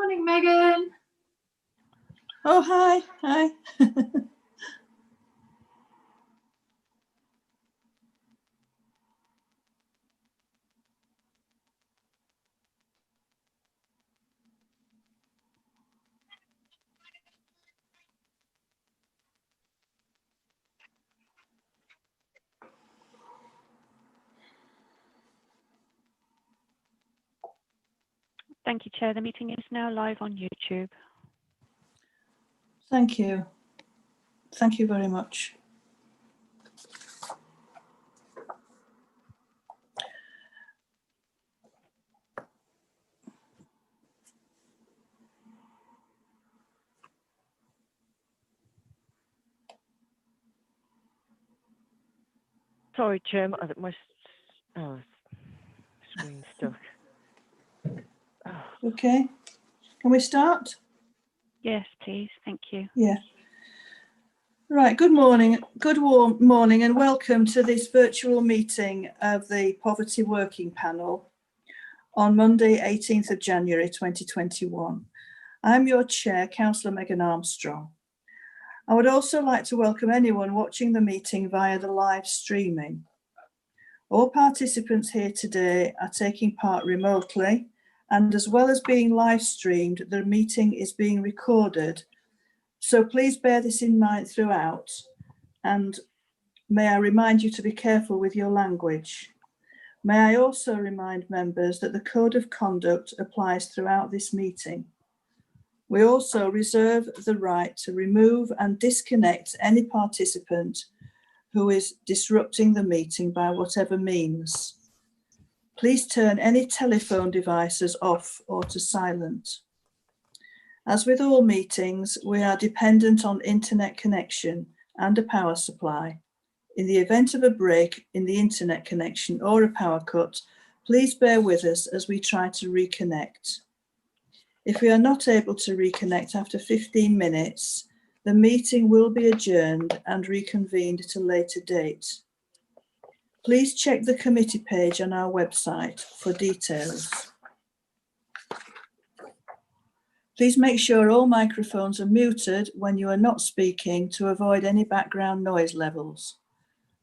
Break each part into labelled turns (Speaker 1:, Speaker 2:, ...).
Speaker 1: Morning, Megan.
Speaker 2: Oh, hi. Hi.
Speaker 3: Thank you, Chair. The meeting is now live on YouTube.
Speaker 2: Thank you. Thank you very much.
Speaker 4: Sorry, Chair, my screen's stuck.
Speaker 2: Okay. Can we start?
Speaker 3: Yes, please. Thank you.
Speaker 2: Yeah. Right. Good morning. Good warm morning and welcome to this virtual meeting of the Poverty Working Panel on Monday, 18th of January 2021. I'm your chair, Councillor Megan Armstrong. I would also like to welcome anyone watching the meeting via the live streaming. All participants here today are taking part remotely, and as well as being live streamed, the meeting is being recorded. So please bear this in mind throughout, and may I remind you to be careful with your language. May I also remind members that the Code of Conduct applies throughout this meeting. We also reserve the right to remove and disconnect any participant who is disrupting the meeting by whatever means. Please turn any telephone devices off or to silent. As with all meetings, we are dependent on internet connection and a power supply. In the event of a break in the internet connection or a power cut, please bear with us as we try to reconnect. If we are not able to reconnect after 15 minutes, the meeting will be adjourned and reconvened at a later date. Please check the committee page on our website for details. Please make sure all microphones are muted when you are not speaking to avoid any background noise levels.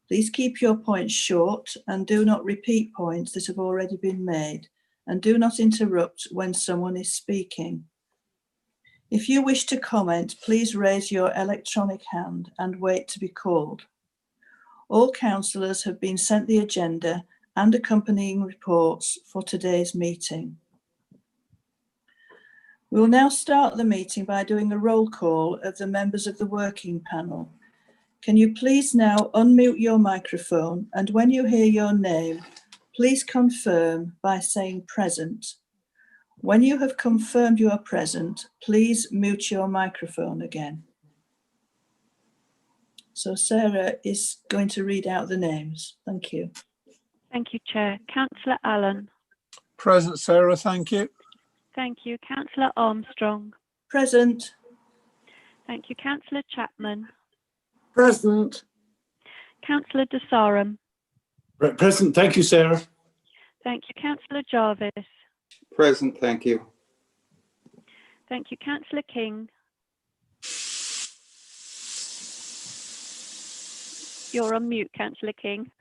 Speaker 2: Please keep your points short and do not repeat points that have already been made, and do not interrupt when someone is speaking. If you wish to comment, please raise your electronic hand and wait to be called. All councillors have been sent the agenda and accompanying reports for today's meeting. We will now start the meeting by doing a roll call of the members of the working panel. Can you please now unmute your microphone, and when you hear your name, please confirm by saying present. When you have confirmed you are present, please mute your microphone again. So Sarah is going to read out the names. Thank you.
Speaker 3: Thank you, Chair. Councillor Allen.
Speaker 5: Present, Sarah, thank you.
Speaker 3: Thank you. Councillor Armstrong.
Speaker 2: Present.
Speaker 3: Thank you. Councillor Chapman.
Speaker 6: Present.
Speaker 3: Councillor De Sarum.
Speaker 6: Present, thank you, Sarah.
Speaker 3: Thank you. Councillor Jarvis.
Speaker 7: Present, thank you.
Speaker 3: Thank you. Councillor King. You're on mute, Councillor King.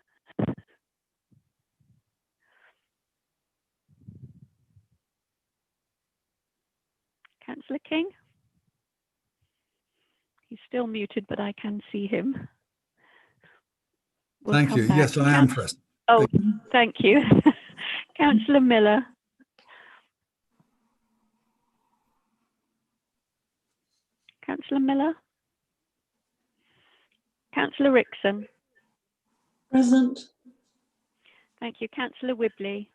Speaker 3: Councillor King? He's still muted, but I can see him. We'll
Speaker 5: Thank
Speaker 3: come
Speaker 5: you.
Speaker 3: back.
Speaker 5: Yes, I am present.
Speaker 3: Oh, thank you. Councillor Miller. Councillor Miller. Councillor Rickson.
Speaker 2: Present.
Speaker 3: Thank you. Councillor Whibley.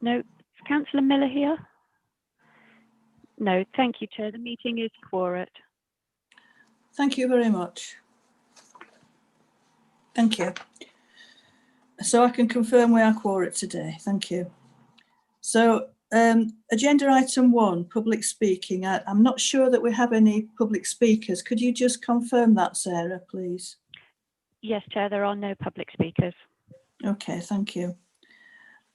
Speaker 3: No. Is Councillor Miller here? No. Thank you, Chair. The meeting is quorate.
Speaker 2: Thank you very much. Thank you. So I can confirm we are quorate today. Thank you. So agenda item 1, public speaking. I'm not sure that we have any public speakers. Could you just confirm that, Sarah, please?
Speaker 3: Yes, Chair, there are no public speakers.
Speaker 2: Okay, thank you.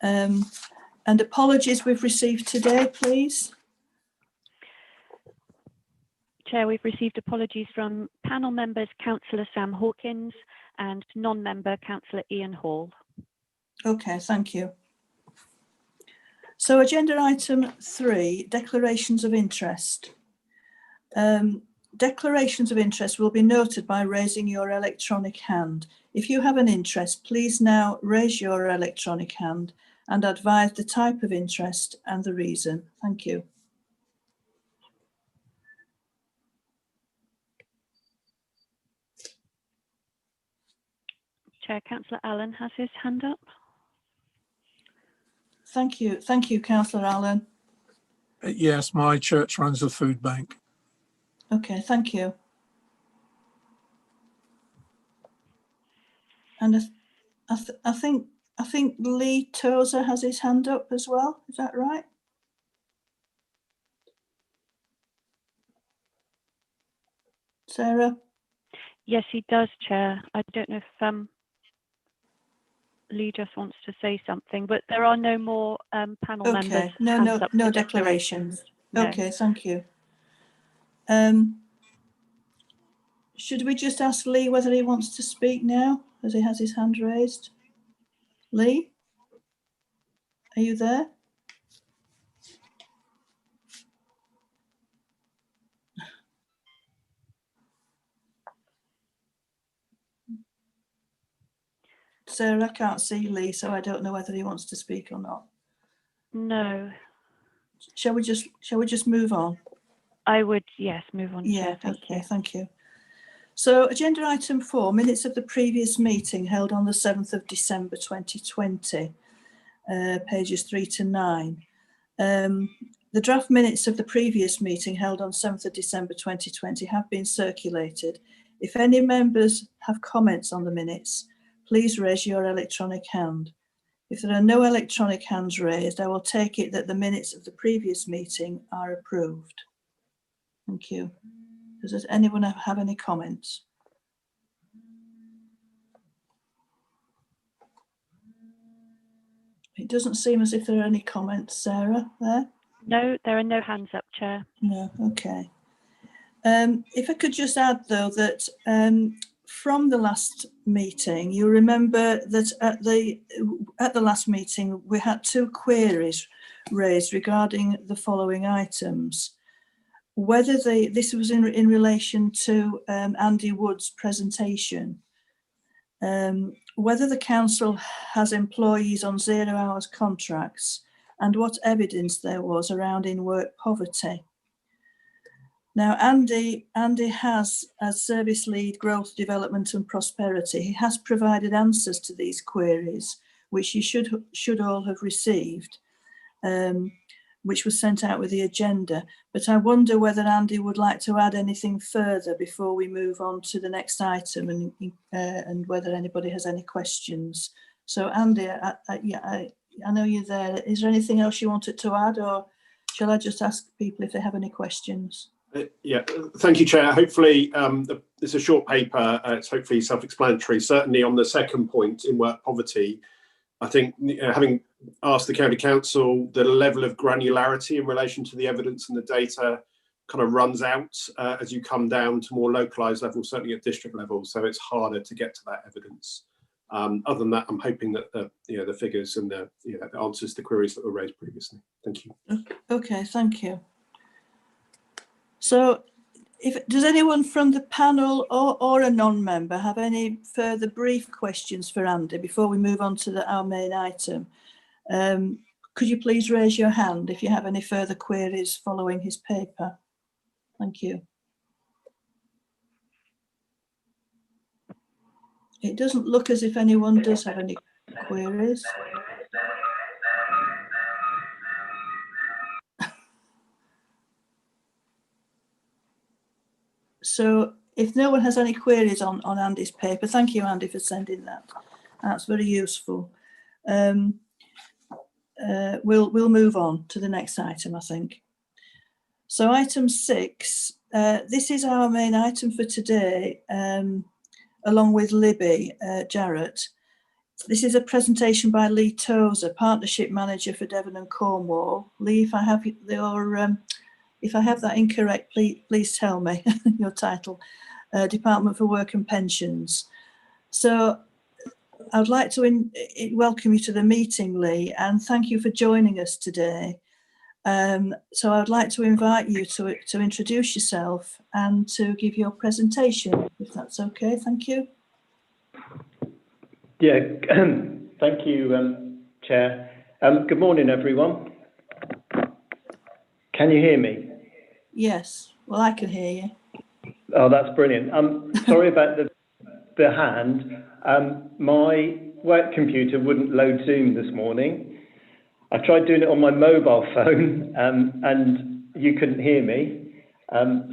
Speaker 2: And apologies we've received today, please.
Speaker 3: Chair, we've received apologies from panel members Councillor Sam Hawkins and non-member Councillor Ian Hall.
Speaker 2: Okay, thank you. So agenda item 3, declarations of interest. Declarations of interest will be noted by raising your electronic hand. If you have an interest, please now raise your electronic hand and advise the type of interest and the reason. Thank you.
Speaker 3: Chair, Councillor Allen has his hand up.
Speaker 2: Thank you. Thank you, Councillor Allen.
Speaker 5: Yes, my church runs a food bank.
Speaker 2: Okay, thank you. And I think Lee Tozer has his hand up as well. Is that right? Sarah?
Speaker 3: Yes, he does, Chair. I don't know if Lee just wants to say something, but there are no more panel members.
Speaker 2: Okay,
Speaker 3: hands up
Speaker 2: no
Speaker 3: for
Speaker 2: declarations.
Speaker 3: No.
Speaker 2: Okay, thank you. Should we just ask Lee whether he wants to speak now, as he has his hand raised? Lee? Are you there? Sarah, I can't see Lee, so I don't know whether he wants to speak or not.
Speaker 3: No,
Speaker 2: Shall we just move on?
Speaker 3: I would, yes, move on,
Speaker 2: Yeah,
Speaker 3: Chair. Thank
Speaker 2: okay,
Speaker 3: you.
Speaker 2: thank you. So agenda item 4, minutes of the previous meeting held on the 7th of December 2020, pages 3 to 9. The draft minutes of the previous meeting held on 7th of December 2020 have been circulated. If any members have comments on the minutes, please raise your electronic hand. If there are no electronic hands raised, I will take it that the minutes of the previous meeting are approved. Thank you. Does anyone have any comments? It doesn't seem as if there are any comments, Sarah, there?
Speaker 3: No, there are no hands up, Chair.
Speaker 2: No, okay. If I could just add, though, that from the last meeting, you remember that at the last meeting, we had 2 queries raised regarding the following items. Whether this was in relation to Andy Wood's presentation, whether the council has employees on 0 hours contracts and what evidence there was around in-work poverty. Now, Andy has, as Service Lead Growth, Development and Prosperity, he has provided answers to these queries, which you should all have received, which was sent out with the agenda. But I wonder whether Andy would like to add anything further before we move on to the next item, and whether anybody has any questions. So Andy, I know you're there. Is there anything else you wanted to add, or shall I just ask people if they have any questions?
Speaker 6: Yeah, thank you, Chair. Hopefully, it's a short paper. It's hopefully self-explanatory. Certainly on the second point, in-work poverty, I think, having asked the County Council, the level of granularity in relation to the evidence and the data kind of runs out as you come down to more localised levels, certainly at district level. So it's harder to get to that evidence. Other than that, I'm hoping that the figures and the answers to queries that were raised previously. Thank you.
Speaker 2: Okay, thank you. So, does anyone from the panel or a non-member have any further brief questions for Andy before we move on to our main item? Could you please raise your hand if you have any further queries following his paper? Thank you. It doesn't look as if anyone does have any queries. So if no one has any queries on Andy's paper, thank you, Andy, for sending that. That's very useful. We'll move on to the next item, I think. So item 6, this is our main item for today, along with Libby Jarrett. This is a presentation by Lee Tozer, Partnership Manager for Devon and Cornwall. Lee, if I have that incorrect, please tell me your title. Department for Work and Pensions. So I'd like to welcome you to the meeting, Lee, and thank you for joining us today. So I'd like to invite you to introduce yourself and to give your presentation, if that's okay. Thank you.
Speaker 1: Yeah, thank you, Chair. Good morning, everyone. Can you hear me?
Speaker 2: Yes, well, I can hear you.
Speaker 1: Oh, that's brilliant. Sorry about the hand. My work computer wouldn't load Zoom this morning. I tried doing it on my mobile phone and you couldn't hear me.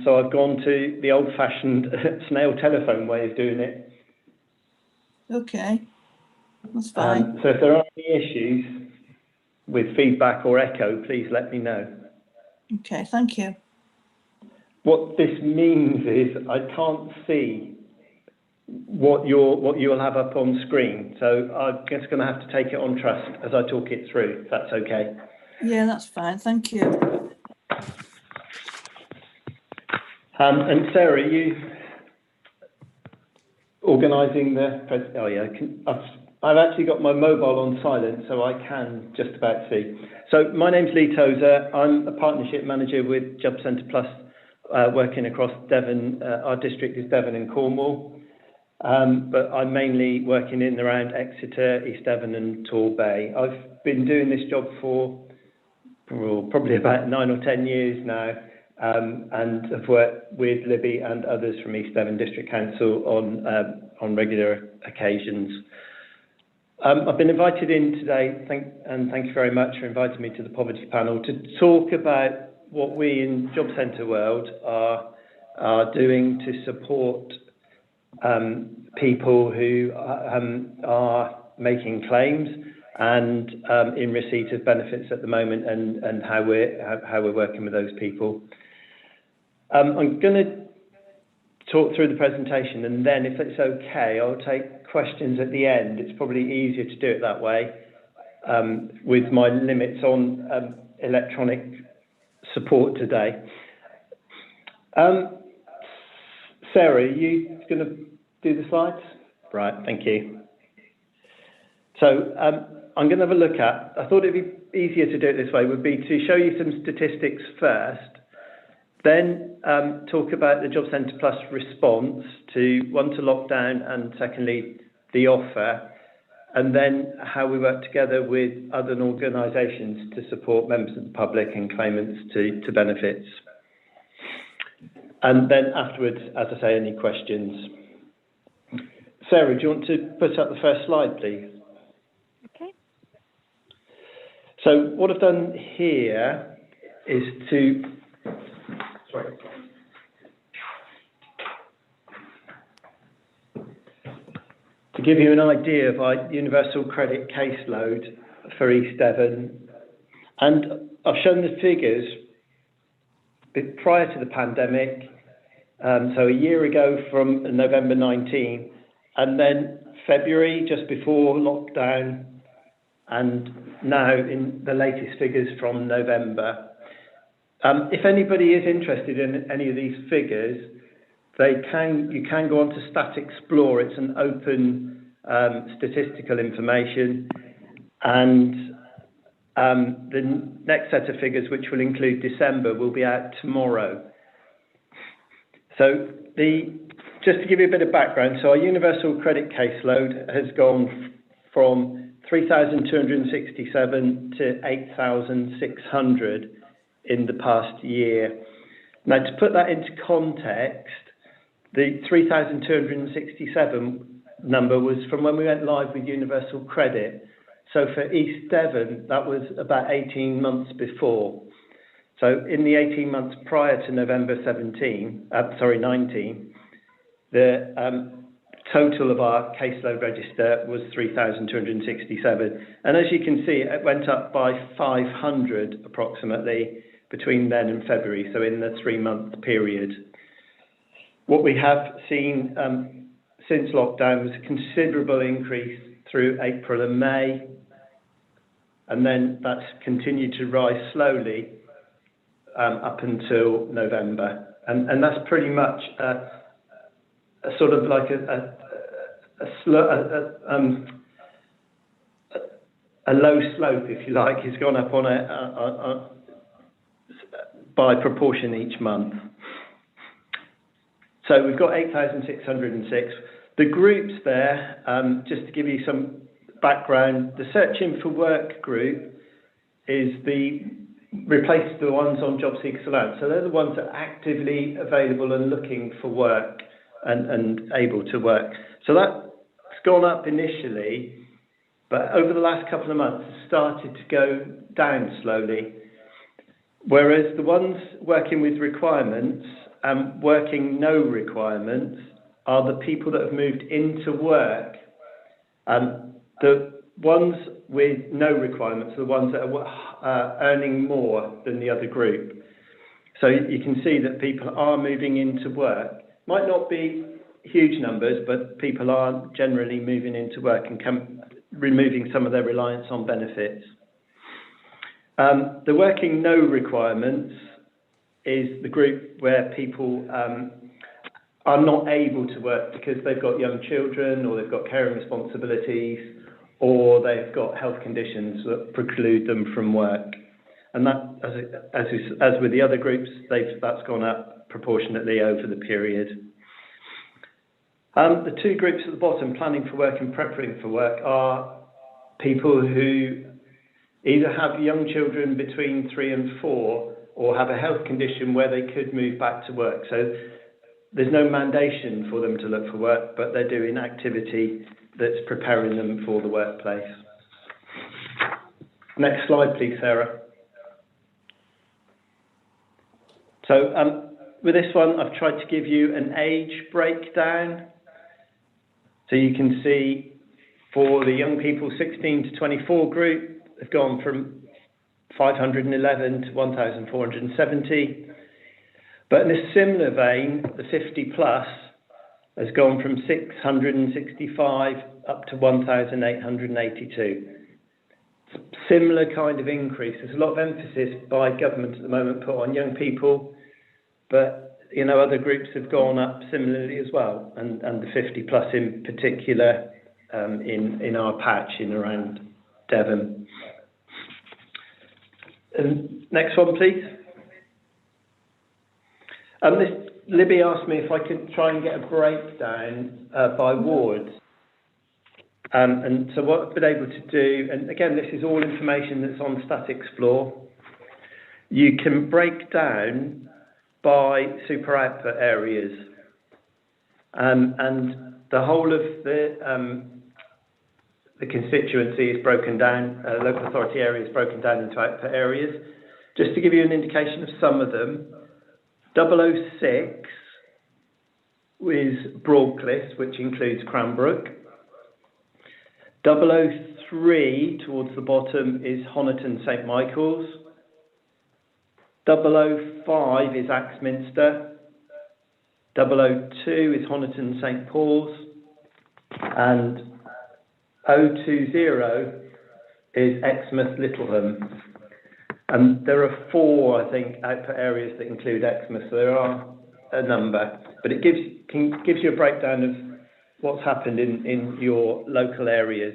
Speaker 1: So I've gone to the old-fashioned snail telephone way of doing it.
Speaker 2: Okay, that's fine.
Speaker 1: So if there are any issues with feedback or echo, please let me know.
Speaker 2: Okay, thank you.
Speaker 1: What this means is I can't see what you'll have up on screen. So I'm just going to have to take it on trust as I talk it through, if that's okay.
Speaker 2: Yeah, that's fine. Thank you.
Speaker 1: And Sarah, are you organising the... Oh, yeah. I've actually got my mobile on silent, so I can just about see. So my name's Lee Tozer. I'm a partnership manager with Job Centre Plus, working across Devon. Our district is Devon and Cornwall. But I'm mainly working in and around Exeter, East Devon and Tor Bay. I've been doing this job for probably about 9 or 10 years now, and have worked with Libby and others from East Devon District Council on regular occasions. I've been invited in today, thank you very much for inviting me to the Poverty Panel to talk about what we in Job Centre World are doing to support people who are making claims and in receipt of benefits at the moment, and how we're working with those people. I'm going to talk through the presentation, and then, if it's okay, I'll take questions at the end. It's probably easier to do it that way, with my limits on electronic support today. Sarah, are you going to do the slides? Right, thank you. So I'm going to have a look at, I thought it'd be easier to do it this way, would be to show you some statistics first, then talk about the Job Centre Plus response to, one, to lockdown, and secondly, the offer, and then how we work together with other organisations to support members of the public and claimants to benefits. And then afterwards, as I say, any questions. Sarah, do you want to put up the first slide, please?
Speaker 3: Okay.
Speaker 1: So what I've done here is to give you an idea of our universal credit caseload for East Devon. And I've shown the figures prior to the pandemic, so a year ago from November 19, and then February, just before lockdown, and now in the latest figures from November. If anybody is interested in any of these figures, you can go on to Stat Explorer. It's an open statistical information, and the next set of figures, which will include December, will be out tomorrow. So just to give you a bit of background, so our universal credit caseload has gone from 3,267 to 8,600 in the past year. Now, to put that into context, the 3,267 number was from when we went live with universal credit. So for East Devon, that was about 18 months before. So in the 18 months prior to November 19, the total of our caseload register was 3,267. And as you can see, it went up by 500 approximately between then and February, so in the 3-month period. What we have seen since lockdown was a considerable increase through April and May, and then that's continued to rise slowly up until November, and that's pretty much a sort of like a low slope, if you like. It's gone up on by proportion each month. So we've got 8,606. The groups there, just to give you some background, the Searching for Work group replaces the ones on Job Seekers Allowance. So they're the ones that are actively available and looking for work and able to work. So that's gone up initially, but over the last couple of months it's started to go down slowly. Whereas the ones working with requirements and working no requirements are the people that have moved into work. The ones with no requirements are the ones that are earning more than the other group. So you can see that people are moving into work. Might not be huge numbers, but people are generally moving into work and removing some of their reliance on benefits. The working no requirements is the group where people are not able to work because they've got young children, or they've got caring responsibilities, or they've got health conditions that preclude them from work. And that, as with the other groups, that's gone up proportionately over the period. The two groups at the bottom, planning for work and preparing for work, are people who either have young children between 3 and 4 or have a health condition where they could move back to work. So there's no mandation for them to look for work, but they're doing activity that's preparing them for the workplace. Next slide, please, Sarah. So with this one, I've tried to give you an age breakdown. So you can see for the young people 16 to 24 group, they've gone from 511 to 1,470. But in a similar vein, the 50 plus has gone from 665 up to 1,882. Similar kind of increase. There's a lot of emphasis by government at the moment put on young people, but other groups have gone up similarly as well, and the 50 plus in particular in our patch in around Devon. Next one, please. Libby asked me if I could try and get a breakdown by wards. And so what I've been able to do, and again, this is all information that's on StatExplore, you can break down by super output areas. And the whole of the constituency is broken down, local authority area is broken down into output areas. Just to give you an indication of some of them, 006 is Broadcliff, which includes Cranbrook. 003 towards the bottom is Honiton St Michael's. 005 is Axminster. 002 is Honiton St Paul's. And 020 is Exmouth Littleham. And there are 4, I think, output areas that include Exmouth, so there are a number. But it gives you a breakdown of what's happened in your local areas.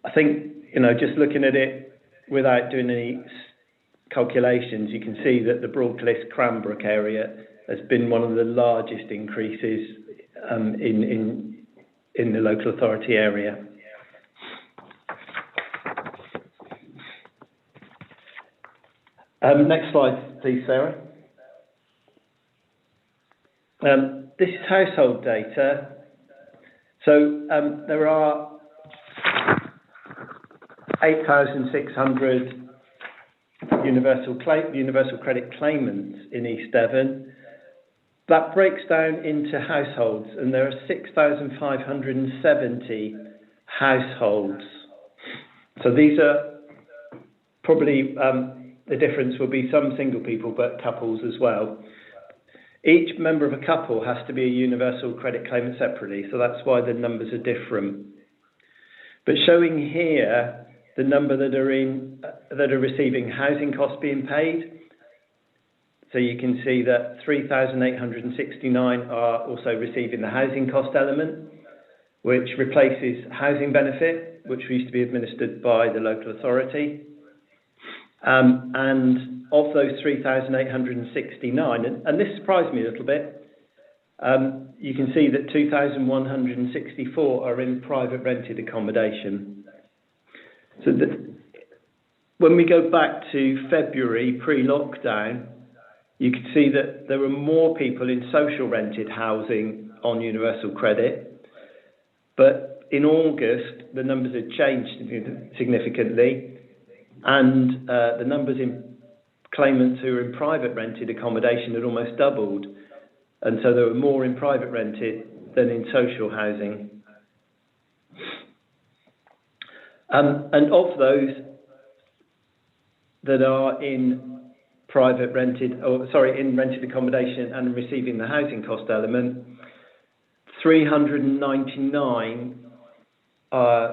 Speaker 1: I think, just looking at it without doing any calculations, you can see that the Broadcliff Cranbrook area has been one of the largest increases in the local authority area. Next slide, please, Sarah. This is household data. So there are 8,600 universal credit claimants in East Devon. That breaks down into households, and there are 6,570 households. So these are probably, the difference will be some single people, but couples as well. Each member of a couple has to be a universal credit claimant separately, so that's why the numbers are different. But showing here the number that are receiving housing costs being paid. So you can see that 3,869 are also receiving the housing cost element, which replaces housing benefit, which used to be administered by the local authority. And of those 3,869, and this surprised me a little bit, you can see that 2,164 are in private rented accommodation. So when we go back to February pre-lockdown, you can see that there were more people in social rented housing on universal credit, but in August the numbers had changed significantly, and the numbers in claimants who were in private rented accommodation had almost doubled, and so there were more in private rented than in social housing. And of those that are in in rented accommodation and receiving the housing cost element, 399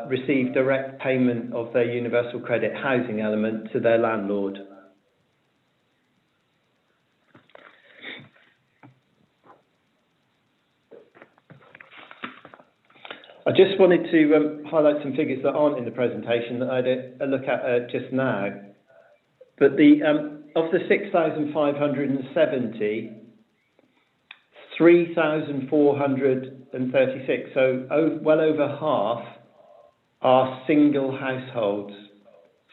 Speaker 1: receive direct payment of their universal credit housing element to their landlord. I just wanted to highlight some figures that aren't in the presentation that I had a look at just now. But of the 6,570, 3,436, so well over half, are single households.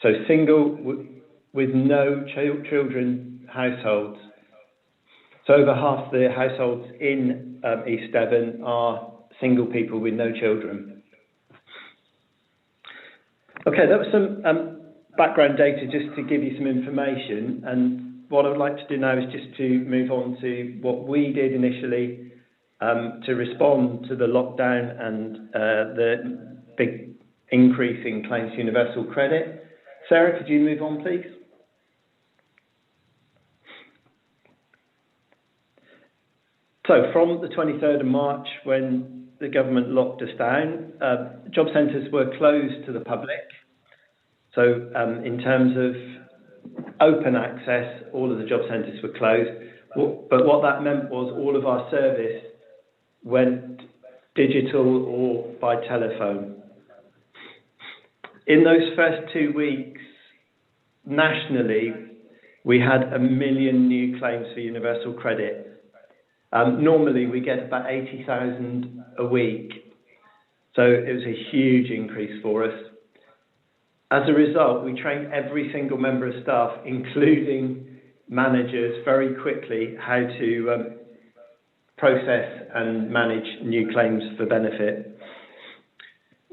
Speaker 1: So single with no children households. So over half the households in East Devon are single people with no children. Okay, that was some background data just to give you some information, and what I would like to do now is just to move on to what we did initially to respond to the lockdown and the big increase in claims to universal credit. Sarah, could you move on, please? So from the 23rd of March, when the government locked us down, job centres were closed to the public. So in terms of open access, all of the job centres were closed. But what that meant was all of our service went digital or by telephone. In those first 2 weeks, nationally, we had 1 million new claims for universal credit. Normally, we get about 80,000 a week. So it was a huge increase for us. As a result, we trained every single member of staff, including managers, very quickly how to process and manage new claims for benefit.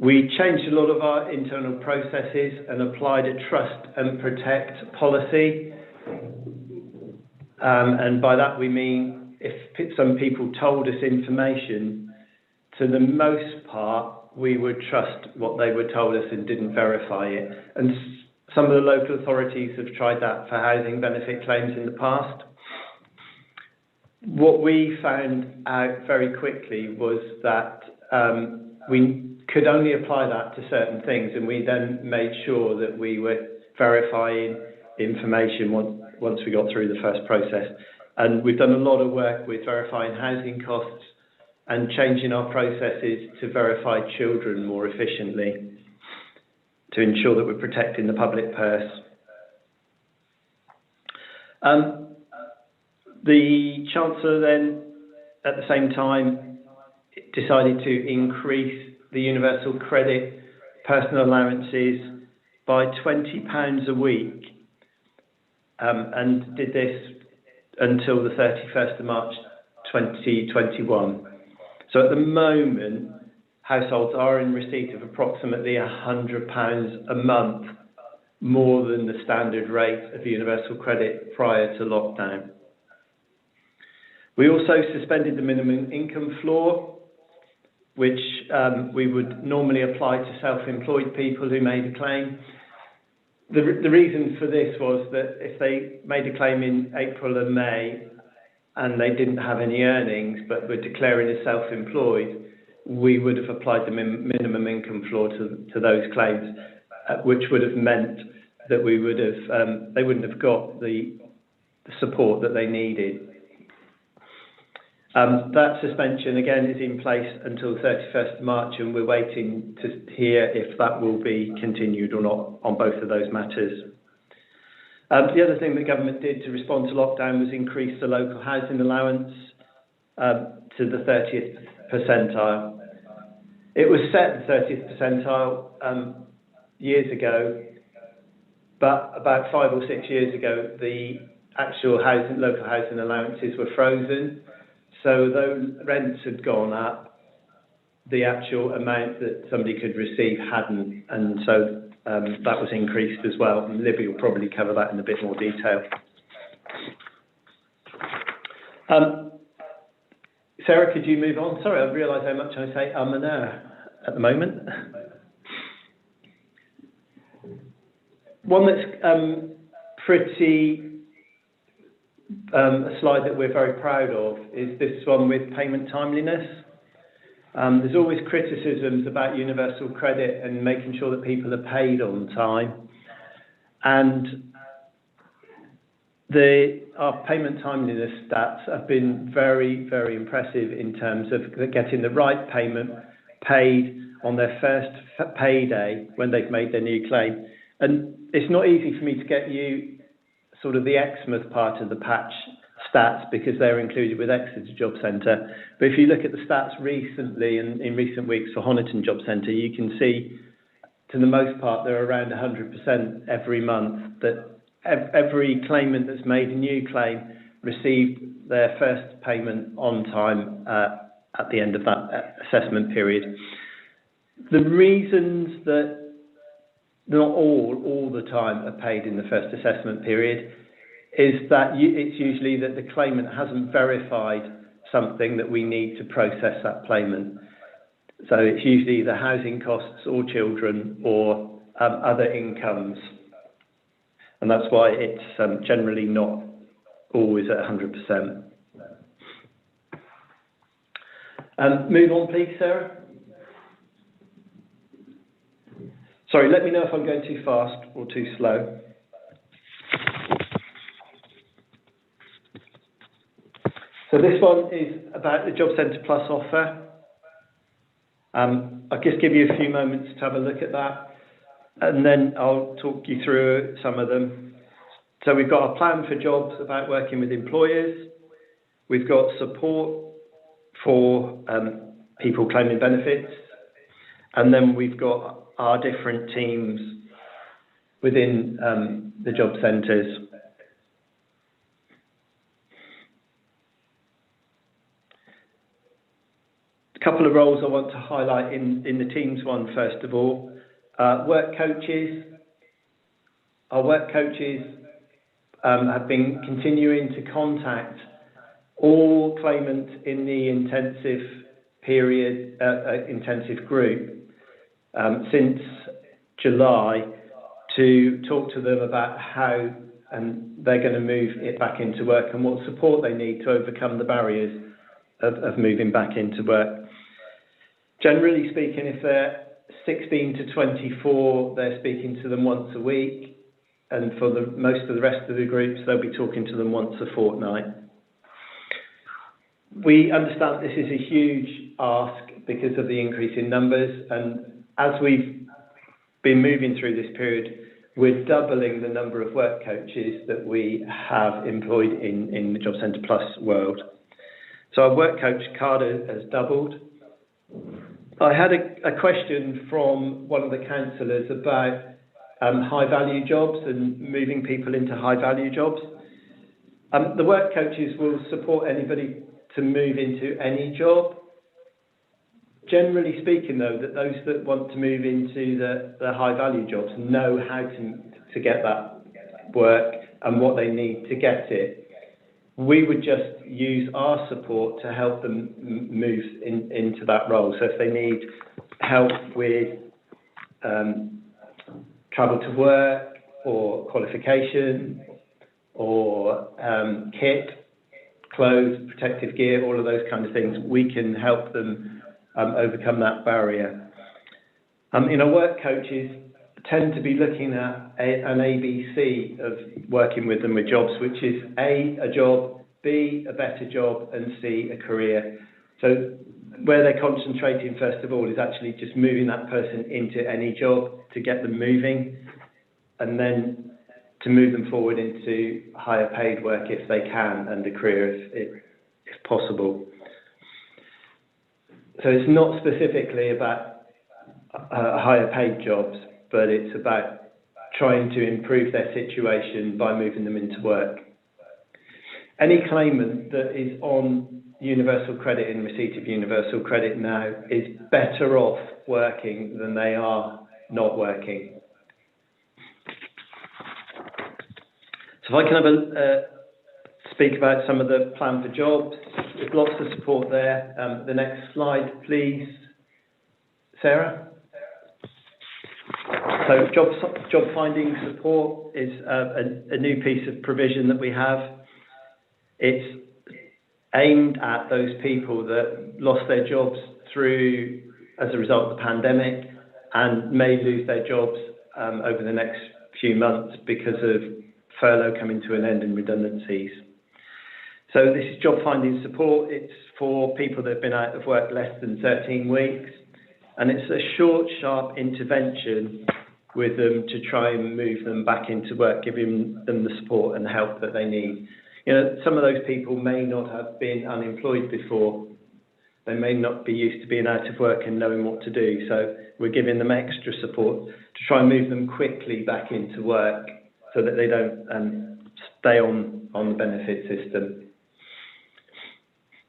Speaker 1: We changed a lot of our internal processes and applied a trust and protect policy. And by that we mean if some people told us information, to the most part, we would trust what they were told us and didn't verify it. And some of the local authorities have tried that for housing benefit claims in the past. What we found out very quickly was that we could only apply that to certain things, and we then made sure that we were verifying information once we got through the first process. And we've done a lot of work with verifying housing costs and changing our processes to verify children more efficiently to ensure that we're protecting the public purse. The Chancellor then, at the same time, decided to increase the universal credit personal allowances by £20 a week, and did this until the 31st of March 2021. So at the moment, households are in receipt of approximately £100 a month more than the standard rate of universal credit prior to lockdown. We also suspended the minimum income floor, which we would normally apply to self-employed people who made a claim. The reason for this was that if they made a claim in April and May, and they didn't have any earnings but were declaring as self-employed, we would have applied the minimum income floor to those claims, which would have meant that we would have they wouldn't have got the support that they needed. That suspension again is in place until 31st of March, and we're waiting to hear if that will be continued or not on both of those matters. The other thing the government did to respond to lockdown was increase the local housing allowance to the 30th percentile. It was set the 30th percentile years ago, but about 5 or 6 years ago, the actual local housing allowances were frozen. So though rents had gone up, the actual amount that somebody could receive hadn't, and so that was increased as well. And Libby will probably cover that in a bit more detail. Sarah, could you move on? Sorry, I realise how much I say and at the moment. One that's pretty a slide that we're very proud of is this one with payment timeliness. There's always criticisms about universal credit and making sure that people are paid on time. And our payment timeliness stats have been very, very impressive in terms of getting the right payment paid on their first payday when they've made their new claim. And it's not easy for me to get you sort of the Exmouth part of the patch stats because they're included with Exeter Job Centre. But if you look at the stats recently and in recent weeks for Honiton Job Centre, you can see, to the most part, they're around 100% every month, that every claimant that's made a new claim received their first payment on time at the end of that assessment period. The reasons that not all the time are paid in the first assessment period is that it's usually that the claimant hasn't verified something that we need to process that payment. So it's usually the housing costs or children or other incomes. And that's why it's generally not always at 100%. Move on, please, Sarah. Sorry, let me know if I'm going too fast or too slow. So this one is about the Job Centre Plus offer. I'll just give you a few moments to have a look at that, and then I'll talk you through some of them. So we've got a plan for jobs about working with employers. We've got support for people claiming benefits. And then we've got our different teams within the job centres. A couple of roles I want to highlight in the teams one, first of all. Work coaches. Our work coaches have been continuing to contact all claimants in the intensive group since July to talk to them about how they're going to move it back into work and what support they need to overcome the barriers of moving back into work. Generally speaking, if they're 16 to 24, they're speaking to them once a week, and for most of the rest of the groups, they'll be talking to them once a fortnight. We understand this is a huge ask because of the increase in numbers, and as we've been moving through this period, we're doubling the number of work coaches that we have employed in the Job Centre Plus world. So our work coach card has doubled. I had a question from one of the councillors about high value jobs and moving people into high value jobs. The work coaches will support anybody to move into any job. Generally speaking, though, that those that want to move into the high value jobs know how to get that work and what they need to get it. We would just use our support to help them move into that role. So if they need help with travel to work or qualification or kit, clothes, protective gear, all of those kind of things. We can help them overcome that barrier. Our work coaches tend to be looking at an ABC of working with them with jobs, which is A, a job, B, a better job, and C, a career. So where they're concentrating first of all is actually just moving that person into any job to get them moving, and then to move them forward into higher paid work if they can, and a career if possible. So it's not specifically about higher paid jobs, but it's about trying to improve their situation by moving them into work. Any claimant that is on universal credit, in receipt of universal credit now, is better off working than they are not working. So if I can have speak about some of the plan for jobs, there's lots of support there. The next slide, please, Sarah. So job finding support is a new piece of provision that we have. It's aimed at those people that lost their jobs as a result of the pandemic and may lose their jobs over the next few months because of furlough coming to an end and redundancies. So this is job finding support. It's for people that have been out of work less than 13 weeks. And it's a short, sharp intervention with them to try and move them back into work, giving them the support and help that they need. Some of those people may not have been unemployed before. They may not be used to being out of work and knowing what to do. So we're giving them extra support to try and move them quickly back into work so that they don't stay on the benefit system.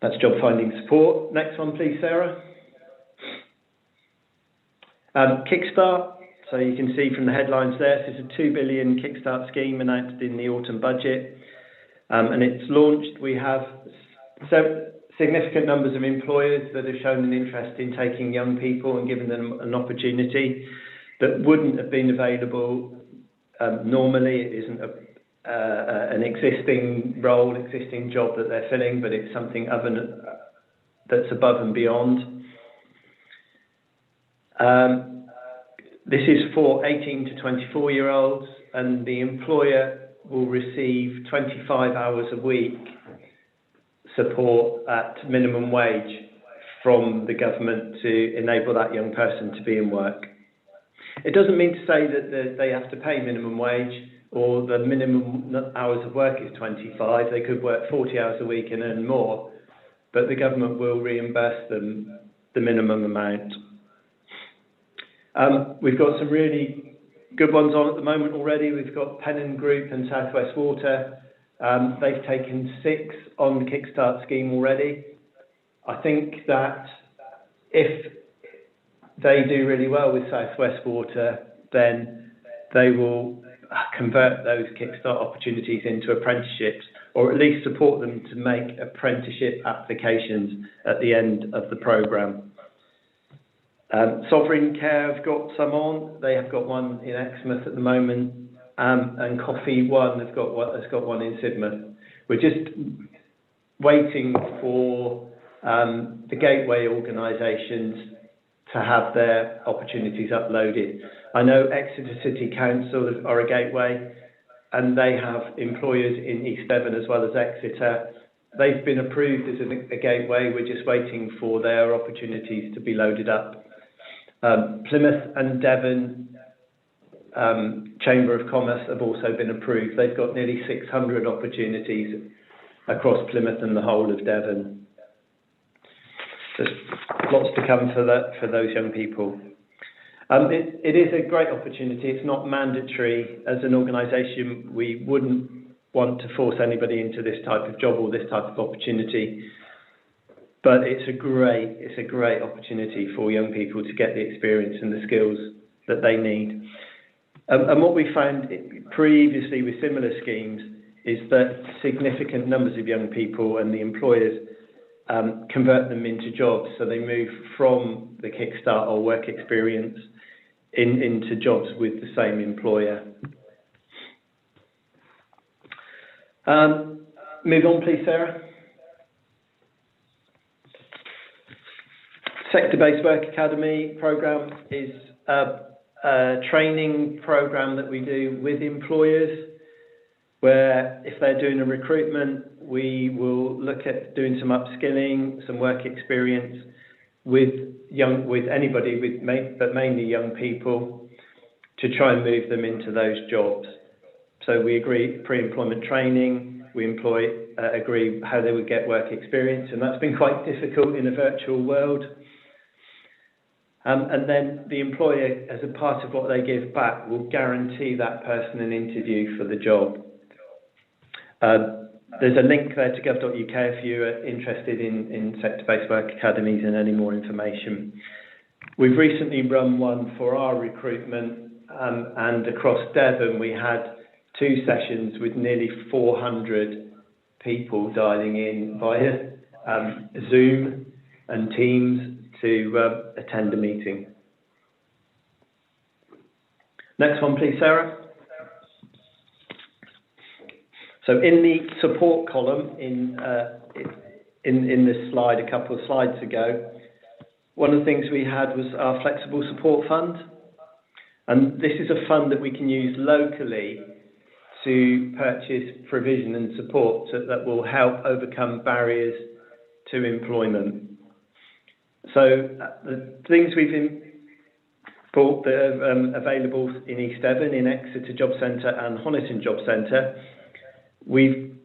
Speaker 1: That's job finding support. Next one, please, Sarah. Kickstart. So you can see from the headlines there, this is a 2 billion Kickstart scheme announced in the autumn budget. And it's launched. We have significant numbers of employers that have shown an interest in taking young people and giving them an opportunity that wouldn't have been available normally. It isn't an existing role, existing job that they're filling, but it's something that's above and beyond. This is for 18 to 24-year-olds, and the employer will receive 25 hours a week support at minimum wage from the government to enable that young person to be in work. It doesn't mean to say that they have to pay minimum wage or the minimum hours of work is 25. They could work 40 hours a week and earn more, but the government will reimburse them the minimum amount. We've got some really good ones on at the moment already. We've got Pennon Group and South West Water. They've taken 6 on the Kickstart scheme already. I think that if they do really well with South West Water, then they will convert those Kickstart opportunities into apprenticeships, or at least support them to make apprenticeship applications at the end of the programme. Sovereign Care have got some on. They have got one in Exmouth at the moment, and Coffee One has got one in Sidmouth. We're just waiting for the gateway organisations to have their opportunities uploaded. I know Exeter City Council are a gateway, and they have employers in East Devon as well as Exeter. They've been approved as a gateway. We're just waiting for their opportunities to be loaded up. Plymouth and Devon Chamber of Commerce have also been approved. They've got nearly 600 opportunities across Plymouth and the whole of Devon. There's lots to come for those young people. It is a great opportunity. It's not mandatory. As an organisation, we wouldn't want to force anybody into this type of job or this type of opportunity. But it's a great opportunity for young people to get the experience and the skills that they need. And what we found previously with similar schemes is that significant numbers of young people and the employers convert them into jobs. So they move from the Kickstart or work experience into jobs with the same employer. Move on, please, Sarah. Sector-based work academy program is a training program that we do with employers, where if they're doing a recruitment, we will look at doing some upskilling, some work experience with anybody, but mainly young people, to try and move them into those jobs. So we agree pre-employment training, we agree how they would get work experience, and that's been quite difficult in a virtual world. And then the employer, as a part of what they give back, will guarantee that person an interview for the job. There's a link there to gov.uk if you're interested in sector-based work academies and any more information. We've recently run one for our recruitment, and across Devon we had 2 sessions with nearly 400 people dialing in via Zoom and Teams to attend a meeting. Next one, please, Sarah. So in the support column in this slide a couple of slides ago, one of the things we had was our flexible support fund. And this is a fund that we can use locally to purchase provision and support that will help overcome barriers to employment. So the things we've bought that are available in East Devon, in Exeter Job Centre and Honiton Job Centre, we've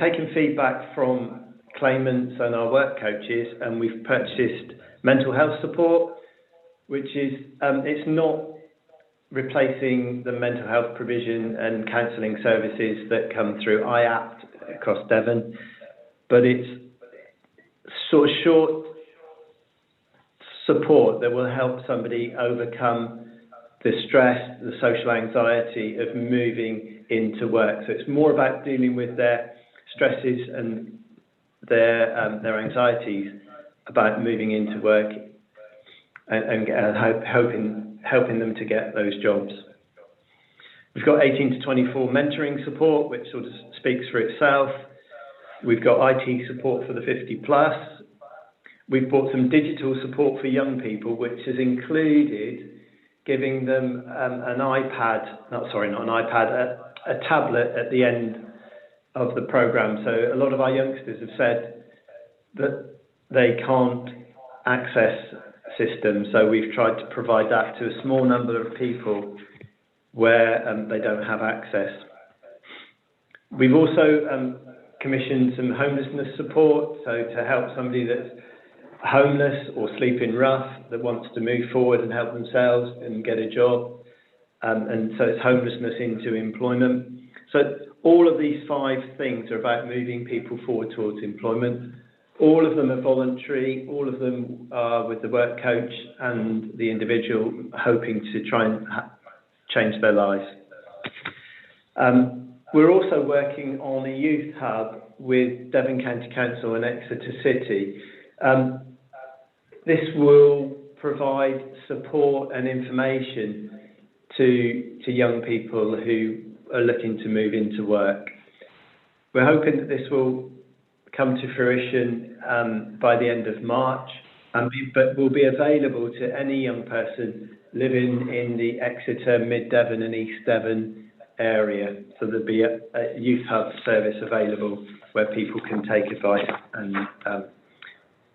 Speaker 1: taken feedback from claimants and our work coaches, and we've purchased mental health support, which is it's not replacing the mental health provision and counselling services that come through IAPT across Devon, but it's sort of short support that will help somebody overcome the stress, the social anxiety of moving into work. So it's more about dealing with their stresses and their anxieties about moving into work and helping them to get those jobs. We've got 18 to 24 mentoring support, which sort of speaks for itself. We've got IT support for the 50 plus. We've bought some digital support for young people, which has included giving them a tablet at the end of the programme. So a lot of our youngsters have said that they can't access systems, so we've tried to provide that to a small number of people where they don't have access. We've also commissioned some homelessness support, so to help somebody that's homeless or sleeping rough that wants to move forward and help themselves and get a job, and so it's homelessness into employment. So all of these 5 things are about moving people forward towards employment. All of them are voluntary, all of them are with the work coach and the individual hoping to try and change their lives. We're also working on a youth hub with Devon County Council and Exeter City. This will provide support and information to young people who are looking to move into work. We're hoping that this will come to fruition by the end of March, but will be available to any young person living in the Exeter, Mid Devon and East Devon area. So there'll be a youth hub service available where people can take advice and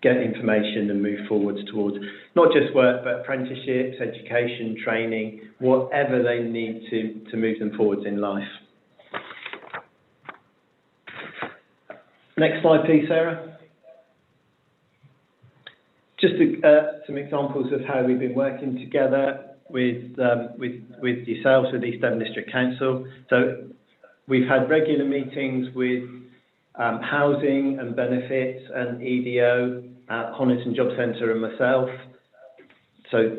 Speaker 1: get information and move forwards towards not just work, but apprenticeships, education, training, whatever they need to move them forwards in life. Next slide, please, Sarah. Just some examples of how we've been working together with yourselves, with East Devon District Council. So we've had regular meetings with housing and benefits and EDO at Honiton Job Centre and myself. So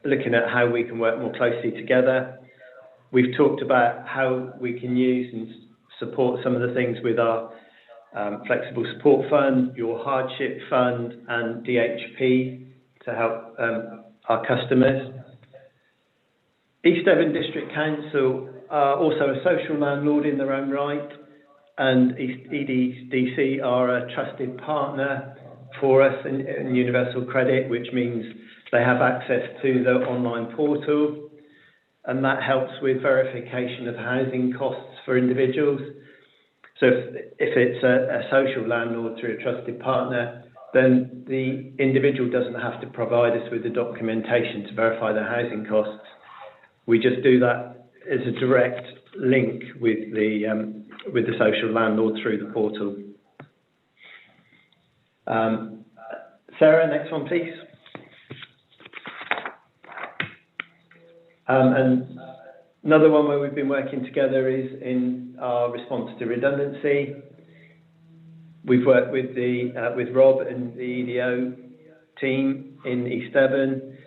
Speaker 1: looking at how we can work more closely together. We've talked about how we can use and support some of the things with our Flexible Support Fund, Your Hardship Fund and DHP to help our customers. East Devon District Council are also a social landlord in their own right, and EDC are a trusted partner for us in Universal Credit, which means they have access to the online portal, and that helps with verification of housing costs for individuals. So if it's a social landlord through a trusted partner, then the individual doesn't have to provide us with the documentation to verify their housing costs. We just do that as a direct link with the social landlord through the portal. Sarah, next one, please. And another one where we've been working together is in our response to redundancy. We've worked with with Rob and the EDO team in East Devon.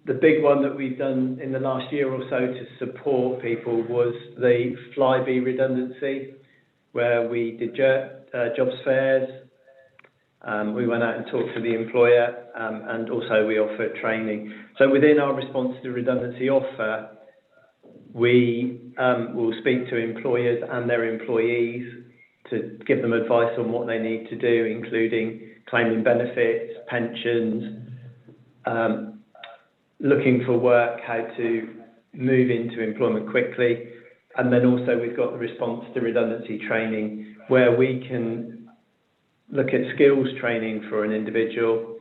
Speaker 1: The big one that we've done in the last year or so to support people was the Flybe redundancy, where we did jobs fairs. We went out and talked to the employer, and also we offered training. So within our response to redundancy offer, we will speak to employers and their employees to give them advice on what they need to do, including claiming benefits, pensions, looking for work, how to move into employment quickly. And then also we've got the response to redundancy training, where we can look at skills training for an individual,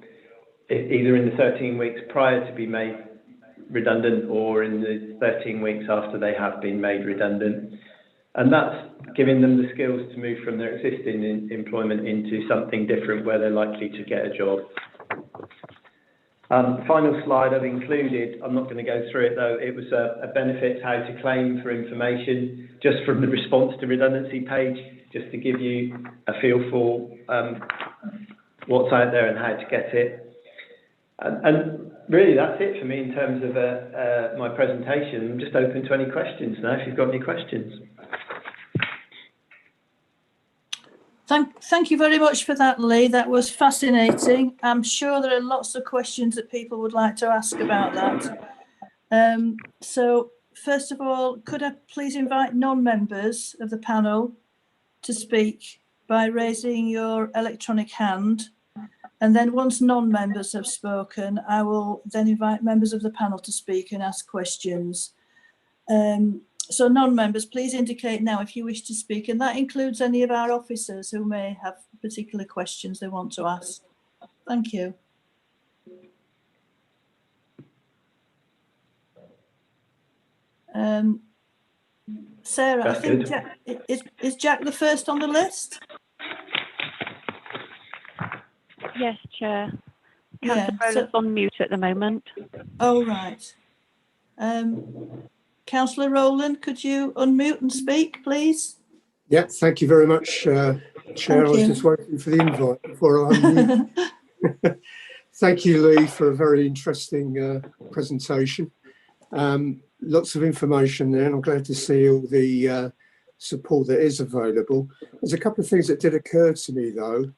Speaker 1: either in the 13 weeks prior to be made redundant or in the 13 weeks after they have been made redundant. And that's giving them the skills to move from their existing employment into something different where they're likely to get a job. The final slide I've included, I'm not going to go through it though, it was a benefits how to claim for information just from the response to redundancy page, just to give you a feel for what's out there and how to get it. And really that's it for me in terms of my presentation. I'm just open to any questions now if you've got any questions.
Speaker 2: Thank you very much for that, Lee. That was fascinating. I'm sure there are lots of questions that people would like to ask about that. So first of all, could I please invite non-members of the panel to speak by raising your electronic hand? And then once non-members have spoken, I will then invite members of the panel to speak and ask questions. So non-members, please indicate now if you wish to speak, and that includes any of our officers who may have particular questions they want to ask. Thank you. Sarah,
Speaker 1: That's
Speaker 2: I think
Speaker 1: good.
Speaker 2: Jack, is Jack the first on the list?
Speaker 3: Yes, Chair.
Speaker 2: Yeah,
Speaker 3: Councillor Rowland's on mute at the moment.
Speaker 2: Oh, right. Councillor Rowland, could you unmute and speak, please?
Speaker 8: Yeah, thank you very much, Chair. I was just waiting for the invite before I unmute. Thank you, Lee, for a very interesting presentation. Lots of information there, and I'm glad to see all the support that is available. There's a couple of things that did occur to me, though.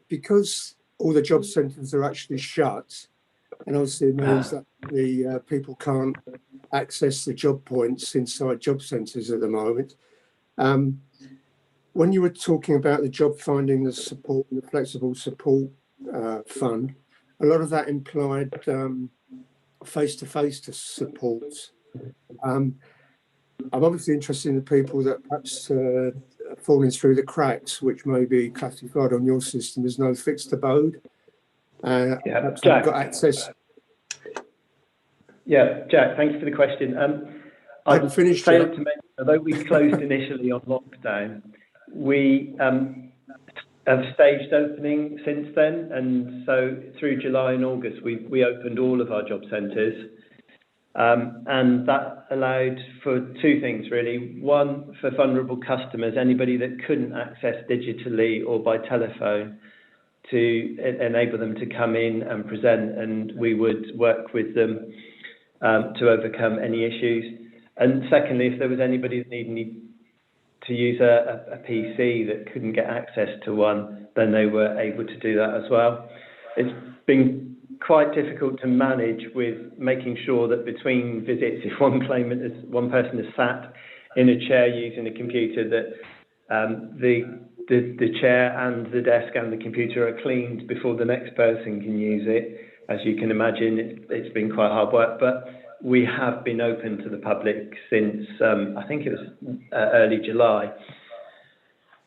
Speaker 8: Because all the job centres are actually shut, and obviously it means that the people can't access the job points inside job centres at the moment. When you were talking about the job finding, the support, and the flexible support fund, a lot of that implied face-to-face support. I'm obviously interested in the people that perhaps are falling through the cracks, which may be classified on your system as no fixed abode. Perhaps they've got access.
Speaker 1: Yeah, Jack, thanks for the question.
Speaker 8: I've finished.
Speaker 1: Failed to mention, although we closed initially on lockdown, we have staged opening since then, and so through July and August we opened all of our job centres, and that allowed for two things really. One, for vulnerable customers, anybody that couldn't access digitally or by telephone, to enable them to come in and present, and we would work with them to overcome any issues. And secondly, if there was anybody that needed to use a PC that couldn't get access to one, then they were able to do that as well. It's been quite difficult to manage with making sure that between visits, if one person is sat in a chair using a computer, that the the chair and the desk and the computer are cleaned before the next person can use it. As you can imagine, it's been quite hard work, but we have been open to the public since, I think it was early July.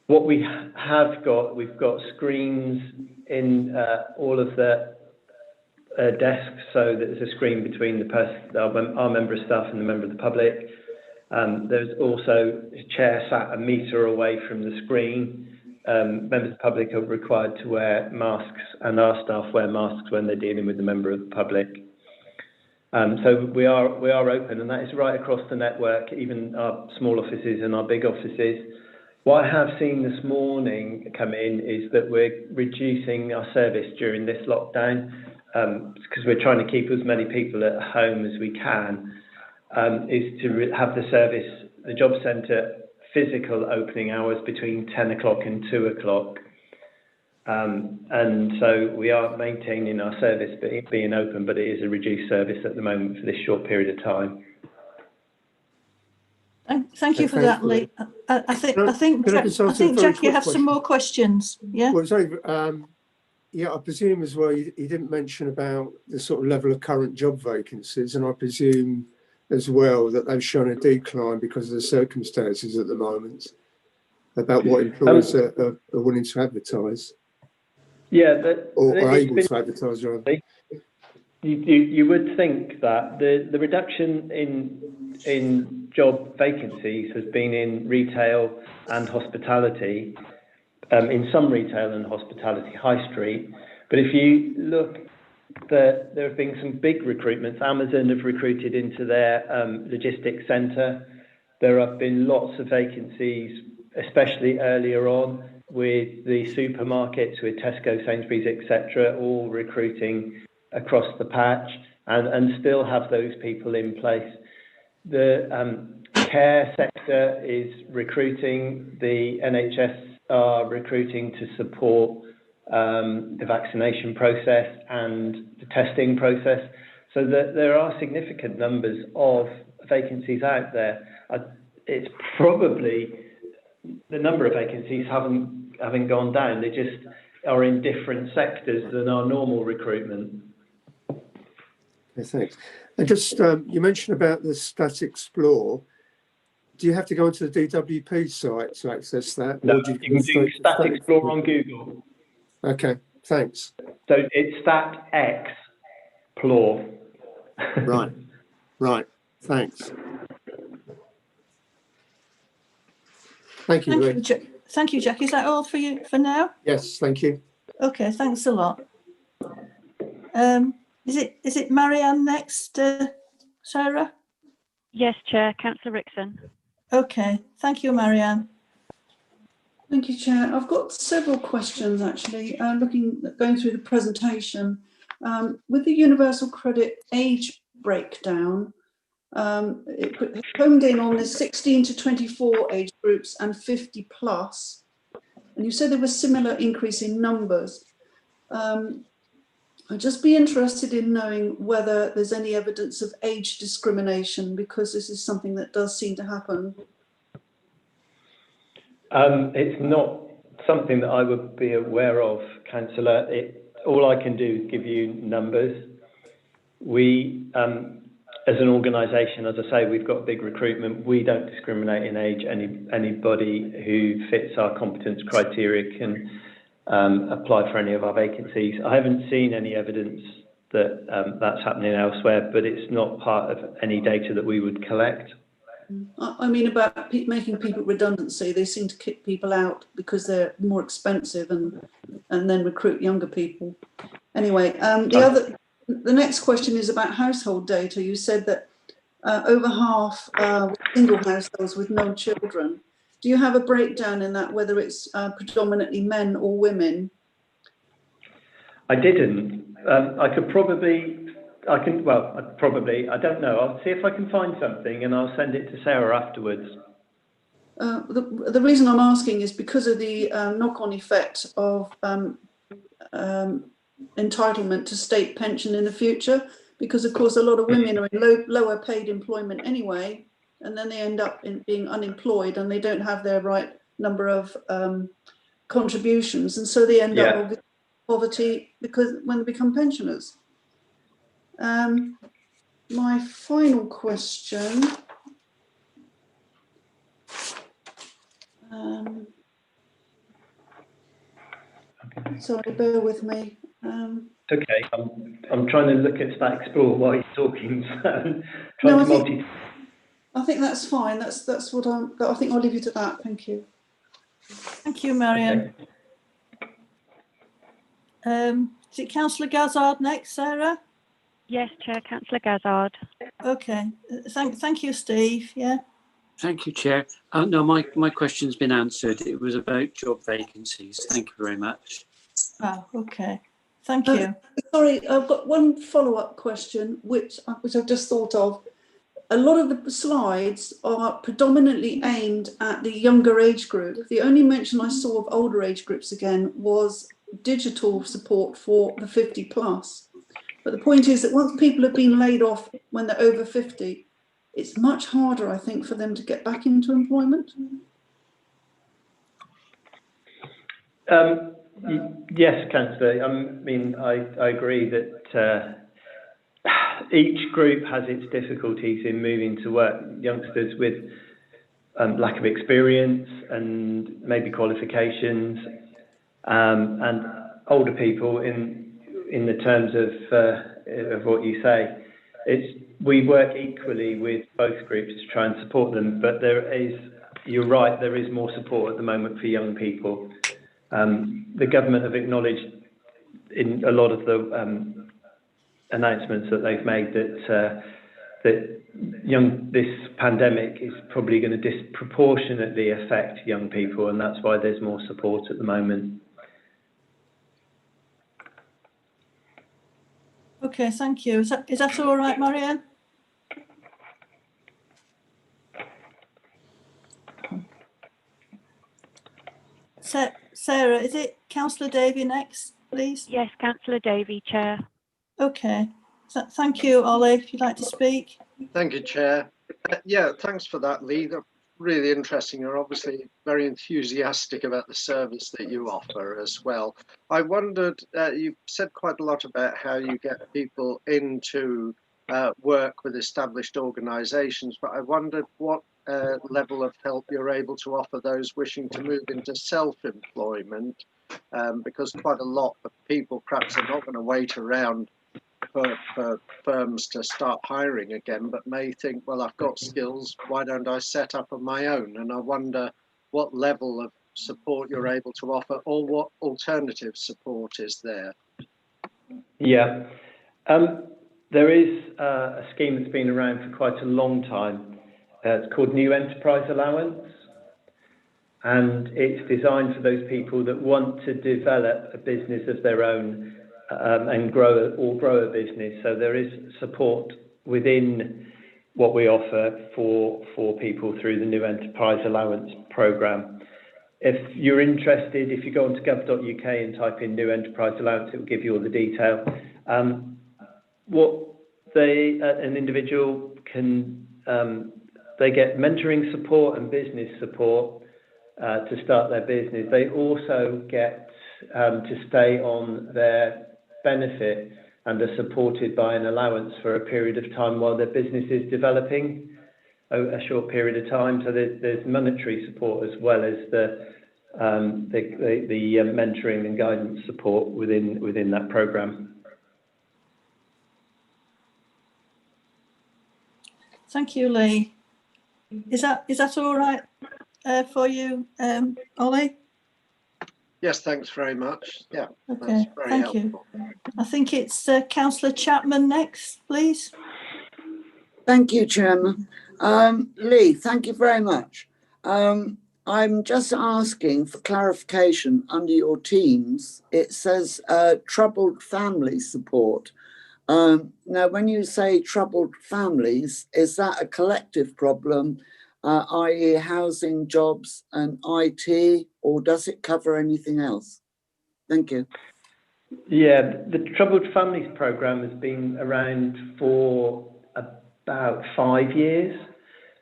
Speaker 1: What we have got, we've got screens in all of the desks, so there's a screen between our member of staff and the member of the public. There's also a chair sat a metre away from the screen. Members of the public are required to wear masks, and our staff wear masks when they're dealing with the member of the public. So we are open, and that is right across the network, even our small offices and our big offices. What I have seen this morning come in is that we're reducing our service during this lockdown because we're trying to keep as many people at home as we can, is to have the service, the job centre, physical opening hours between 10 o'clock and 2 o'clock. And so we are maintaining our service being open, but it is a reduced service at the moment for this short period of time.
Speaker 2: Thank you for that, Lee. I think Jack, you have some more questions. Yeah.
Speaker 8: Well, sorry, yeah, I presume as well, you didn't mention about the sort of level of current job vacancies, and I presume as well that they've shown a decline because of the circumstances at the moment, about what employers are willing to advertise.
Speaker 1: Yeah,
Speaker 8: or able to advertise, rather.
Speaker 1: You would think that the reduction in job vacancies has been in retail and hospitality, in some retail and hospitality, high street. But if you look, there have been some big recruitments. Amazon have recruited into their logistics centre. There have been lots of vacancies, especially earlier on, with the supermarkets, with Tesco, Sainsbury's, etc., all recruiting across the patch, and still have those people in place. The care sector is recruiting. The NHS are recruiting to support the vaccination process and the testing process. So that there are significant numbers of vacancies out there. It's probably the number of vacancies haven't gone down. They just are in different sectors than our normal recruitment.
Speaker 8: Okay, thanks. And just you mentioned about the Stat Explore. Do you have to go onto the DWP site to access that?
Speaker 1: No,
Speaker 8: or do
Speaker 1: you can do Stat Explore on Google.
Speaker 8: Okay, thanks.
Speaker 1: So it's Stat Explore.
Speaker 8: Right, thanks. Thank you, Lee.
Speaker 2: Thank you, Jack. Is that all for you for now?
Speaker 8: Yes, thank you.
Speaker 2: Okay, thanks a lot. Is it Marianne next, Sarah?
Speaker 3: Yes, Chair. Councillor Rickson.
Speaker 2: Okay, thank you, Marianne.
Speaker 9: Thank you, Chair. I've got several questions actually. Going through the presentation, with the Universal Credit age breakdown, it honed in on the 16 to 24 age groups and 50 plus, and you said there was similar increase in numbers. I'd just be interested in knowing whether there's any evidence of age discrimination, because this is something that does seem to happen.
Speaker 1: It's not something that I would be aware of, Councillor. All I can do is give you numbers. We, as an organisation, as I say, we've got big recruitment. We don't discriminate in age. Anybody who fits our competence criteria can apply for any of our vacancies. I haven't seen any evidence that that's happening elsewhere, but it's not part of any data that we would collect.
Speaker 9: I mean, about making people redundancy, they seem to kick people out because they're more expensive and then recruit younger people. Anyway, the next question is about household data. You said that over half were single households with no children. Do you have a breakdown in that, whether it's predominantly men or women?
Speaker 1: I didn't. I don't know. I'll see if I can find something and I'll send it to Sarah afterwards.
Speaker 9: The reason I'm asking is because of the knock-on effect of entitlement to state pension in the future, because of course a lot of women are in lower paid employment anyway, and then they end up being unemployed and they don't have their right number of contributions, and so they end
Speaker 1: Yeah.
Speaker 9: up with poverty because when they become pensioners. My final question. Sorry, bear with me.
Speaker 1: Okay, I'm trying to look at Stack Explorer while he's talking. So
Speaker 9: No,
Speaker 1: trying to multi.
Speaker 9: I think that's fine. That's what I think I'll leave you to that. Thank you.
Speaker 2: Thank you, Marion. Is it Councillor Gazard next, Sarah?
Speaker 3: Yes, Chair, Councillor Gazard.
Speaker 2: Okay. Thank you, Steve. Yeah.
Speaker 10: Thank you, Chair. No, my question's been answered. It was about job vacancies. Thank you very much.
Speaker 2: Oh, okay. Thank you.
Speaker 9: Sorry, I've got one follow-up question, which I've just thought of. A lot of the slides are predominantly aimed at the younger age group. The only mention I saw of older age groups again was digital support for the 50 plus. But the point is that once people have been laid off when they're over 50, it's much harder, I think, for them to get back into employment.
Speaker 1: Yes, Councillor. I mean, I agree that each group has its difficulties in moving to work. Youngsters with lack of experience and maybe qualifications, and older people in the terms of what you say. We work equally with both groups to try and support them, but you're right, there is more support at the moment for young people. The government have acknowledged in a lot of the announcements that they've made that this pandemic is probably going to disproportionately affect young people, and that's why there's more support at the moment.
Speaker 2: Okay, thank you. Is that all right, Marianne? Sarah, is it Councillor Davey next, please?
Speaker 3: Yes, Councillor Davey, Chair.
Speaker 2: Okay. Thank you, Ollie, if you'd like to speak.
Speaker 11: Thank you, Chair. Yeah, thanks for that, Lee. That's really interesting. You're obviously very enthusiastic about the service that you offer as well. I wondered, you've said quite a lot about how you get people into work with established organisations, but I wondered what level of help you're able to offer those wishing to move into self-employment, because quite a lot of people perhaps are not going to wait around for firms to start hiring again, but may think, well, I've got skills, why don't I set up on my own? And I wonder what level of support you're able to offer, or what alternative support is there.
Speaker 1: Yeah, there is a scheme that's been around for quite a long time. It's called New Enterprise Allowance, and it's designed for those people that want to develop a business of their own and grow a business. So there is support within what we offer for people through the New Enterprise Allowance programme. If you're interested, if you go onto gov.uk and type in New Enterprise Allowance, it will give you all the detail. An individual can, they get mentoring support and business support to start their business. They also get to stay on their benefit and are supported by an allowance for a period of time while their business is developing, a short period of time. So there's monetary support as well as the mentoring and guidance support within that programme.
Speaker 2: Thank you, Lee. Is that all right for you, Ollie?
Speaker 11: Yes, thanks very much. Yeah,
Speaker 2: okay,
Speaker 11: that's very
Speaker 2: thank
Speaker 11: helpful.
Speaker 2: you. I think it's Councillor Chapman next, please.
Speaker 12: Thank you, Chairman. Lee, thank you very much. I'm just asking for clarification under your teams. It says troubled family support. Now, when you say troubled families, is that a collective problem, i.e. housing, jobs and IT, or does it cover anything else? Thank you.
Speaker 1: Yeah, the Troubled Families Programme has been around for about 5 years.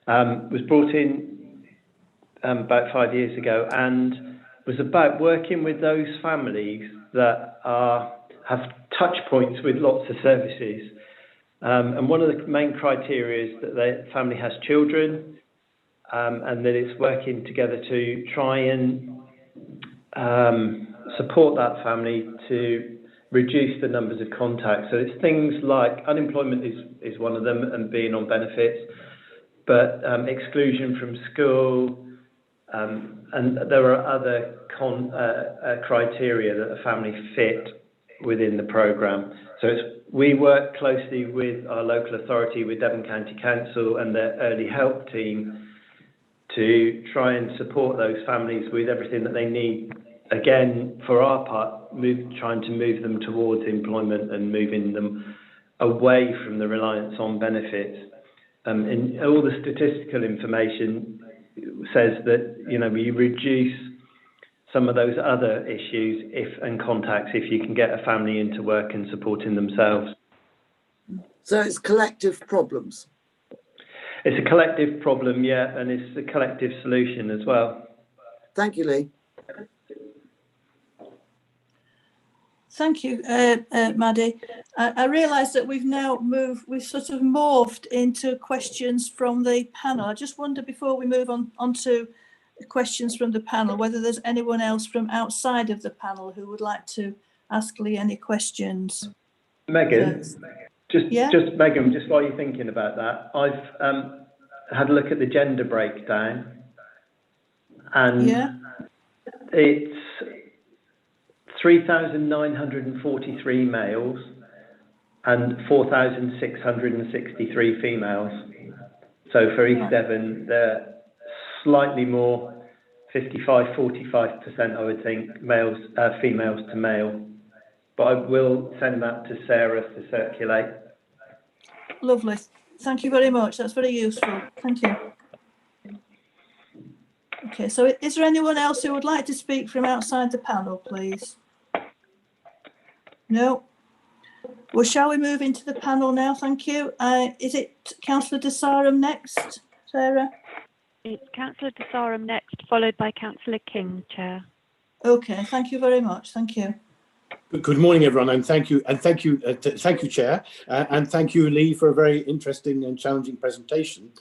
Speaker 1: Was brought in about 5 years ago, and was about working with those families that have touch points with lots of services. And one of the main criteria is that the family has children, and that it's working together to try and support that family to reduce the numbers of contacts. So it's things like unemployment is one of them, and being on benefits, but exclusion from school, and there are other criteria that a family fit within the programme. So we work closely with our local authority, with Devon County Council and their early help team, to try and support those families with everything that they need. Again, for our part, trying to move them towards employment and moving them away from the reliance on benefits. And all the statistical information says that, you know, we reduce some of those other issues and contacts if you can get a family into work and supporting themselves.
Speaker 12: So it's collective problems.
Speaker 1: It's a collective problem, yeah, and it's a collective solution as well.
Speaker 12: Thank you, Lee.
Speaker 2: Thank you, Maddie. I realise that we've sort of morphed into questions from the panel. I just wonder, before we move on to questions from the panel, whether there's anyone else from outside of the panel who would like to ask Lee any questions.
Speaker 1: Megan, just Megan, just while you're thinking about that, I've had a look at the gender breakdown, and it's 3,943 males and 4,663 females. So for East Devon, they're slightly more, 45% I would think, females to male. But I will send that to Sarah to circulate.
Speaker 2: Lovely. Thank you very much. That's very useful. Thank you. Okay, so is there anyone else who would like to speak from outside the panel, please? No. Well, shall we move into the panel now? Thank you. Is it Councillor De Sarum next, Sarah?
Speaker 3: It's Councillor De Sarum next, followed by Councillor King, Chair.
Speaker 2: Okay, thank you very much. Thank you.
Speaker 13: Good morning, everyone, and thank you, Chair, and thank you, Lee, for a very interesting and challenging presentation.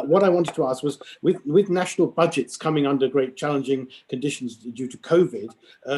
Speaker 13: What I wanted to ask was, with national budgets coming under great challenging conditions due to COVID,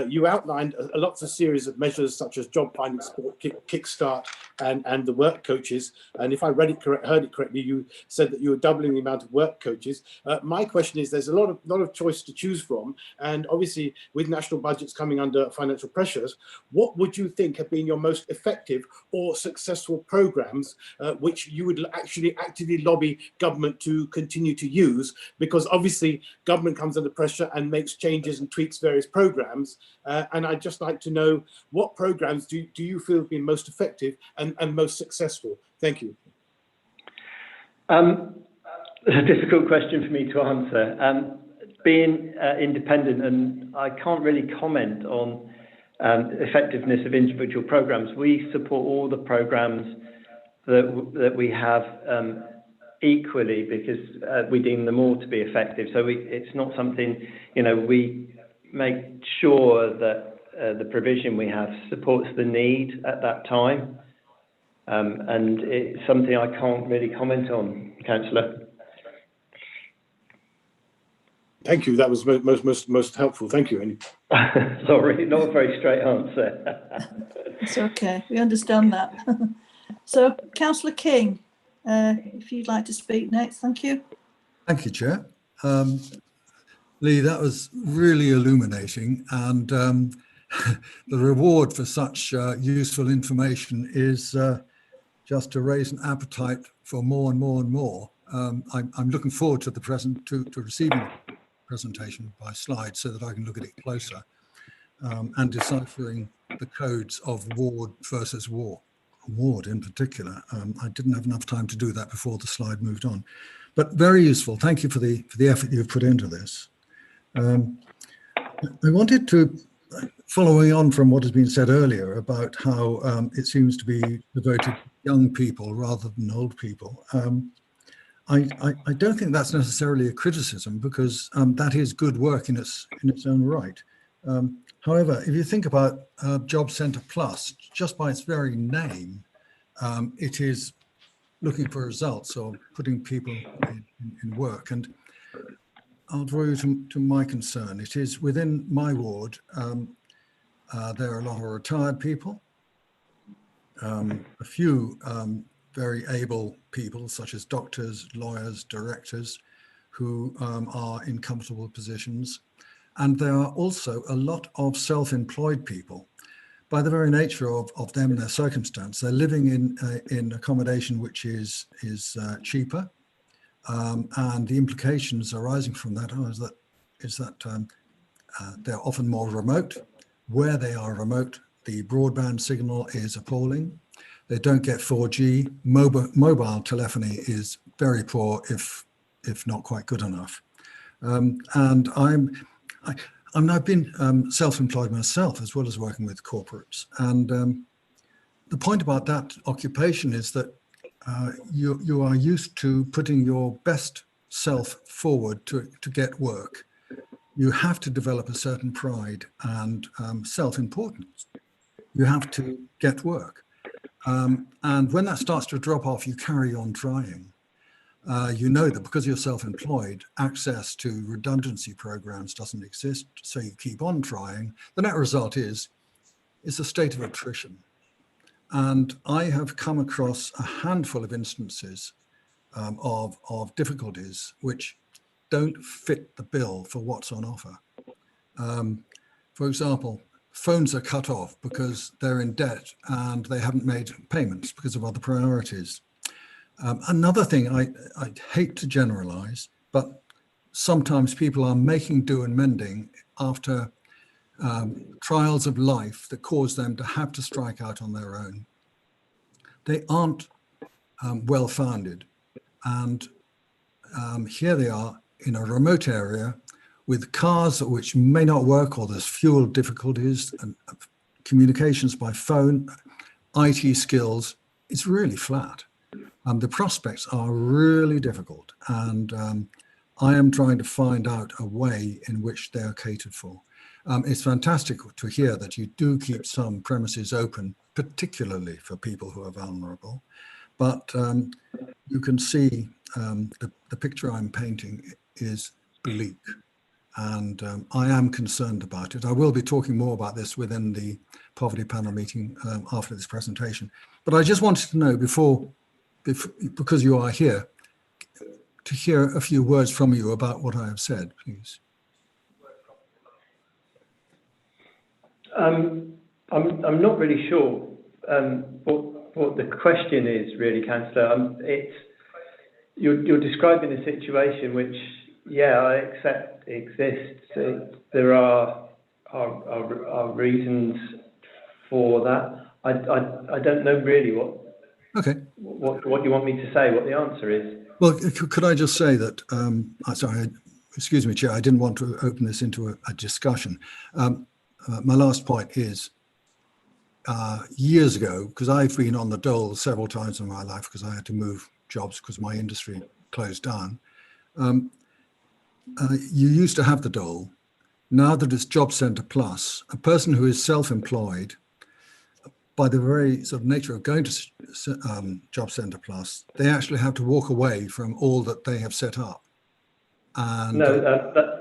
Speaker 13: you outlined lots of series of measures such as job finding support, kickstart, and the work coaches. And if I heard it correctly, you said that you were doubling the amount of work coaches. My question is, there's a lot of choice to choose from, and obviously with national budgets coming under financial pressures, what would you think have been your most effective or successful programs which you would actually actively lobby government to continue to use? Because obviously government comes under pressure and makes changes and tweaks various programs. And I'd just like to know, what programs do you feel have been most effective and most successful? Thank you.
Speaker 1: It's a difficult question for me to answer. Being independent, and I can't really comment on effectiveness of individual programs. We support all the programs that we have equally, because we deem them all to be effective. So it's not something, you know, we make sure that the provision we have supports the need at that time, and it's something I can't really comment on, Councillor.
Speaker 13: Thank you. That was most helpful. Thank you.
Speaker 1: Sorry, not a very straight answer.
Speaker 2: It's okay. We understand that. So, Councillor King, if you'd like to speak next, thank you.
Speaker 14: Thank you, Chair. Lee, that was really illuminating, and the reward for such useful information is just to raise an appetite for more and more and more. I'm looking forward to to receiving the presentation by slides so that I can look at it closer, and deciphering the codes of ward versus ward in particular. I didn't have enough time to do that before the slide moved on, but very useful. Thank you for the effort you've put into this. I wanted to, following on from what has been said earlier about how it seems to be devoted to young people rather than old people, I don't think that's necessarily a criticism, because that is good work in its own right. However, if you think about Job Centre Plus, just by its very name, it is looking for results or putting people in work. And I'll draw you to my concern. It is within my ward, there are a lot of retired people, a few very able people such as doctors, lawyers, directors who are in comfortable positions. And there are also a lot of self-employed people. By the very nature of them and their circumstance, they're living in accommodation which is cheaper. And the implications arising from that is that they're often more remote. Where they are remote, the broadband signal is appalling. They don't get 4G. Mobile telephony is very poor, if not quite good enough. And I've been self-employed myself, as well as working with corporates. And the point about that occupation is that you are used to putting your best self forward to get work. You have to develop a certain pride and self-importance. You have to get work. And when that starts to drop off, you carry on trying. You know that because you're self-employed, access to redundancy programs doesn't exist, so you keep on trying. The net result is a state of attrition. And I have come across a handful of instances of difficulties which don't fit the bill for what's on offer. For example, phones are cut off because they're in debt and they haven't made payments because of other priorities. Another thing, I hate to generalize, but sometimes people are making do and mending after trials of life that cause them to have to strike out on their own. They aren't well-founded. And here they are in a remote area with cars which may not work, or there's fuel difficulties, and communications by phone, IT skills. It's really flat. The prospects are really difficult, and I am trying to find out a way in which they are catered for. It's fantastic to hear that you do keep some premises open, particularly for people who are vulnerable, but you can see the picture I'm painting is bleak, and I am concerned about it. I will be talking more about this within the poverty panel meeting after this presentation, but I just wanted to know because you are here, to hear a few words from you about what I have said, please.
Speaker 1: I'm not really sure what the question is, really, Councillor. You're describing a situation which, yeah, I accept exists. There are reasons for that. I don't know really what you want me to say, what the answer is.
Speaker 14: Well, could I just say that, sorry, excuse me, Chair, I didn't want to open this into a discussion. My last point is, years ago, because I've been on the dole several times in my life because I had to move jobs because my industry closed down. You used to have the dole. Now that it's Job Centre Plus, a person who is self-employed, by the very sort of nature of going to Job Centre Plus, they actually have to walk away from all that they have set up. And,
Speaker 1: no,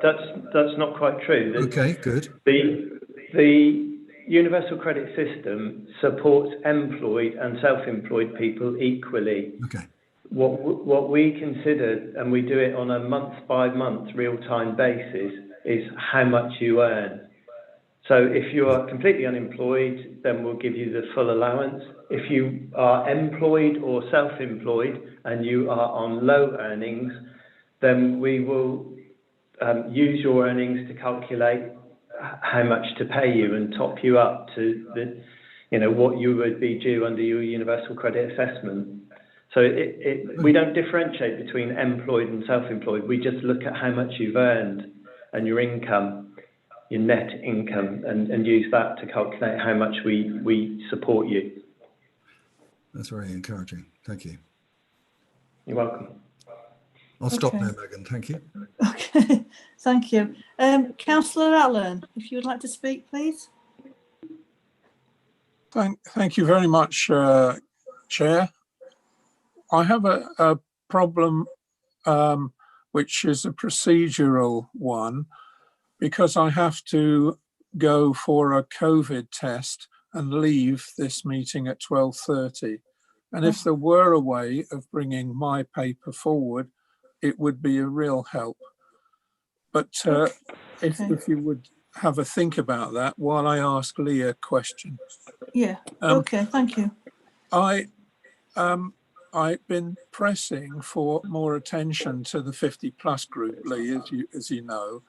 Speaker 1: that's not quite true.
Speaker 14: Okay, good.
Speaker 1: The Universal Credit System supports employed and self-employed people equally.
Speaker 14: Okay.
Speaker 1: What we consider, and we do it on a month-by-month real-time basis, is how much you earn. So if you are completely unemployed, then we'll give you the full allowance. If you are employed or self-employed and you are on low earnings, then we will use your earnings to calculate how much to pay you and top you up to what you would be due under your universal credit assessment. So we don't differentiate between employed and self-employed. We just look at how much you've earned and your income, your net income, and use that to calculate how much we support you.
Speaker 14: That's very encouraging. Thank you.
Speaker 1: You're welcome.
Speaker 14: I'll stop
Speaker 2: Okay.
Speaker 14: there, Megan. Thank you.
Speaker 2: Okay, thank you. Councillor Allen, if you would like to speak, please.
Speaker 5: Thank you very much, Chair. I have a problem which is a procedural one, because I have to go for a COVID test and leave this meeting at 12:30. And if there were a way of bringing my paper forward, it would be a real help. But if you would have a think about that while I ask Lee a question.
Speaker 2: Yeah, okay, thank you.
Speaker 5: I've been pressing for more attention to the 50+ group, Lee, as you know,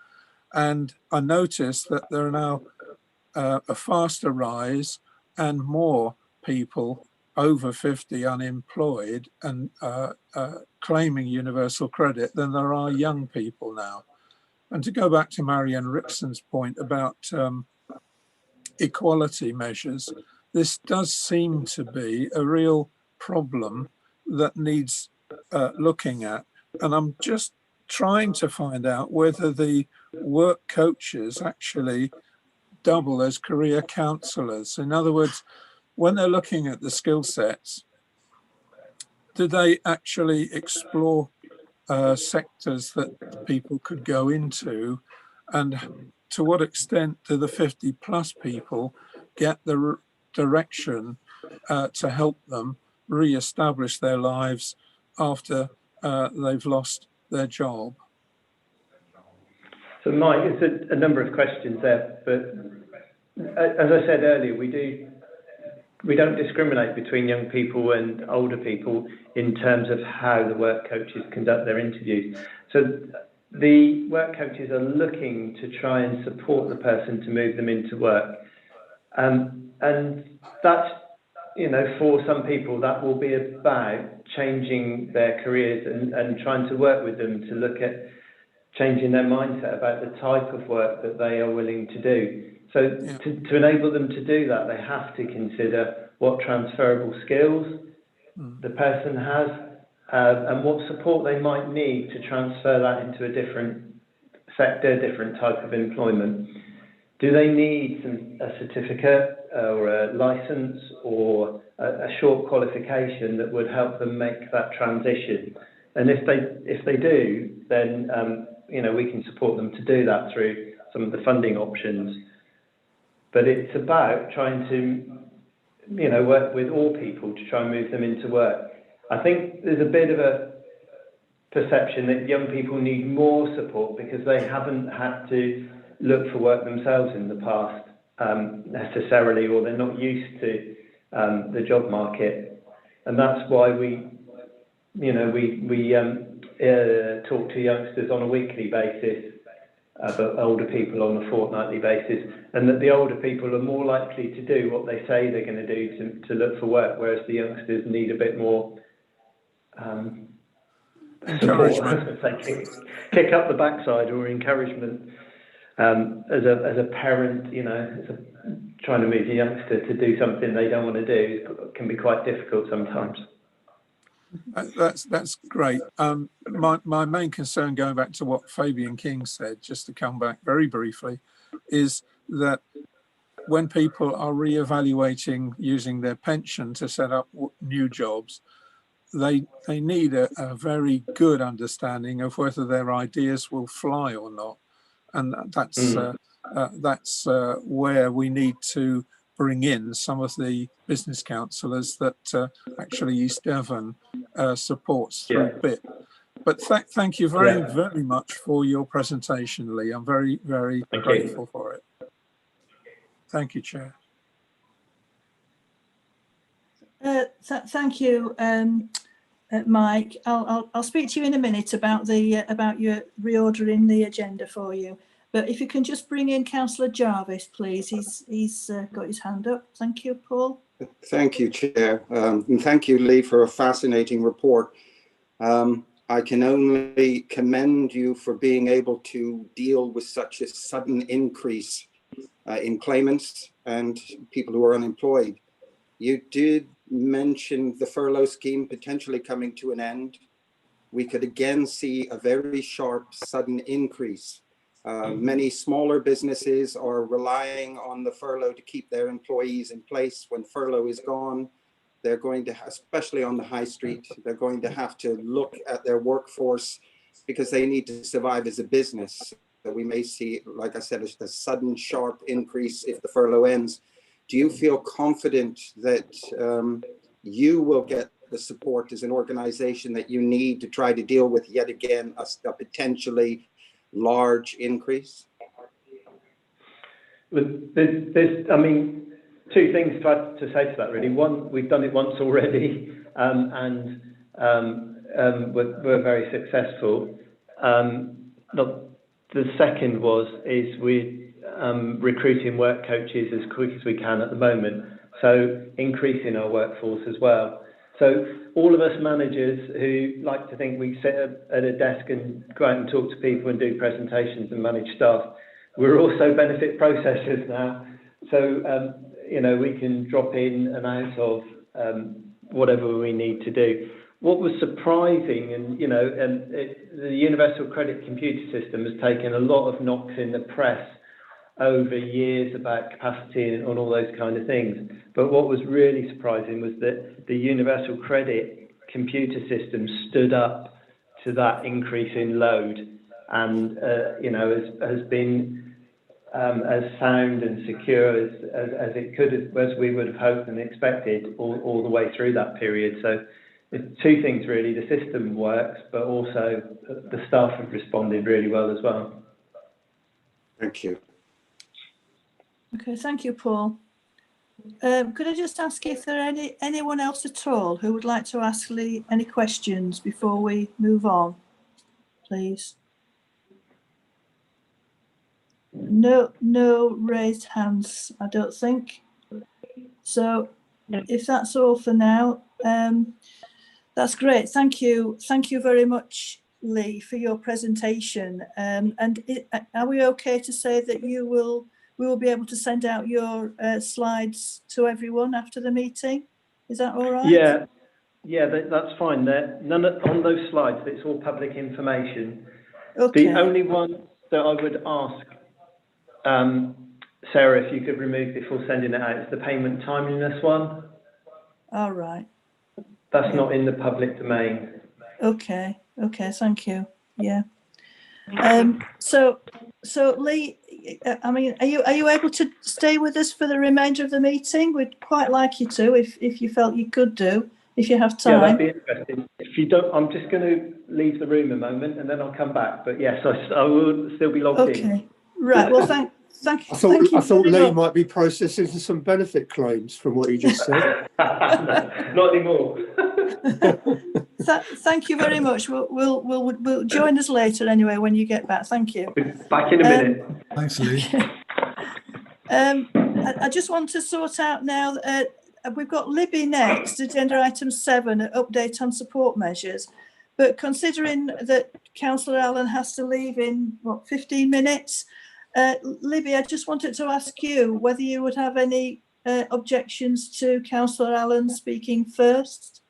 Speaker 5: and I noticed that there are now a faster rise and more people over 50 unemployed and claiming universal credit than there are young people now. And to go back to Marianne Rixon's point about equality measures, this does seem to be a real problem that needs looking at. And I'm just trying to find out whether the work coaches actually double as career counsellors. In other words, when they're looking at the skill sets, do they actually explore sectors that people could go into, and to what extent do the 50+ people get the direction to help them re-establish their lives after they've lost their job?
Speaker 1: So Mike, it's a number of questions there, but as I said earlier, we don't discriminate between young people and older people in terms of how the work coaches conduct their interviews. So the work coaches are looking to try and support the person to move them into work. And that's, for some people, that will be about changing their careers and trying to work with them to look at changing their mindset about the type of work that they are willing to do. So to enable them to do that, they have to consider what transferable skills the person has and what support they might need to transfer that into a different sector, different type of employment. Do they need a certificate or a license or a short qualification that would help them make that transition? And if they do, then we can support them to do that through some of the funding options. But it's about trying to, work with all people to try and move them into work. I think there's a bit of a perception that young people need more support because they haven't had to look for work themselves in the past necessarily, or they're not used to the job market. And that's why we talk to youngsters on a weekly basis, but older people on a fortnightly basis, and that the older people are more likely to do what they say they're going to do to look for work, whereas the youngsters need a bit more
Speaker 5: encouragement.
Speaker 1: kick up the backside or encouragement. As a parent, trying to move a youngster to do something they don't want to do can be quite difficult sometimes.
Speaker 5: That's great. My main concern, going back to what Fabian King said, just to come back very briefly, is that when people are re-evaluating using their pension to set up new jobs, they need a very good understanding of whether their ideas will fly or not. And that's where we need to bring in some of the business counsellors that actually East Devon supports through BIP. But thank you very much for your presentation, Lee. I'm very, very grateful for it. Thank you, Chair.
Speaker 2: Thank you, Mike. I'll speak to you in a minute about your reordering the agenda for you. But if you can just bring in Councillor Jarvis, please. He's got his hand up. Thank you, Paul.
Speaker 7: Thank you, Chair. And thank you, Lee, for a fascinating report. I can only commend you for being able to deal with such a sudden increase in claimants and people who are unemployed. You did mention the furlough scheme potentially coming to an end. we could again see a very sharp, sudden increase. Many smaller businesses are relying on the furlough to keep their employees in place. When furlough is gone, they're going to, especially on the high street, they're going to have to look at their workforce because they need to survive as a business. So we may see, like I said, a sudden sharp increase if the furlough ends. Do you feel confident that you will get the support as an organization that you need to try to deal with yet again a potentially large increase?
Speaker 1: There's, I mean, two things to say to that really. One, we've done it once already, and we're very successful. The second is we're recruiting work coaches as quick as we can at the moment, so increasing our workforce as well. So all of us managers who like to think we sit at a desk and go out and talk to people and do presentations and manage staff, we're also benefit processors now. So, you know, we can drop in and out of whatever we need to do. What was surprising, and you know, the Universal Credit Computer System has taken a lot of knocks in the press over years about capacity and all those kind of things. But what was really surprising was that the Universal Credit Computer System stood up to that increase in load, and you know, has been as sound and secure as it could have, as we would have hoped and expected all the way through that period. So it's two things really: the system works, but also the staff have responded really well as well.
Speaker 7: Thank you.
Speaker 2: Okay, thank you, Paul. Could I just ask if there are anyone else at all who would like to ask Lee any questions before we move on, please? No raised hands, I don't think. So if that's all for now, that's great. Thank you. Thank you very much, Lee, for your presentation. Are we okay to say that we will be able to send out your slides to everyone after the meeting? Is that all right?
Speaker 1: Yeah, that's fine. None on those slides. It's all public information.
Speaker 2: Okay.
Speaker 1: The only one that I would ask, Sarah, if you could remove before sending it out, is the payment timeliness one.
Speaker 2: All right.
Speaker 1: That's not in the public domain.
Speaker 2: Okay. Thank you. Yeah. So Lee, I mean, are you able to stay with us for the remainder of the meeting? We'd quite like you to, if you felt you could do, if you have time.
Speaker 1: Yeah, that'd be interesting. If you don't, I'm just going to leave the room a moment and then I'll come back. But yes, I will still be logged in.
Speaker 2: Okay. Right. Well, thank you.
Speaker 8: I thought Lee might be processing some benefit claims from what he just said.
Speaker 1: Not anymore.
Speaker 2: Thank you very much. We'll join us later anyway when you get back. Thank you.
Speaker 1: Back in a minute.
Speaker 14: Thanks, Lee.
Speaker 2: I just want to sort out now. We've got Libby next, agenda item 7, an update on support measures. But considering that Councillor Allen has to leave in 15 minutes, Libby, I just wanted to ask you whether you would have any objections to Councillor Allen speaking first.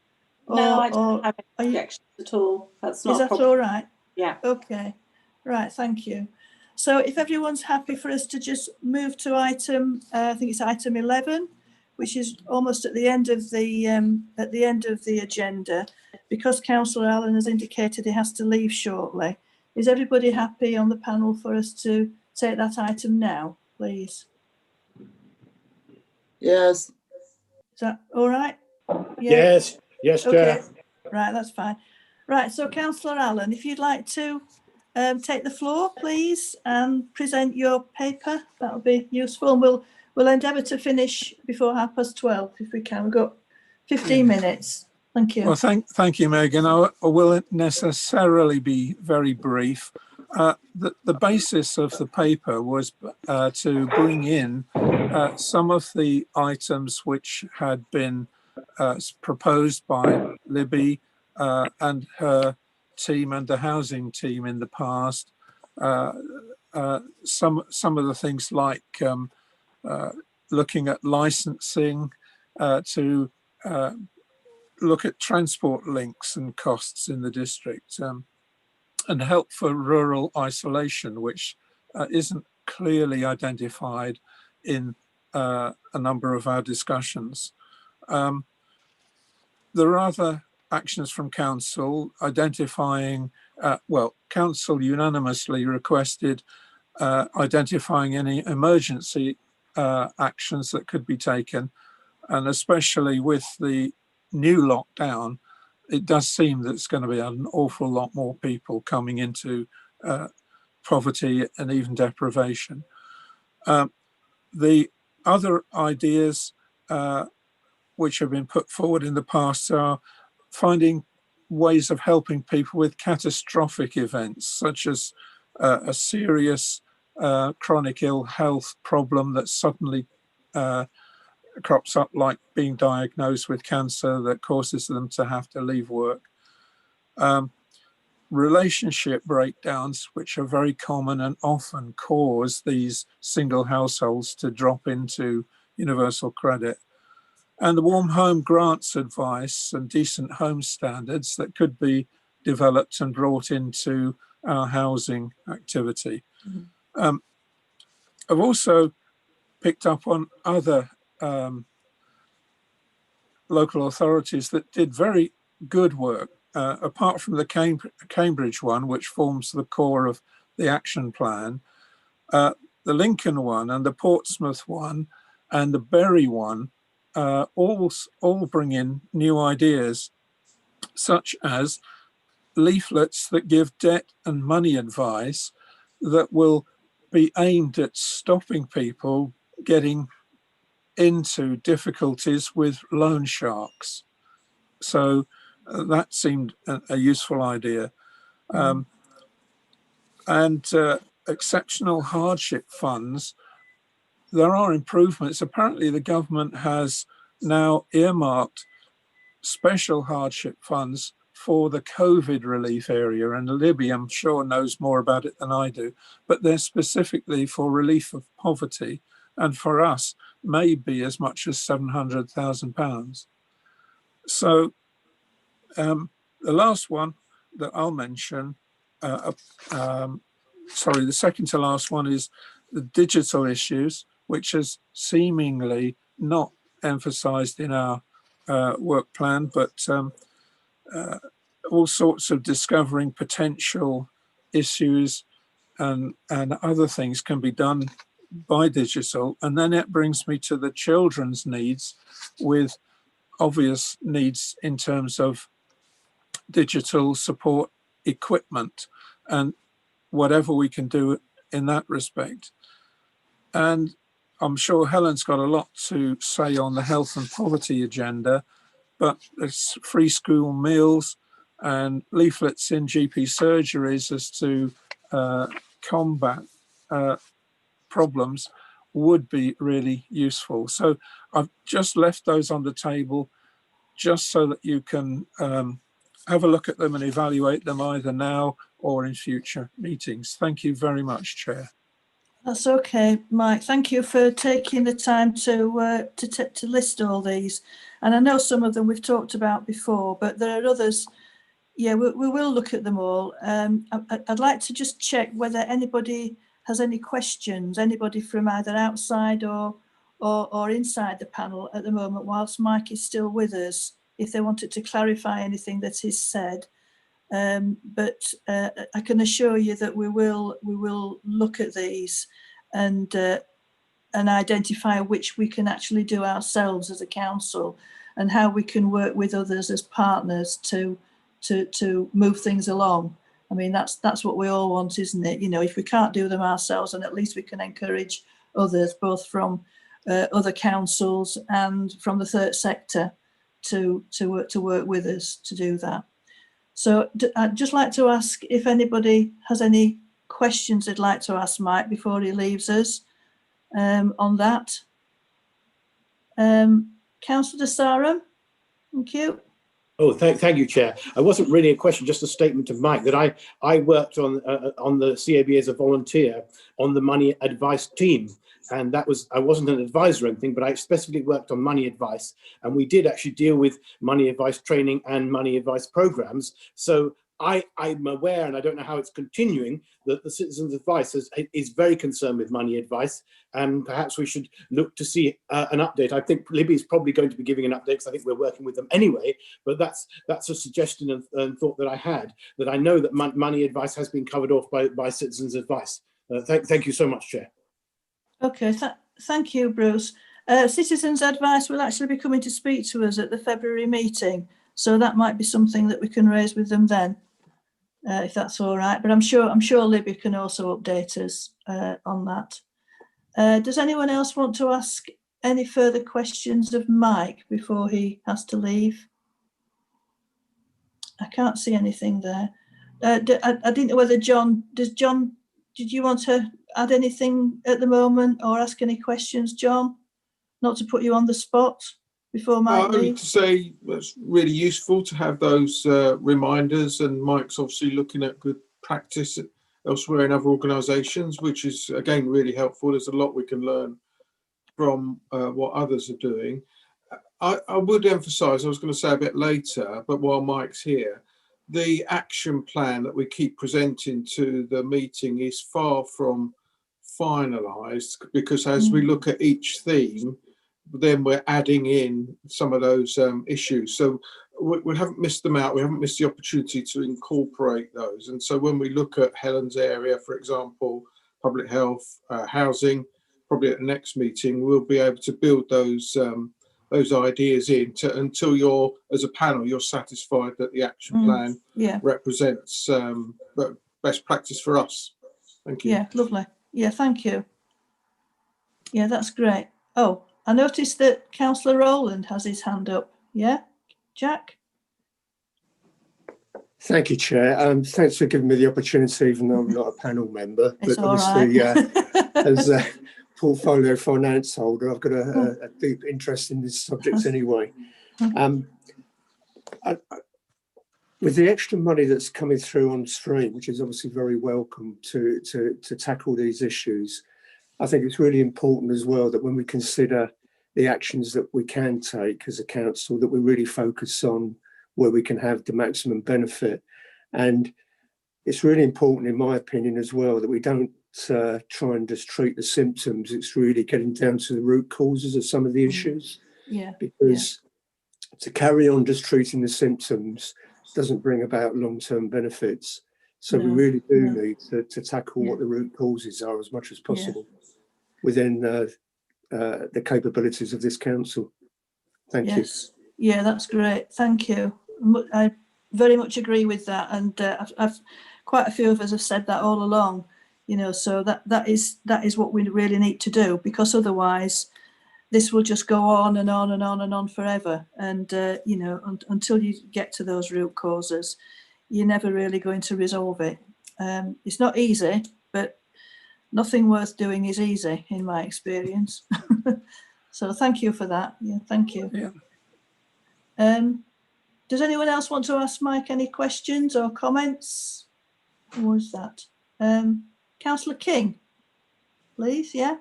Speaker 15: No, I don't have any objections at all. That's not.
Speaker 2: Is that all right?
Speaker 15: Yeah.
Speaker 2: Okay. Right. Thank you. So if everyone's happy for us to just move to item, I think it's item 11, which is almost at the end of the agenda, because Councillor Allen has indicated he has to leave shortly. Is everybody happy on the panel for us to take that item now, please?
Speaker 12: Yes.
Speaker 2: Is that all right?
Speaker 13: Yeah. Yes, Chair.
Speaker 2: Okay. Right, that's fine. Right, so Councillor Allen, if you'd like to take the floor, please, and present your paper, that would be useful. And we'll endeavour to finish before 12:30 if we can. We've got 15 minutes. Thank you.
Speaker 5: Well, thank you, Megan. I will necessarily be very brief. The basis of the paper was to bring in some of the items which had been proposed by Libby and her team and the housing team in the past. Some of the things like looking at licensing to look at transport links and costs in the district, and help for rural isolation, which isn't clearly identified in a number of our discussions. There are other actions from council identifying, council unanimously requested identifying any emergency actions that could be taken, and especially with the new lockdown, it does seem that it's going to be an awful lot more people coming into poverty and even deprivation. The other ideas which have been put forward in the past are finding ways of helping people with catastrophic events, such as a serious chronic ill health problem that suddenly crops up, like being diagnosed with cancer that causes them to have to leave work. Relationship breakdowns, which are very common and often cause these single households to drop into universal credit. And the warm home grants advice and decent home standards that could be developed and brought into our housing activity. I've also picked up on other local authorities that did very good work, apart from the Cambridge one, which forms the core of the action plan. The Lincoln one and the Portsmouth one and the Bury one all bring in new ideas, such as leaflets that give debt and money advice that will be aimed at stopping people getting into difficulties with loan sharks. So that seemed a useful idea. And exceptional hardship funds, there are improvements. Apparently the government has now earmarked special hardship funds for the COVID relief area, and Libby, I'm sure, knows more about it than I do, but they're specifically for relief of poverty, and for us may be as much as £700,000. So the last one that I'll mention, the second to last one, is the digital issues, which is seemingly not emphasised in our work plan, but all sorts of discovering potential issues and other things can be done by digital. And then it brings me to the children's needs, with obvious needs in terms of digital support equipment and whatever we can do in that respect. And I'm sure Helen's got a lot to say on the health and poverty agenda, but there's free school meals and leaflets in GP surgeries as to combat problems would be really useful. So I've just left those on the table just so that you can have a look at them and evaluate them either now or in future meetings. Thank you very much, Chair.
Speaker 2: That's okay, Mike. Thank you for taking the time to list all these. And I know some of them we've talked about before, but there are others. Yeah, we will look at them all. I'd like to just check whether anybody has any questions, anybody from either outside or inside the panel at the moment, whilst Mike is still with us, if they wanted to clarify anything that is said. But I can assure you that we will look at these and identify which we can actually do ourselves as a council, and how we can work with others as partners to move things along. I mean, that's what we all want, isn't it? You know, if we can't do them ourselves, and at least we can encourage others, both from other councils and from the third sector, to work with us to do that. So I'd just like to ask if anybody has any questions they'd like to ask Mike before he leaves us on that. Councillor de Saram, thank you.
Speaker 13: Oh, thank you, Chair. It wasn't really a question, just a statement of Mike, that I worked on the CAB as a volunteer on the money advice team and that was, I wasn't an advisor or anything, but I specifically worked on money advice, and we did actually deal with money advice training and money advice programs. So I'm aware, and I don't know how it's continuing, that the Citizens Advice is very concerned with money advice, and perhaps we should look to see an update. I think Libby's probably going to be giving an update, because I think we're working with them anyway, but that's a suggestion and thought that I had, that I know that money advice has been covered off by Citizens Advice. Thank you so much, Chair.
Speaker 2: Okay, thank you, Bruce. Citizens Advice will actually be coming to speak to us at the February meeting, so that might be something that we can raise with them then. If that's all right, but I'm sure Libby can also update us on that. Does anyone else want to ask any further questions of Mike before he has to leave? I can't see anything there. I didn't know whether John, did you want to add anything at the moment or ask any questions, John? Not to put you on the spot before Mike leaves.
Speaker 16: To say it's really useful to have those reminders, and Mike's obviously looking at good practice elsewhere in other organisations, which is again really helpful. There's a lot we can learn from what others are doing. I would emphasise, I was going to say a bit later, but while Mike's here, the action plan that we keep presenting to the meeting is far from finalised, because as we look at each theme, then we're adding in some of those issues. So we haven't missed them out. We haven't missed the opportunity to incorporate those. And so when we look at Helen's area, for example, public health, housing, probably at the next meeting, we'll be able to build those ideas in until you're, as a panel, you're satisfied that the action plan represents best practice for us. Thank you.
Speaker 2: Yeah, lovely. Yeah, thank you. Yeah, that's great. Oh, I noticed that Councillor Rowland has his hand up. Yeah, Jack?
Speaker 8: Thank you, Chair. Thanks for giving me the opportunity, even though I'm not a panel member.
Speaker 2: It's
Speaker 8: but
Speaker 2: all
Speaker 8: obviously,
Speaker 2: right.
Speaker 8: as a portfolio finance holder, I've got a deep interest in this subject anyway. With the extra money that's coming through on stream, which is obviously very welcome to tackle these issues, I think it's really important as well that when we consider the actions that we can take as a council, that we really focus on where we can have the maximum benefit. And it's really important, in my opinion, as well, that we don't try and just treat the symptoms. It's really getting down to the root causes of some of the issues.
Speaker 2: Yeah.
Speaker 8: Because to carry on just treating the symptoms doesn't bring about long-term benefits. So we really do need to tackle what the root causes are as much as possible within the capabilities of this council. Thank you.
Speaker 2: Yeah, that's great. Thank you. I very much agree with that, and I've quite a few of us have said that all along. You know, so that is what we really need to do, because otherwise this will just go on and on and on and on forever. And you know, until you get to those root causes, you're never really going to resolve it. It's not easy, but nothing worth doing is easy in my experience. So thank you for that. Yeah, thank you.
Speaker 5: Yeah.
Speaker 2: Does anyone else want to ask Mike any questions or comments? What was that? Councillor King, please. Yeah.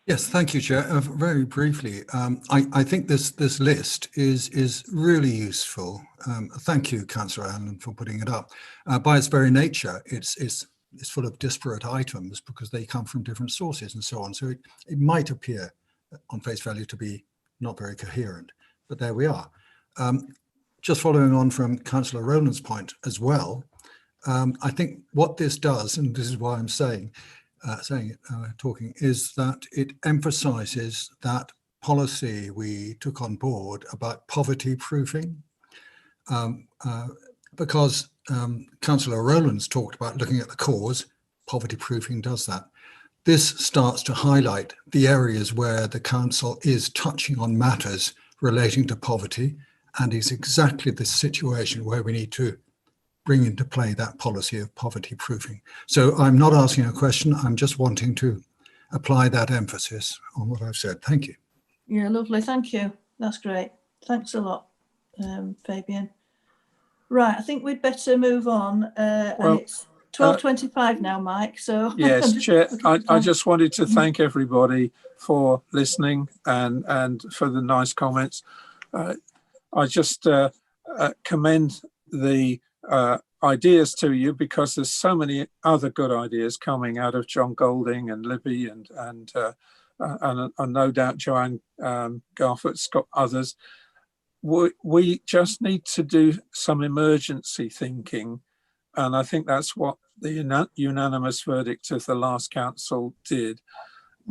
Speaker 14: Yes, thank you, Chair. Very briefly, I think this list is really useful. Thank you, Councillor Allen, for putting it up. By its very nature, it's full of disparate items because they come from different sources and so on. So it might appear on face value to be not very coherent, but there we are. Just following on from Councillor Rowland's point as well, I think what this does, and this is why I'm talking, is that it emphasises that policy we took on board about poverty proofing, because Councillor Rowland's talked about looking at the cause. Poverty proofing does that. This starts to highlight the areas where the council is touching on matters relating to poverty, and is exactly the situation where we need to bring into play that policy of poverty proofing. So I'm not asking a question, I'm just wanting to apply that emphasis on what I've said. Thank you.
Speaker 2: Yeah, lovely, thank you. That's great. Thanks a lot, Fabian. Right, I think we'd better move on. 12:25 now, Mike. So
Speaker 5: yes, Chair. I just wanted to thank everybody for listening and for the nice comments. I just commend the ideas to you, because there's so many other good ideas coming out of John Golding and Libby and no doubt Joanne Garfoot's got others. We just need to do some emergency thinking, and I think that's what the unanimous verdict of the last council did.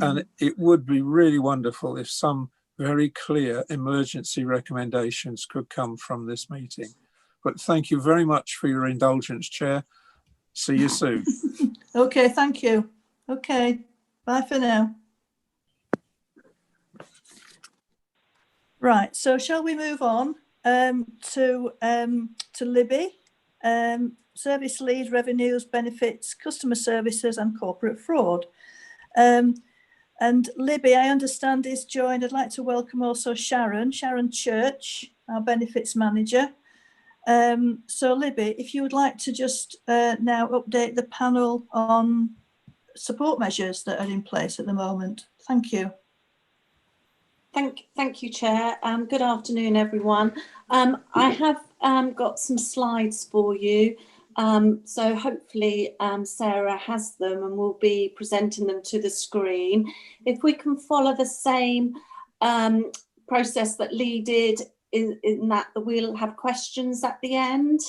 Speaker 5: And it would be really wonderful if some very clear emergency recommendations could come from this meeting. But thank you very much for your indulgence, Chair. See you soon.
Speaker 2: Okay, thank you. Okay, bye for now. Right, so shall we move on to Libby, Service Lead, Revenues, Benefits, Customer Services and Corporate Fraud. And Libby, I understand, is joined. I'd like to welcome also Sharon Church, our Benefits Manager. So Libby, if you would like to just now update the panel on support measures that are in place at the moment. Thank you.
Speaker 15: Thank you, Chair. Good afternoon, everyone. I have got some slides for you. So hopefully Sarah has them and will be presenting them to the screen. If we can follow the same process that Lee did in that we'll have questions at the end.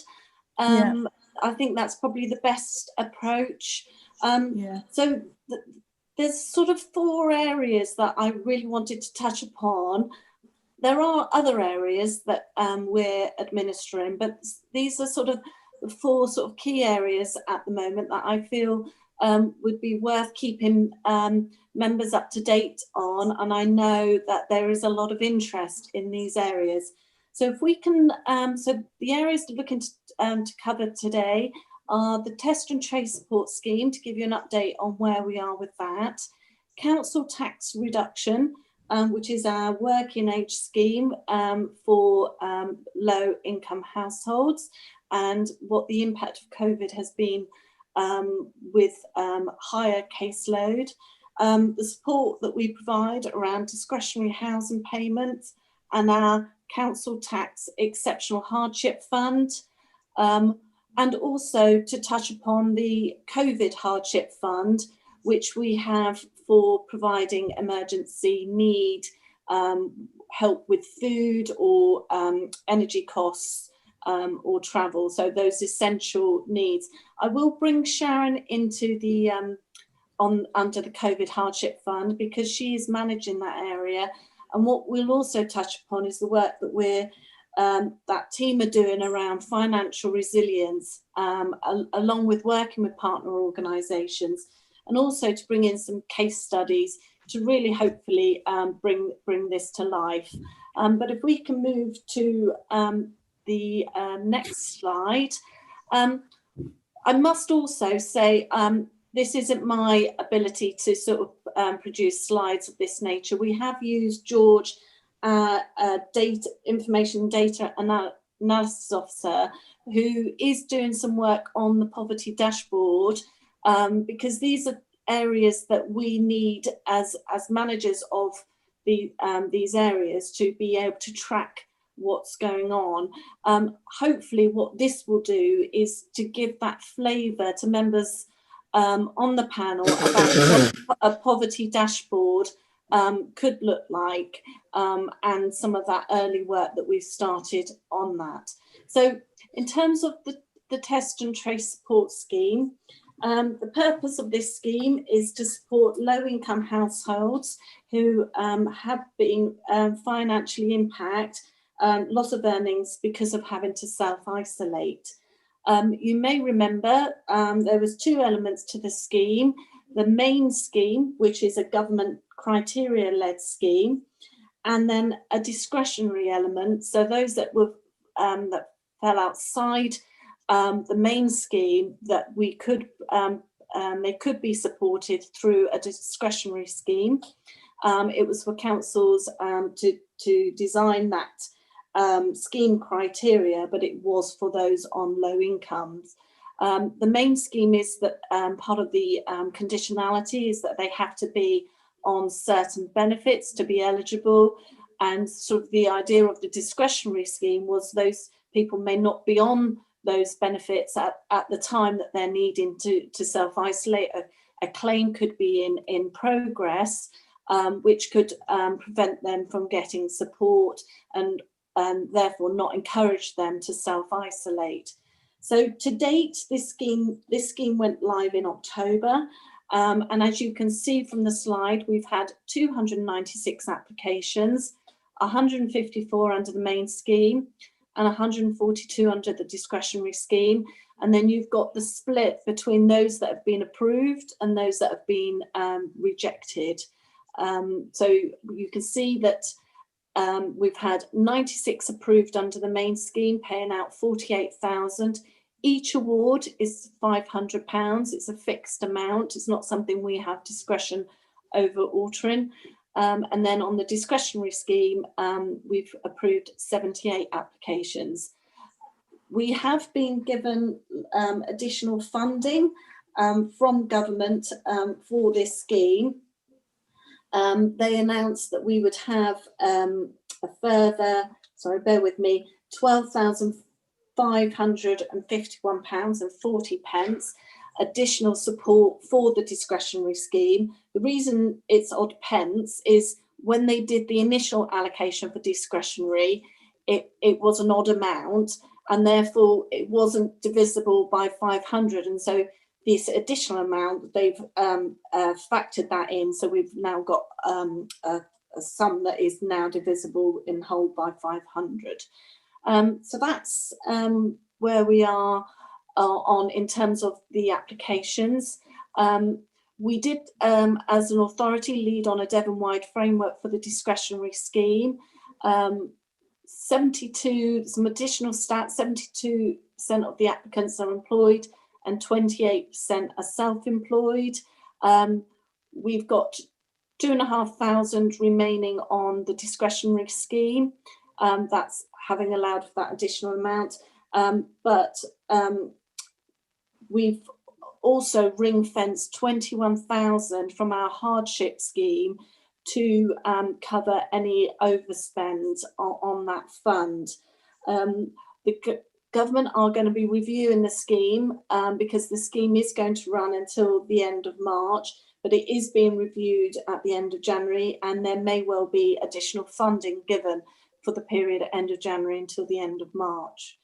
Speaker 15: I think that's probably the best approach. So there's sort of 4 areas that I really wanted to touch upon. There are other areas that we're administering, but these are sort of the 4 sort of key areas at the moment that I feel would be worth keeping members up to date on. And I know that there is a lot of interest in these areas. So if we can, so the areas to look into to cover today are the Test and Trace Support Scheme, to give you an update on where we are with that. Council tax reduction, which is our working age scheme for low income households, and what the impact of COVID has been with higher caseload. The support that we provide around discretionary housing payments and our council tax exceptional hardship fund. And also to touch upon the COVID hardship fund, which we have for providing emergency need, help with food or energy costs or travel. So those essential needs. I will bring Sharon into the under the COVID hardship fund, because she is managing that area. And what we'll also touch upon is the work that we're that team are doing around financial resilience, along with working with partner organisations, and also to bring in some case studies to really hopefully bring this to life. But if we can move to the next slide. I must also say, this isn't my ability to sort of produce slides of this nature. We have used George, information data analysis officer, who is doing some work on the poverty dashboard, because these are areas that we need as managers of these areas to be able to track what's going on. Hopefully what this will do is to give that flavour to members on the panel about what a poverty dashboard could look like, and some of that early work that we've started on that. So in terms of the Test and Trace Support Scheme, the purpose of this scheme is to support low-income households who have been financially impacted, loss of earnings because of having to self-isolate. You may remember there was 2 elements to the scheme. The main scheme, which is a government criteria-led scheme, and then a discretionary element. So those that were that fell outside the main scheme, that we could they could be supported through a discretionary scheme. It was for councils to design that scheme criteria, but it was for those on low incomes. The main scheme is that part of the conditionality is that they have to be on certain benefits to be eligible. And sort of the idea of the discretionary scheme was those people may not be on those benefits at the time that they're needing to self-isolate. A claim could be in progress, which could prevent them from getting support and therefore not encourage them to self-isolate. So to date, this scheme went live in October. And as you can see from the slide, we've had 296 applications, 154 under the main scheme and 142 under the discretionary scheme. And then you've got the split between those that have been approved and those that have been rejected. So you can see that we've had 96 approved under the main scheme, paying out 48,000. Each award is £500. It's a fixed amount. It's not something we have discretion over altering. And then on the discretionary scheme, we've approved 78 applications. We have been given additional funding from government for this scheme. They announced that we would have a further, sorry, bear with me, £12,551.40 additional support for the discretionary scheme. The reason it's odd pence is when they did the initial allocation for discretionary, it was an odd amount and therefore it wasn't divisible by 500. And so this additional amount, they've factored that in. So we've now got a sum that is now divisible in whole by 500. So that's where we are on in terms of the applications. We did, as an authority, lead on a Devon-wide framework for the discretionary scheme. 72, some additional stats, 72% of the applicants are employed and 28% are self-employed. We've got 2,500 remaining on the discretionary scheme. That's having allowed for that additional amount. But we've also ring-fenced 21,000 from our hardship scheme to cover any overspend on that fund. The government are going to be reviewing the scheme because the scheme is going to run until the end of March, but it is being reviewed at the end of January, and there may well be additional funding given for the period at end of January until the end of March.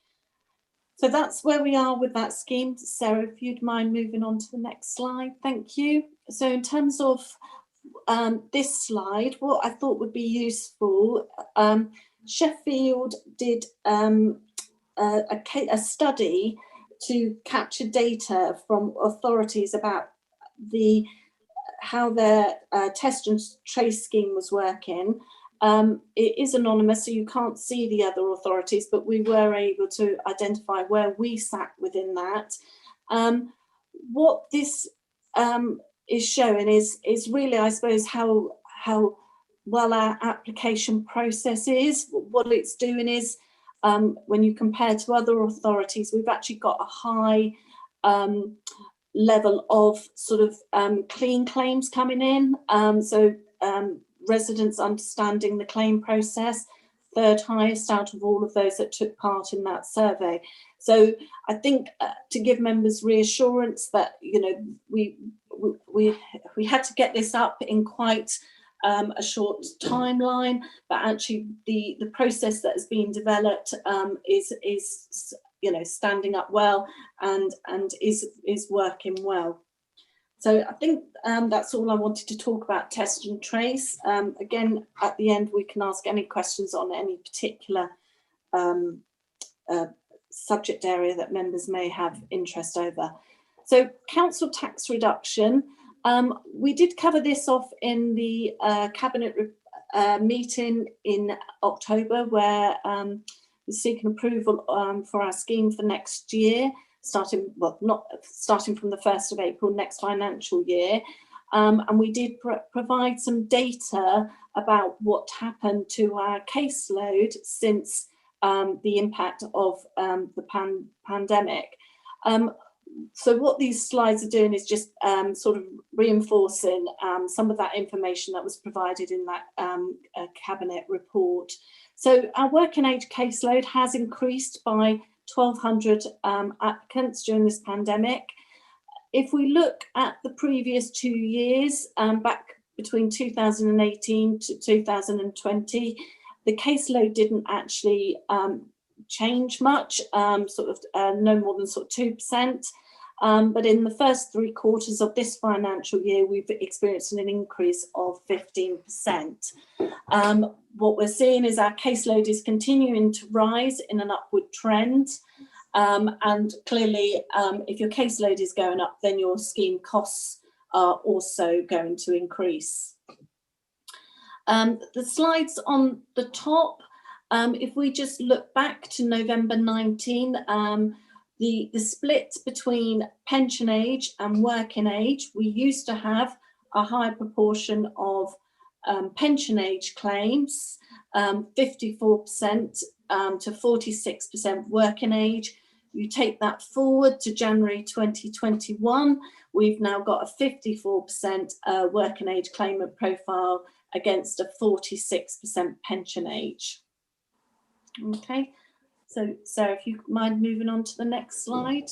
Speaker 15: So that's where we are with that scheme. Sarah, if you'd mind moving on to the next slide. Thank you. So in terms of this slide, what I thought would be useful, Sheffield did a study to capture data from authorities about how their test and trace scheme was working. It is anonymous, so you can't see the other authorities, but we were able to identify where we sat within that. What this is showing is really, I suppose, how well our application process is. What it's doing is, when you compare to other authorities, we've actually got a high level of sort of clean claims coming in. Residents understanding the claim process, third highest out of all of those that took part in that survey. So I think to give members reassurance that, you know, we had to get this up in quite a short timeline, but actually the process that has been developed is you know, standing up well and is working well. So I think that's all I wanted to talk about test and trace. Again, at the end, we can ask any questions on any particular subject area that members may have interest over. So council tax reduction, we did cover this off in the cabinet meeting in October, where we're seeking approval for our scheme for next year, starting from the 1st of April next financial year. And we did provide some data about what happened to our caseload since the impact of the pandemic. So what these slides are doing is just sort of reinforcing some of that information that was provided in that Cabinet report. So our working age caseload has increased by 1,200 applicants during this pandemic. If we look at the previous 2 years, back between 2018 to 2020, the caseload didn't actually change much, no more than 2%. But in the first 3 quarters of this financial year, we've experienced an increase of 15%. What we're seeing is our caseload is continuing to rise in an upward trend. And clearly, if your caseload is going up, then your scheme costs are also going to increase. The slides on the top, if we just look back to November 19, the split between pension age and working age, we used to have a high proportion of pension age claims, 54% to 46% working age. You take that forward to January 2021, we've now got a 54% working age claimant profile against a 46% pension age. Okay, so Sarah, if you mind moving on to the next slide.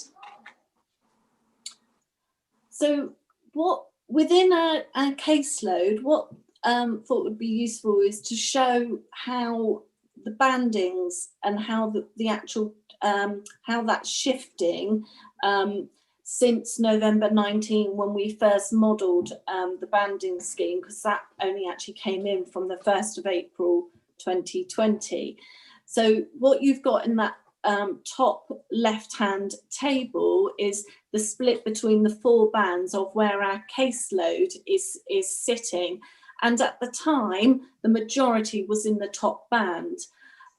Speaker 15: So what within our caseload, what thought would be useful is to show how the bandings and how the actual how that's shifting since November 19, when we first modelled the banding scheme, because that only actually came in from the 1st of April 2020. So what you've got in that top left-hand table is the split between the 4 bands of where our caseload is sitting. And at the time, the majority was in the top band.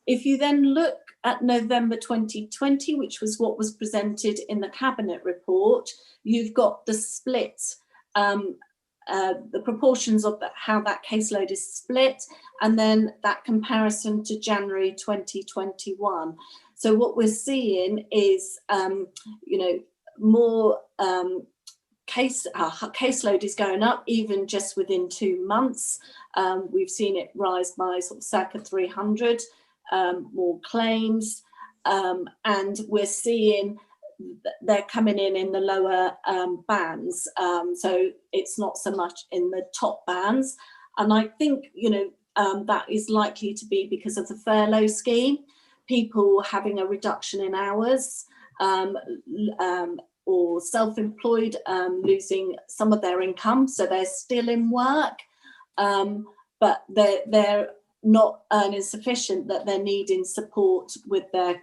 Speaker 15: If you then look at November 2020, which was what was presented in the Cabinet report, you've got the split, the proportions of how that caseload is split, and then that comparison to January 2021. So what we're seeing is, more caseload is going up, even just within 2 months. We've seen it rise by circa 300 more claims, and we're seeing they're coming in the lower bands, so it's not so much in the top bands. And I think that is likely to be because of the furlough scheme, people having a reduction in hours, or self-employed losing some of their income, so they're still in work, but they're not earning sufficient that they're needing support with their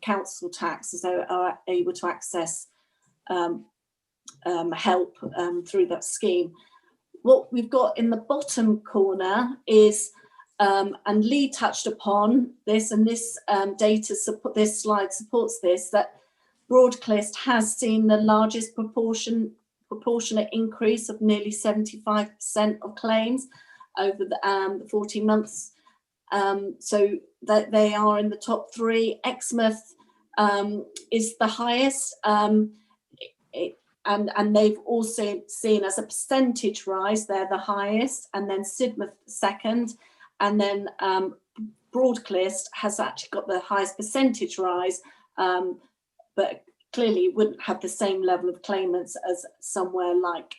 Speaker 15: council tax, as they are able to access help through that scheme. What we've got in the bottom corner is, and Lee touched upon this, and this this slide supports this, that Broadclist has seen the largest proportionate increase of nearly 75% of claims over the 14 months. So that they are in the top 3. Exmouth is the highest, and they've also seen as a percentage rise, they're the highest, and then Sidmouth second, and then Broadclist has actually got the highest percentage rise, but clearly wouldn't have the same level of claimants as somewhere like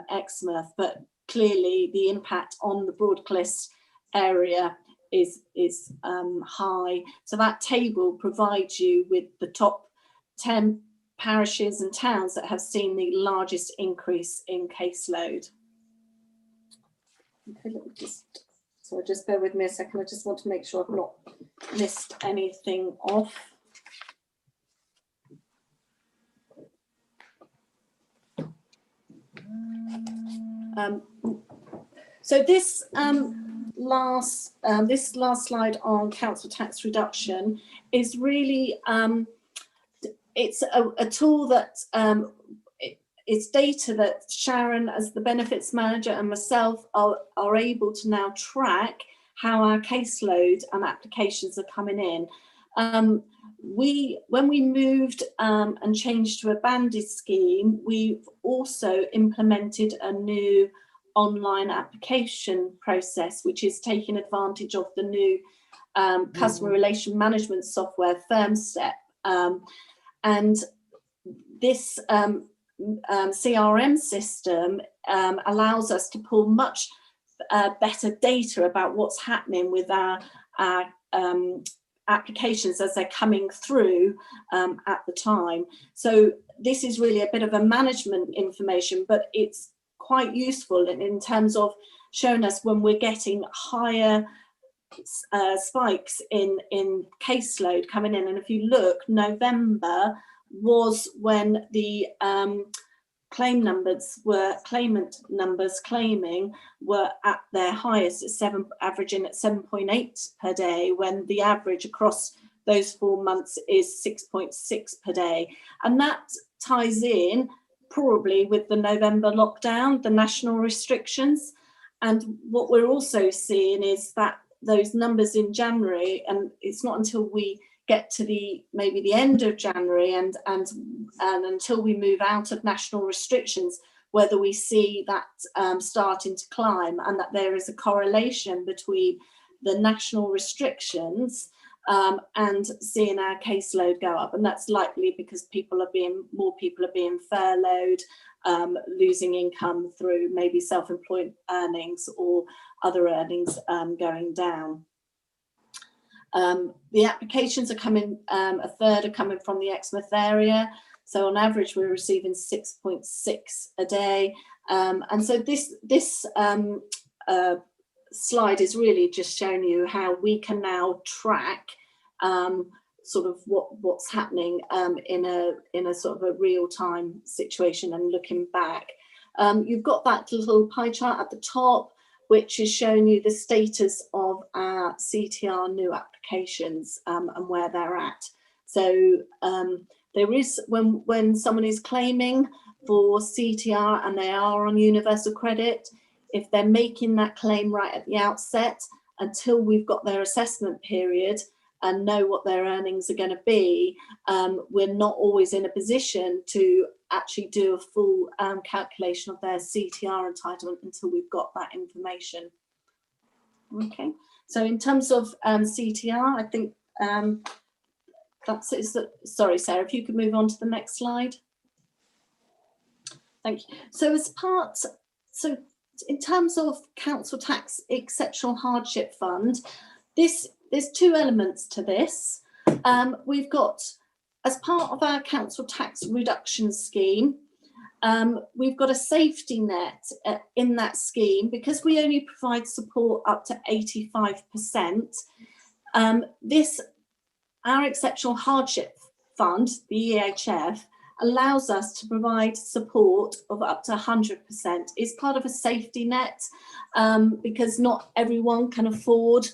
Speaker 15: Exmouth, but clearly the impact on the Broadclist area is high. So that table provides you with the top 10 parishes and towns that have seen the largest increase in caseload. Okay, let me just bear with me a second. I just want to make sure I've not missed anything off. So this last slide on council tax reduction is really it's a tool that it's data that Sharon, as the benefits manager, and myself are able to now track how our caseload and applications are coming in. When we moved and changed to a banded scheme, we've also implemented a new online application process, which is taking advantage of the new customer relation management software, FirmStep. And this CRM system allows us to pull much better data about what's happening with our applications as they're coming through at the time. So this is really a bit of a management information, but it's quite useful in terms of showing us when we're getting higher spikes in caseload coming in. And if you look, November was when the claimant numbers claiming were at their highest at averaging at 7.8 per day, when the average across those 4 months is 6.6 per day. And that ties in probably with the November lockdown, the national restrictions. And what we're also seeing is that those numbers in January, and it's not until we get to maybe the end of January and until we move out of national restrictions, whether we see that starting to climb, and that there is a correlation between the national restrictions and seeing our caseload go up. And that's likely because more people are being furloughed, losing income through maybe self-employed earnings or other earnings going down. The applications are coming, a third are coming from the Exmouth area. So on average, we're receiving 6.6 a day. And so this slide is really just showing you how we can now track sort of what's happening in a sort of a real-time situation and looking back. You've got that little pie chart at the top, which is showing you the status of our CTR new applications and where they're at. So there is, when someone is claiming for CTR and they are on universal credit, if they're making that claim right at the outset, until we've got their assessment period and know what their earnings are going to be, we're not always in a position to actually do a full calculation of their CTR entitlement until we've got that information. Okay, so in terms of CTR, I think that's it. Sorry, Sarah, if you could move on to the next slide. Thank you. So in terms of council tax exceptional hardship fund, there's two elements to this. We've got, as part of our council tax reduction scheme, we've got a safety net in that scheme, because we only provide support up to 85%. Our exceptional hardship fund, the EHF, allows us to provide support of up to 100%. It's part of a safety net, because not everyone can afford,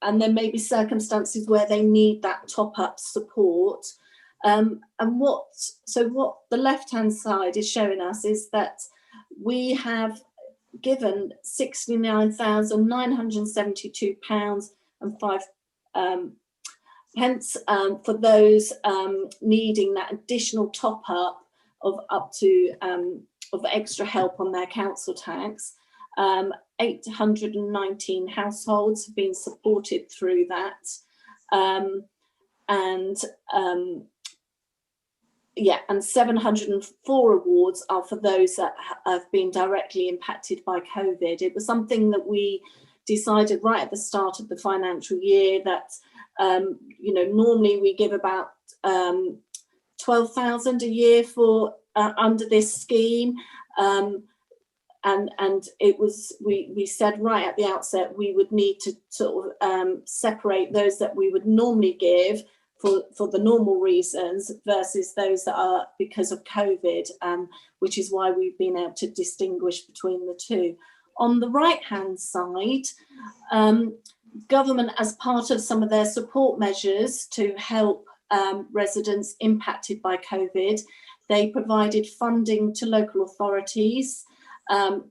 Speaker 15: and there may be circumstances where they need that top-up support. And what the left-hand side is showing us is that we have given £69,972.05 for those needing that additional top-up of up to of extra help on their council tax. 819 households have been supported through that, and 704 awards are for those that have been directly impacted by COVID. It was something that we decided right at the start of the financial year that normally we give about 12,000 a year for under this scheme. And it was, we said right at the outset we would need to sort of separate those that we would normally give for the normal reasons versus those that are because of COVID, which is why we've been able to distinguish between the two. On the right-hand side, government, as part of some of their support measures to help residents impacted by COVID, they provided funding to local authorities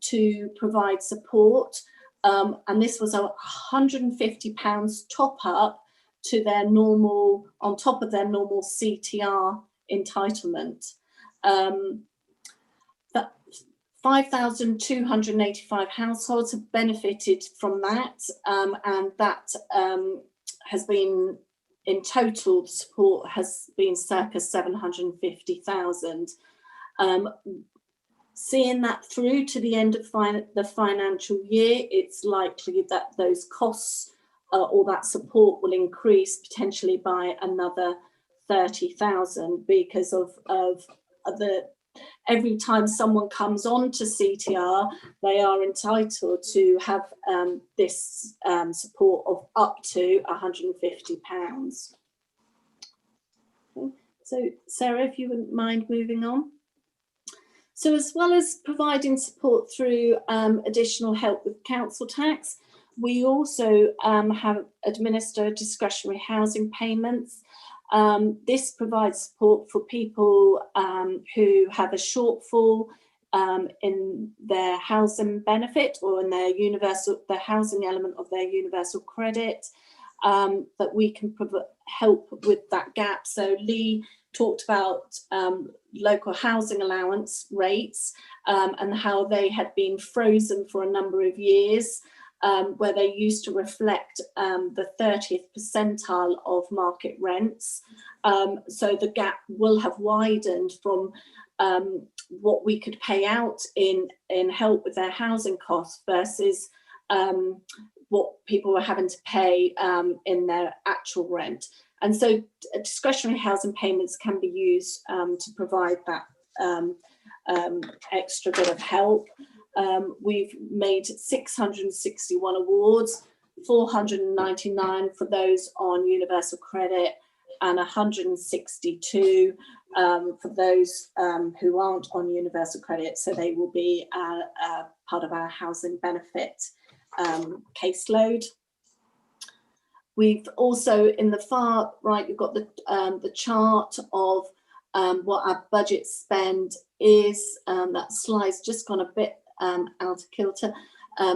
Speaker 15: to provide support, and this was a £150 top up to their normal, on top of their normal CTR entitlement. That 5,285 households have benefited from that, and that has been, in total, the support has been circa 750,000. Seeing that through to the end of the financial year, it's likely that those costs or that support will increase potentially by another 30,000 because of the every time someone comes on to CTR, they are entitled to have this support of up to £150. Okay. So Sarah, if you wouldn't mind moving on. So as well as providing support through additional help with council tax, we also have administer discretionary housing payments. This provides support for people who have a shortfall in their housing benefit or in their housing element of their universal credit, that we can help with that gap. So Lee talked about local housing allowance rates and how they had been frozen for a number of years, where they used to reflect the 30th percentile of market rents. So the gap will have widened from what we could pay out in help with their housing costs versus what people were having to pay in their actual rent. And so discretionary housing payments can be used to provide that extra bit of help. We've made 661 awards, 499 for those on universal credit and 162 for those who aren't on universal credit. So they will be part of our housing benefit caseload. We've also, in the far right, you've got the chart of what our budget spend is. That slide's just gone a bit out of kilter.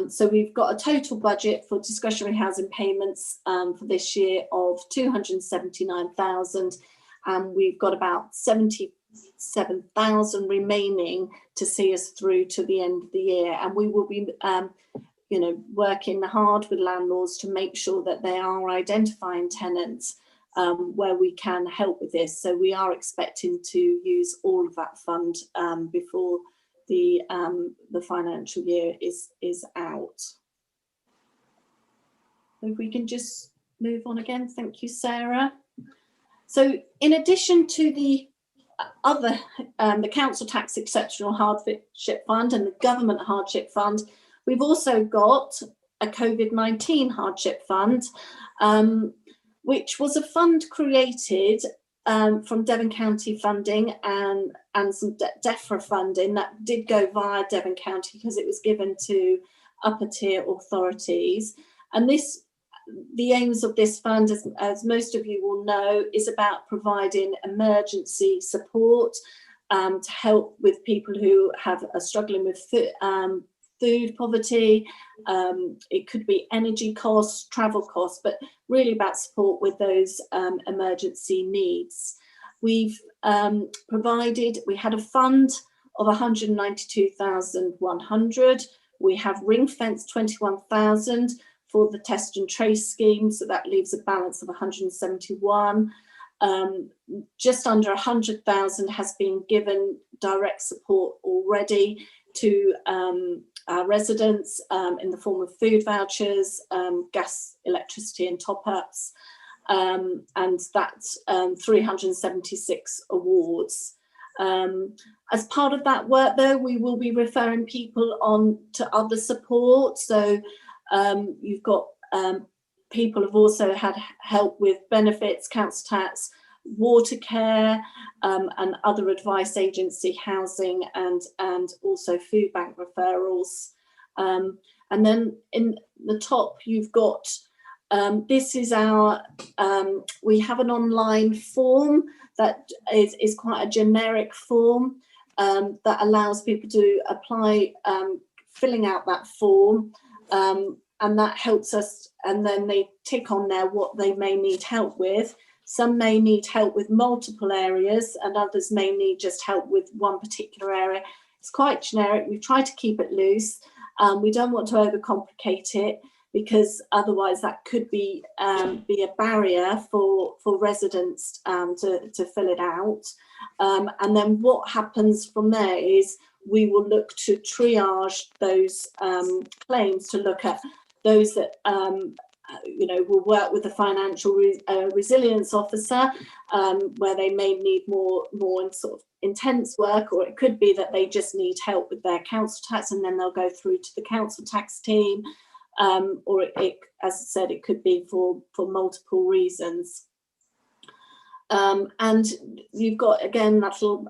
Speaker 15: So we've got a total budget for discretionary housing payments for this year of 279,000, and we've got about 77,000 remaining to see us through to the end of the year. And we will be working hard with landlords to make sure that they are identifying tenants where we can help with this. So we are expecting to use all of that fund before the financial year is out. If we can just move on again. Thank you, Sarah. So in addition to the other, the council tax exceptional hardship fund and the government hardship fund, we've also got a COVID-19 hardship fund, which was a fund created from Devon County funding and some DEFRA funding that did go via Devon County because it was given to upper tier authorities. And the aims of this fund, as most of you will know, is about providing emergency support to help with people who are struggling with food poverty. It could be energy costs, travel costs, but really about support with those emergency needs. We've we had a fund of 192,100. We have ring fenced 21,000 for the test and trace scheme, so that leaves a balance of 171. Just under 100,000 has been given direct support already to our residents in the form of food vouchers, gas, electricity and top-ups, and that's 376 awards. As part of that work though, we will be referring people on to other support. So you've got people have also had help with benefits, council tax, water care, and other advice agency housing, and also food bank referrals. And then in the top you've got this is our we have an online form that is quite a generic form that allows people to apply, filling out that form, and that helps us, and then they tick on there what they may need help with. Some may need help with multiple areas, and others may need just help with one particular area. It's quite generic. We've tried to keep it loose. We don't want to overcomplicate it, because otherwise that could be a barrier for residents to fill it out. And then what happens from there is we will look to triage those claims to look at those that will work with the financial resilience officer, where they may need more sort of intense work, or it could be that they just need help with their council tax, and then they'll go through to the council tax team, or it, as I said, it could be for multiple reasons. And you've got, again, that little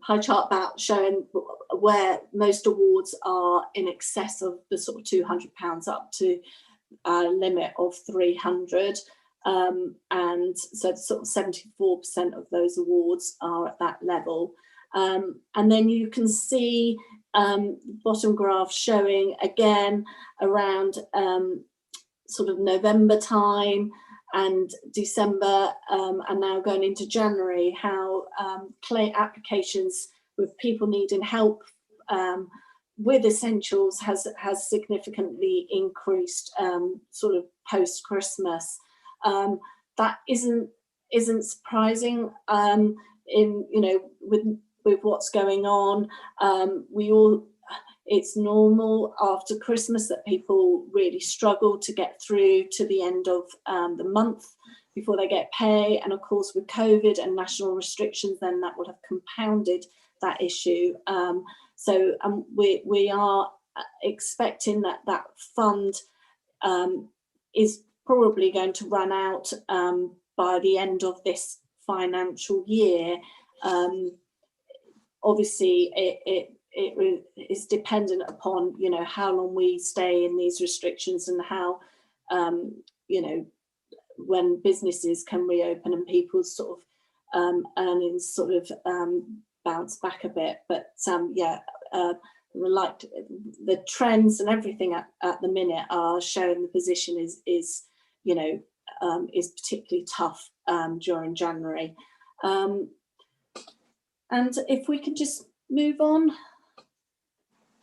Speaker 15: pie chart about showing where most awards are in excess of the sort of £200 up to a limit of 300, and so sort of 74% of those awards are at that level. And then you can see bottom graph showing again around sort of November time and December, and now going into January, how claim applications with people needing help with essentials has significantly increased sort of post Christmas. That isn't surprising with what's going on. It's normal after Christmas that people really struggle to get through to the end of the month before they get pay. And of course, with COVID and national restrictions, then that will have compounded that issue. So we are expecting that fund is probably going to run out by the end of this financial year. Obviously, it is dependent upon how long we stay in these restrictions, and how when businesses can reopen and people's sort of earnings sort of bounce back a bit. But like the trends and everything at the minute are showing the position is particularly tough during January. And if we can just move on.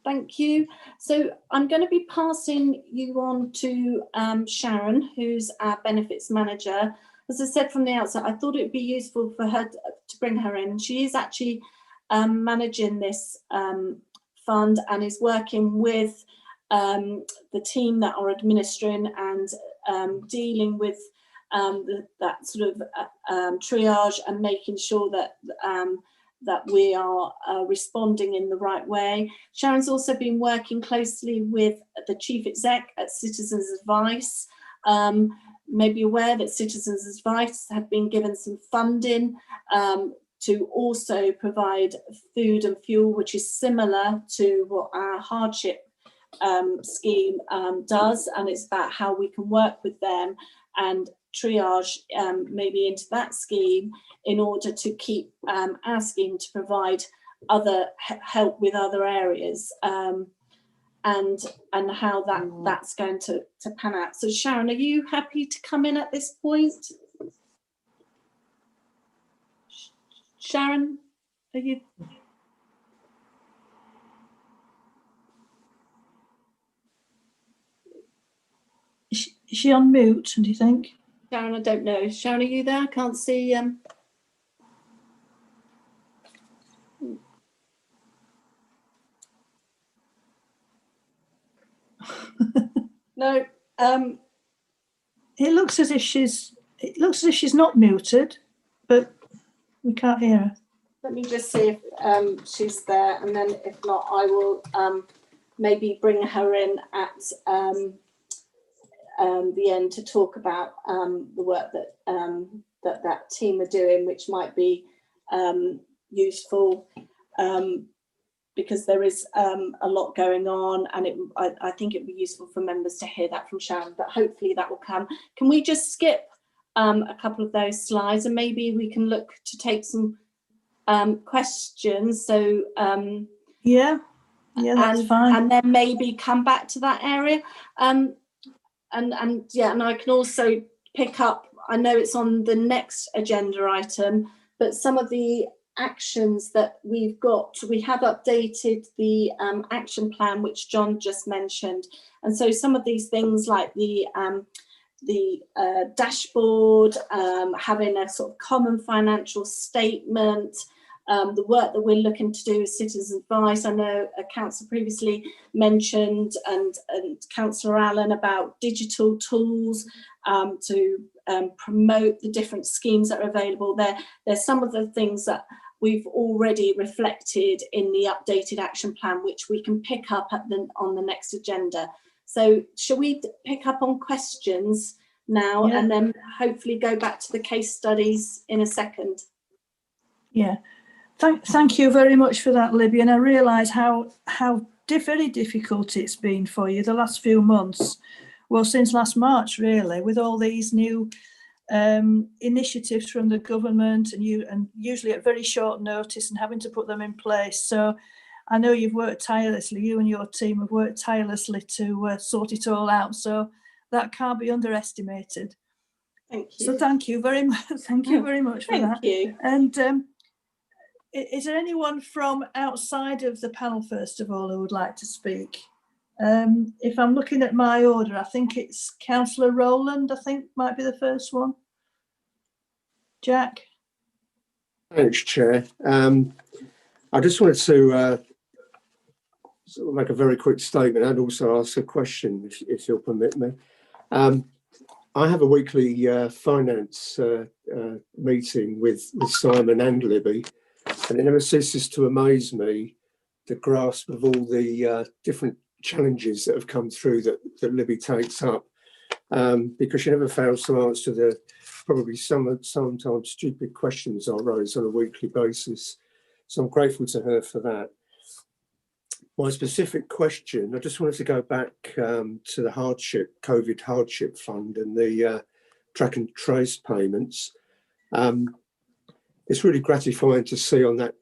Speaker 15: Thank you. So I'm going to be passing you on to Sharon, who's our benefits manager. As I said from the outset, I thought it would be useful for her to bring her in. She is actually managing this fund and is working with the team that are administering and dealing with that sort of triage and making sure that that we are responding in the right way. Sharon's also been working closely with the Chief Exec at Citizens Advice. May be aware that Citizens Advice have been given some funding to also provide food and fuel, which is similar to what our hardship scheme does, and it's about how we can work with them and triage maybe into that scheme in order to keep our scheme to provide other help with other areas, and how that's going to pan out. So Sharon, are you happy to come in at this point? Sharon, are you?
Speaker 2: Is she on mute, do you think?
Speaker 15: Sharon, I don't know. Sharon, are you there? I can't see. No.
Speaker 2: It looks as if she's not muted, but we can't hear her.
Speaker 15: Let me just see if she's there, and then if not, I will maybe bring her in at the end to talk about the work that that team are doing, which might be useful, because there is a lot going on, and I think it'd be useful for members to hear that from Sharon, but hopefully that will come. Can we just skip a couple of those slides, and maybe we can look to take some questions? So
Speaker 2: yeah, that's fine.
Speaker 15: And then maybe come back to that area. and I can also pick up, I know it's on the next agenda item, but some of the actions that we have updated the action plan, which John just mentioned. And so some of these things like the dashboard, having a sort of common financial statement, the work that we're looking to do with citizens' advice. I know a councillor previously mentioned, and Councillor Allen, about digital tools to promote the different schemes that are available there. There's some of the things that we've already reflected in the updated action plan, which we can pick up on the next agenda. So shall we pick up on questions now, and then hopefully go back to the case studies in a second?
Speaker 2: Yeah, thank you very much for that, Libby. And I realise how very difficult it's been for you the last few months. Well, since last March, really, with all these new initiatives from the government, and usually at very short notice, and having to put them in place. So I know you've worked tirelessly, you and your team have worked tirelessly to sort it all out. So that can't be underestimated.
Speaker 15: Thank you.
Speaker 2: So thank you very much. Thank you very much for that.
Speaker 15: Thank you.
Speaker 2: And is there anyone from outside of the panel, first of all, who would like to speak? If I'm looking at my order, I think it's Councillor Rowland, I think might be the first one. Jack?
Speaker 8: Thanks, Chair. I just wanted to sort of make a very quick statement and also ask a question, if you'll permit me. I have a weekly finance meeting with Simon and Libby, and it never ceases to amaze me, the grasp of all the different challenges that have come through that Libby takes up, because she never fails to answer the probably sometimes stupid questions I raise on a weekly basis. So I'm grateful to her for that. My specific question, I just wanted to go back to the COVID hardship fund and the track and trace payments. It's really gratifying to see on that.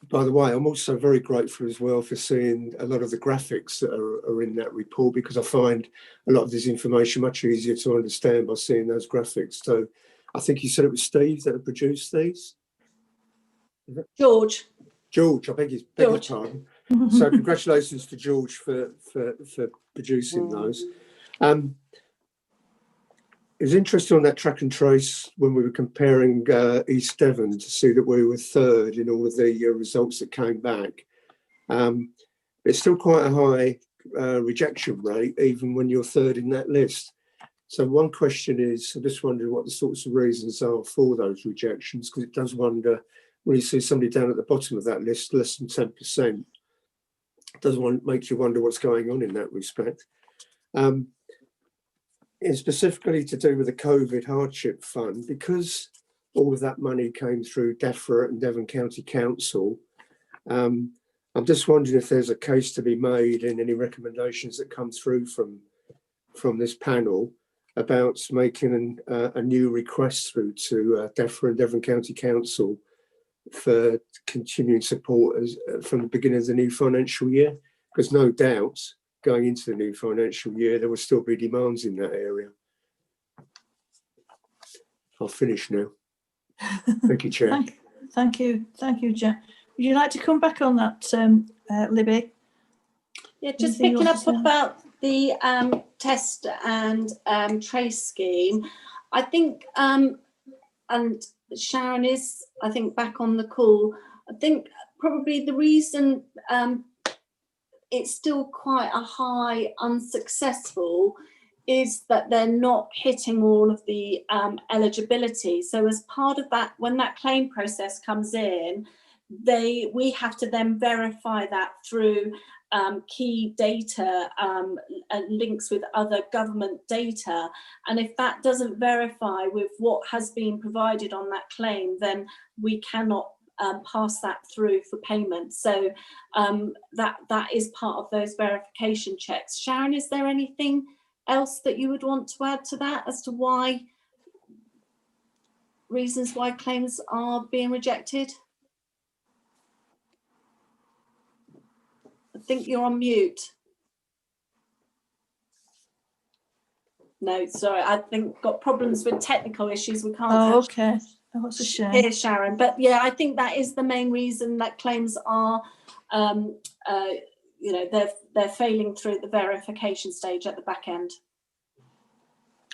Speaker 8: By the way, I'm also very grateful as well for seeing a lot of the graphics that are in that report, because I find a lot of this information much easier to understand by seeing those graphics. So I think you said it was Steve that had produced these?
Speaker 15: George,
Speaker 8: I beg your pardon. So congratulations to George for producing those. It was interesting on that track and trace when we were comparing East Devon to see that we were third in all of the results that came back. It's still quite a high rejection rate, even when you're third in that list. So one question is, I just wondered what the sorts of reasons are for those rejections, because it does wonder, when you see somebody down at the bottom of that list, less than 10%, it does make you wonder what's going on in that respect. And specifically to do with the COVID hardship fund, because all of that money came through DEFRA and Devon County Council, I'm just wondering if there's a case to be made in any recommendations that come through from this panel about making a new request through to DEFRA and Devon County Council for continuing support from the beginning of the new financial year, because no doubt going into the new financial year there will still be demands in that area. I'll finish now. Thank you, Chair.
Speaker 2: Thank you, Jack. Would you like to come back on that, Libby?
Speaker 15: Yeah, just picking up about the test and trace scheme. I think, and Sharon is, I think, back on the call. I think probably the reason it's still quite a high unsuccessful is that they're not hitting all of the eligibility. So as part of that, when that claim process comes in, we have to then verify that through key data and links with other government data. And if that doesn't verify with what has been provided on that claim, then we cannot pass that through for payment. So that is part of those verification checks. Sharon, is there anything else that you would want to add to that as to reasons why claims are being rejected? I think you're on mute. No, sorry, I think got problems with technical issues. We can't.
Speaker 2: Oh, okay. Oh, that's a shame.
Speaker 15: Hear Sharon, but yeah, I think that is the main reason that claims are, you know, they're failing through the verification stage at the back end.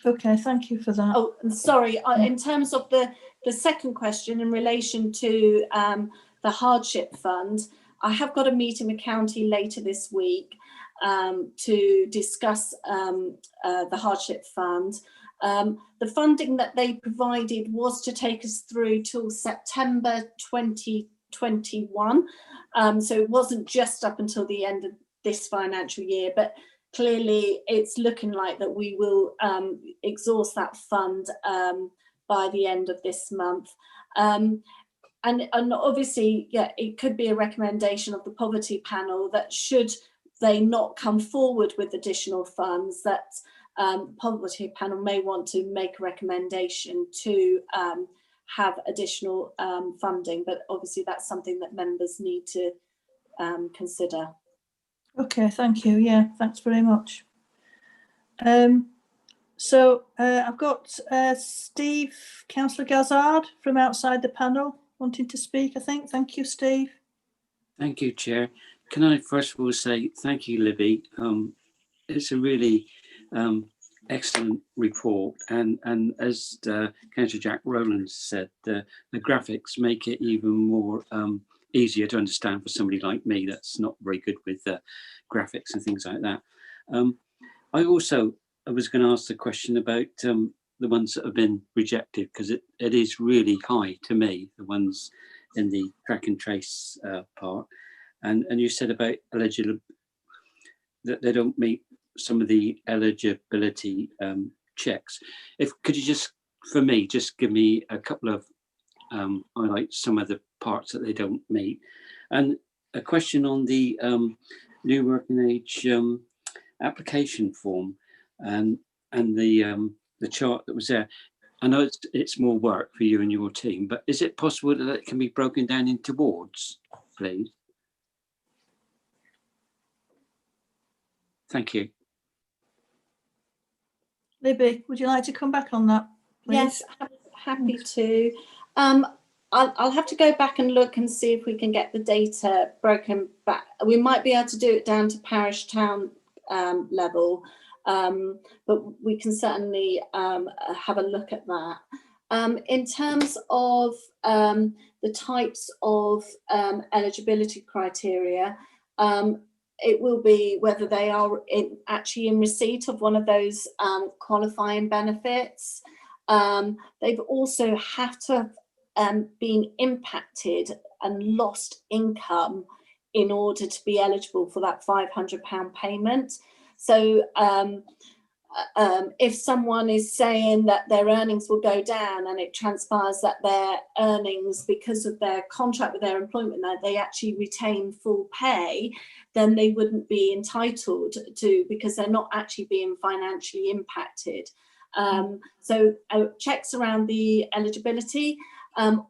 Speaker 2: Okay, thank you for that.
Speaker 15: Oh, and sorry, in terms of the second question in relation to the hardship fund, I have got a meeting with county later this week to discuss the hardship fund. The funding that they provided was to take us through till September 2021. So it wasn't just up until the end of this financial year, but clearly it's looking like that we will exhaust that fund by the end of this month. And obviously, yeah, it could be a recommendation of the poverty panel that should they not come forward with additional funds, that poverty panel may want to make a recommendation to have additional funding, but obviously that's something that members need to consider.
Speaker 2: Okay, thank you. Yeah, thanks very much. So I've got Steve, Councillor Gazzard from outside the panel wanting to speak, I think. Thank you, Steve.
Speaker 10: Thank you, Chair. Can I first of all say thank you, Libby. It's a really excellent report, and as Councillor Jack Rowland said, the graphics make it even more easier to understand for somebody like me that's not very good with graphics and things like that. I was going to ask the question about the ones that have been rejected, because it is really high to me, the ones in the track and trace part. And you said about eligibility, that they don't meet some of the eligibility checks. Could you just, for me, just give me a couple of highlight some of the parts that they don't meet. And a question on the New Working Age application form and the chart that was there. I know it's more work for you and your team, but is it possible that it can be broken down into wards, please? Thank you.
Speaker 2: Libby, would you like to come back on that, please?
Speaker 15: Yes, happy to. I'll have to go back and look and see if we can get the data broken back. We might be able to do it down to parish town level, but we can certainly have a look at that. In terms of the types of eligibility criteria, it will be whether they are actually in receipt of one of those qualifying benefits. They've also have to have been impacted and lost income in order to be eligible for that £500 payment. So if someone is saying that their earnings will go down and it transpires that their earnings, because of their contract with their employment, that they actually retain full pay, then they wouldn't be entitled to, because they're not actually being financially impacted. So checks around the eligibility,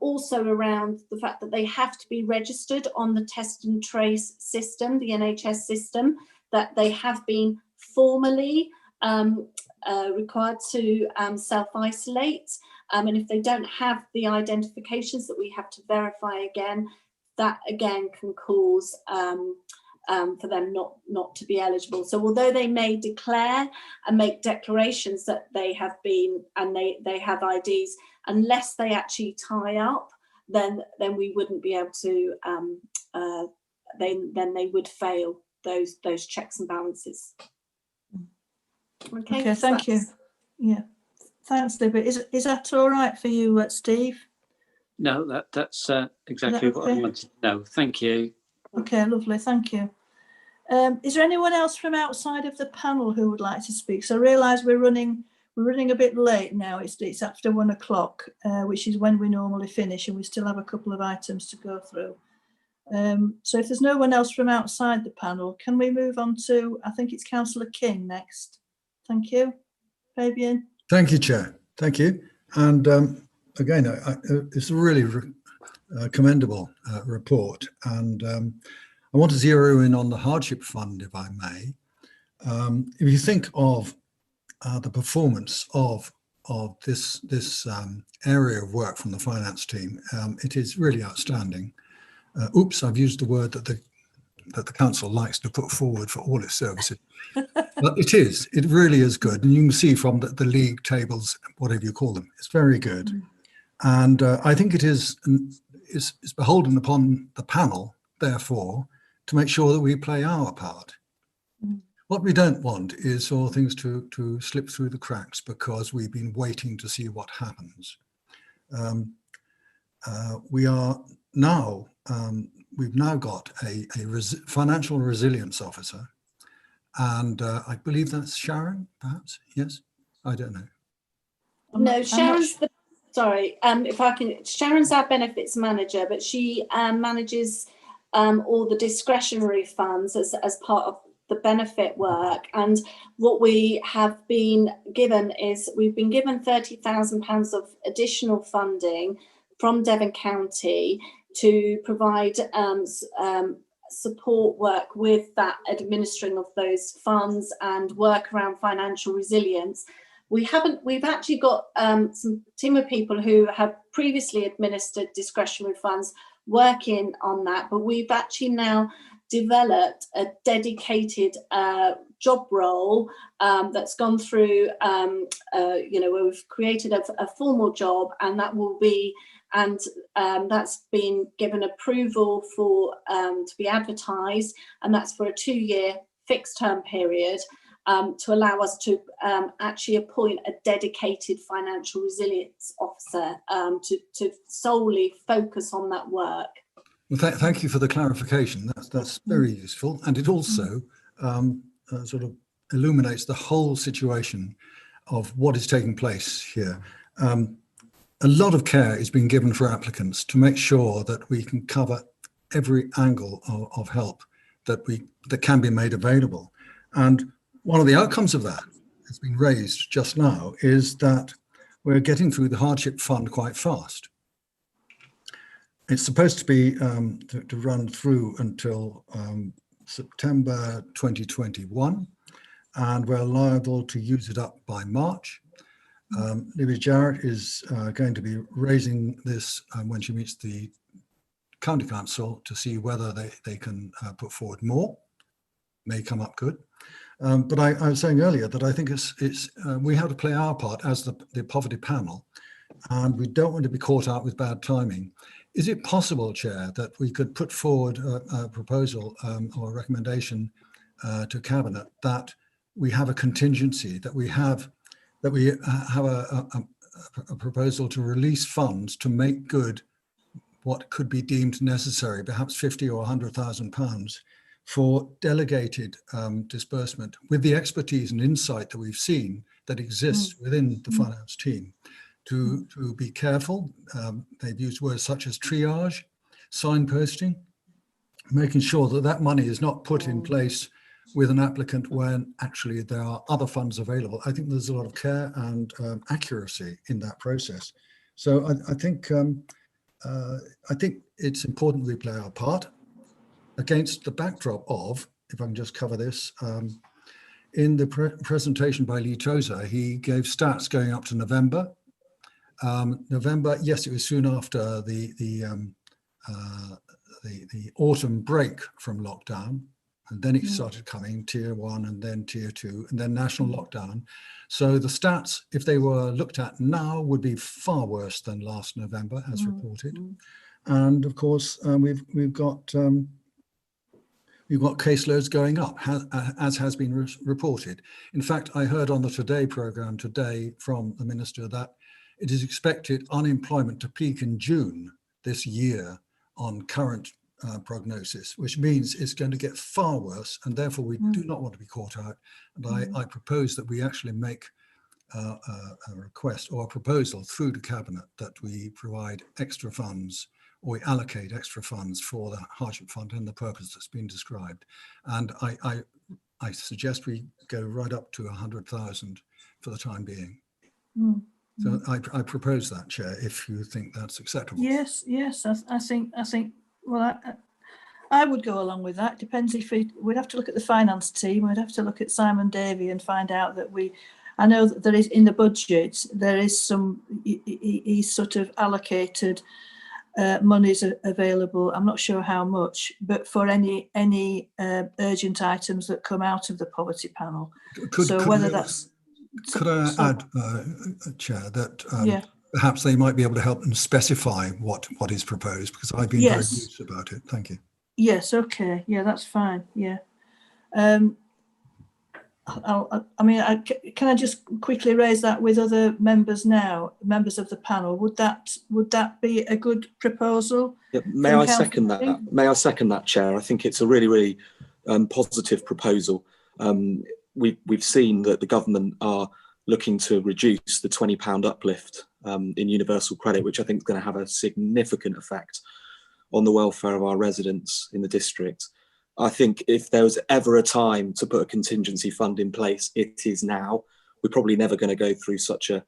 Speaker 15: also around the fact that they have to be registered on the test and trace system, the NHS system, that they have been formally required to self-isolate, and if they don't have the identifications that we have to verify again, that again can cause for them not to be eligible. So although they may declare and make declarations that they have been and they have IDs, unless they actually tie up, then we wouldn't be able to. Then they would fail those checks and balances.
Speaker 2: Okay, thank you. Yeah, thanks, Libby. Is that all right for you, Steve?
Speaker 10: No, that's exactly what I wanted to know. Thank you.
Speaker 2: Okay, lovely. Thank you. Is there anyone else from outside of the panel who would like to speak? So I realise we're running a bit late now. It's after 1 o'clock, which is when we normally finish, and we still have a couple of items to go through. So if there's no one else from outside the panel, can we move on to, I think it's Councillor King next. Thank you. Fabian.
Speaker 14: Thank you, Chair. Thank you. And again, it's a really commendable report. And I want to zero in on the hardship fund, if I may. If you think of the performance of this area of work from the finance team. It is really outstanding. Oops, I've used the word that the council likes to put forward for all its services. But it really is good. And you can see from the league tables, whatever you call them, it's very good. And I think it is beholden upon the panel, therefore, to make sure that we play our part. What we don't want is for things to slip through the cracks because we've been waiting to see what happens. We've now got a financial resilience officer, and I believe that's Sharon, perhaps? Yes? I don't know.
Speaker 15: No, Sharon's Sharon's our benefits manager, but she manages all the discretionary funds as part of the benefit work. And what we have been given is we've been given £30,000 of additional funding from Devon County to provide support work with that administering of those funds and work around financial resilience. We've actually got some team of people who have previously administered discretionary funds working on that, but we've actually now developed a dedicated job role that's gone through, where we've created a formal job, and that will be, and that's been given approval for to be advertised, and that's for a 2-year fixed term period to allow us to actually appoint a dedicated financial resilience officer to solely focus on that work.
Speaker 14: Well, thank you for the clarification. That's very useful, and it also sort of illuminates the whole situation of what is taking place here. A lot of care is being given for applicants to make sure that we can cover every angle of help that can be made available. And one of the outcomes of that that's been raised just now is that we're getting through the hardship fund quite fast. It's supposed to be to run through until September 2021, and we're liable to use it up by March. Libby Jarrett is going to be raising this when she meets the County Council to see whether they can put forward more. May come up good. But I was saying earlier that I think we have to play our part as the poverty panel, and we don't want to be caught out with bad timing. Is it possible, Chair, that we could put forward a proposal or a recommendation to Cabinet that we have a contingency, that we have a proposal to release funds to make good what could be deemed necessary, perhaps £50,000 or £100,000 for delegated disbursement with the expertise and insight that we've seen that exists within the finance team? To be careful. They've used words such as triage, signposting, making sure that money is not put in place with an applicant when actually there are other funds available. I think there's a lot of care and accuracy in that process. So I think it's important we play our part against the backdrop of, if I can just cover this, in the presentation by Lee Tozer, he gave stats going up to November. November, yes, it was soon after the autumn break from lockdown, and then it started coming tier 1 and then tier 2 and then national lockdown. So the stats, if they were looked at now, would be far worse than last November, as reported. And of course, we've got caseloads going up, as has been reported. In fact, I heard on the Today programme today from the Minister that it is expected unemployment to peak in June this year on current prognosis, which means it's going to get far worse, and therefore we do not want to be caught out. And I propose that we actually make a request or a proposal through the Cabinet that we provide extra funds, or we allocate extra funds for the hardship fund and the purpose that's been described. And I suggest we go right up to 100,000 for the time being. So I propose that, Chair, if you think that's acceptable.
Speaker 2: Yes, I think. Well, I would go along with that. Depends if we'd have to look at the finance team. We'd have to look at Simon Davey and find out that we I know that there is in the budget, there is some, he's sort of allocated monies available. I'm not sure how much, but for any urgent items that come out of the poverty panel. Could
Speaker 14: I add, Chair, that perhaps they might be able to help and specify what is proposed, because I've been very loose about it. Thank you.
Speaker 2: Yes. Okay. Yeah, that's fine. Yeah. Can I just quickly raise that with other members now, members of the panel? Would that be a good proposal?
Speaker 17: Yeah, may I second that? May I second that, Chair? I think it's a really positive proposal. We've seen that the government are looking to reduce the £20 uplift in universal credit, which I think is going to have a significant effect on the welfare of our residents in the district. I think if there was ever a time to put a contingency fund in place, it is now. We're probably never going to go through such a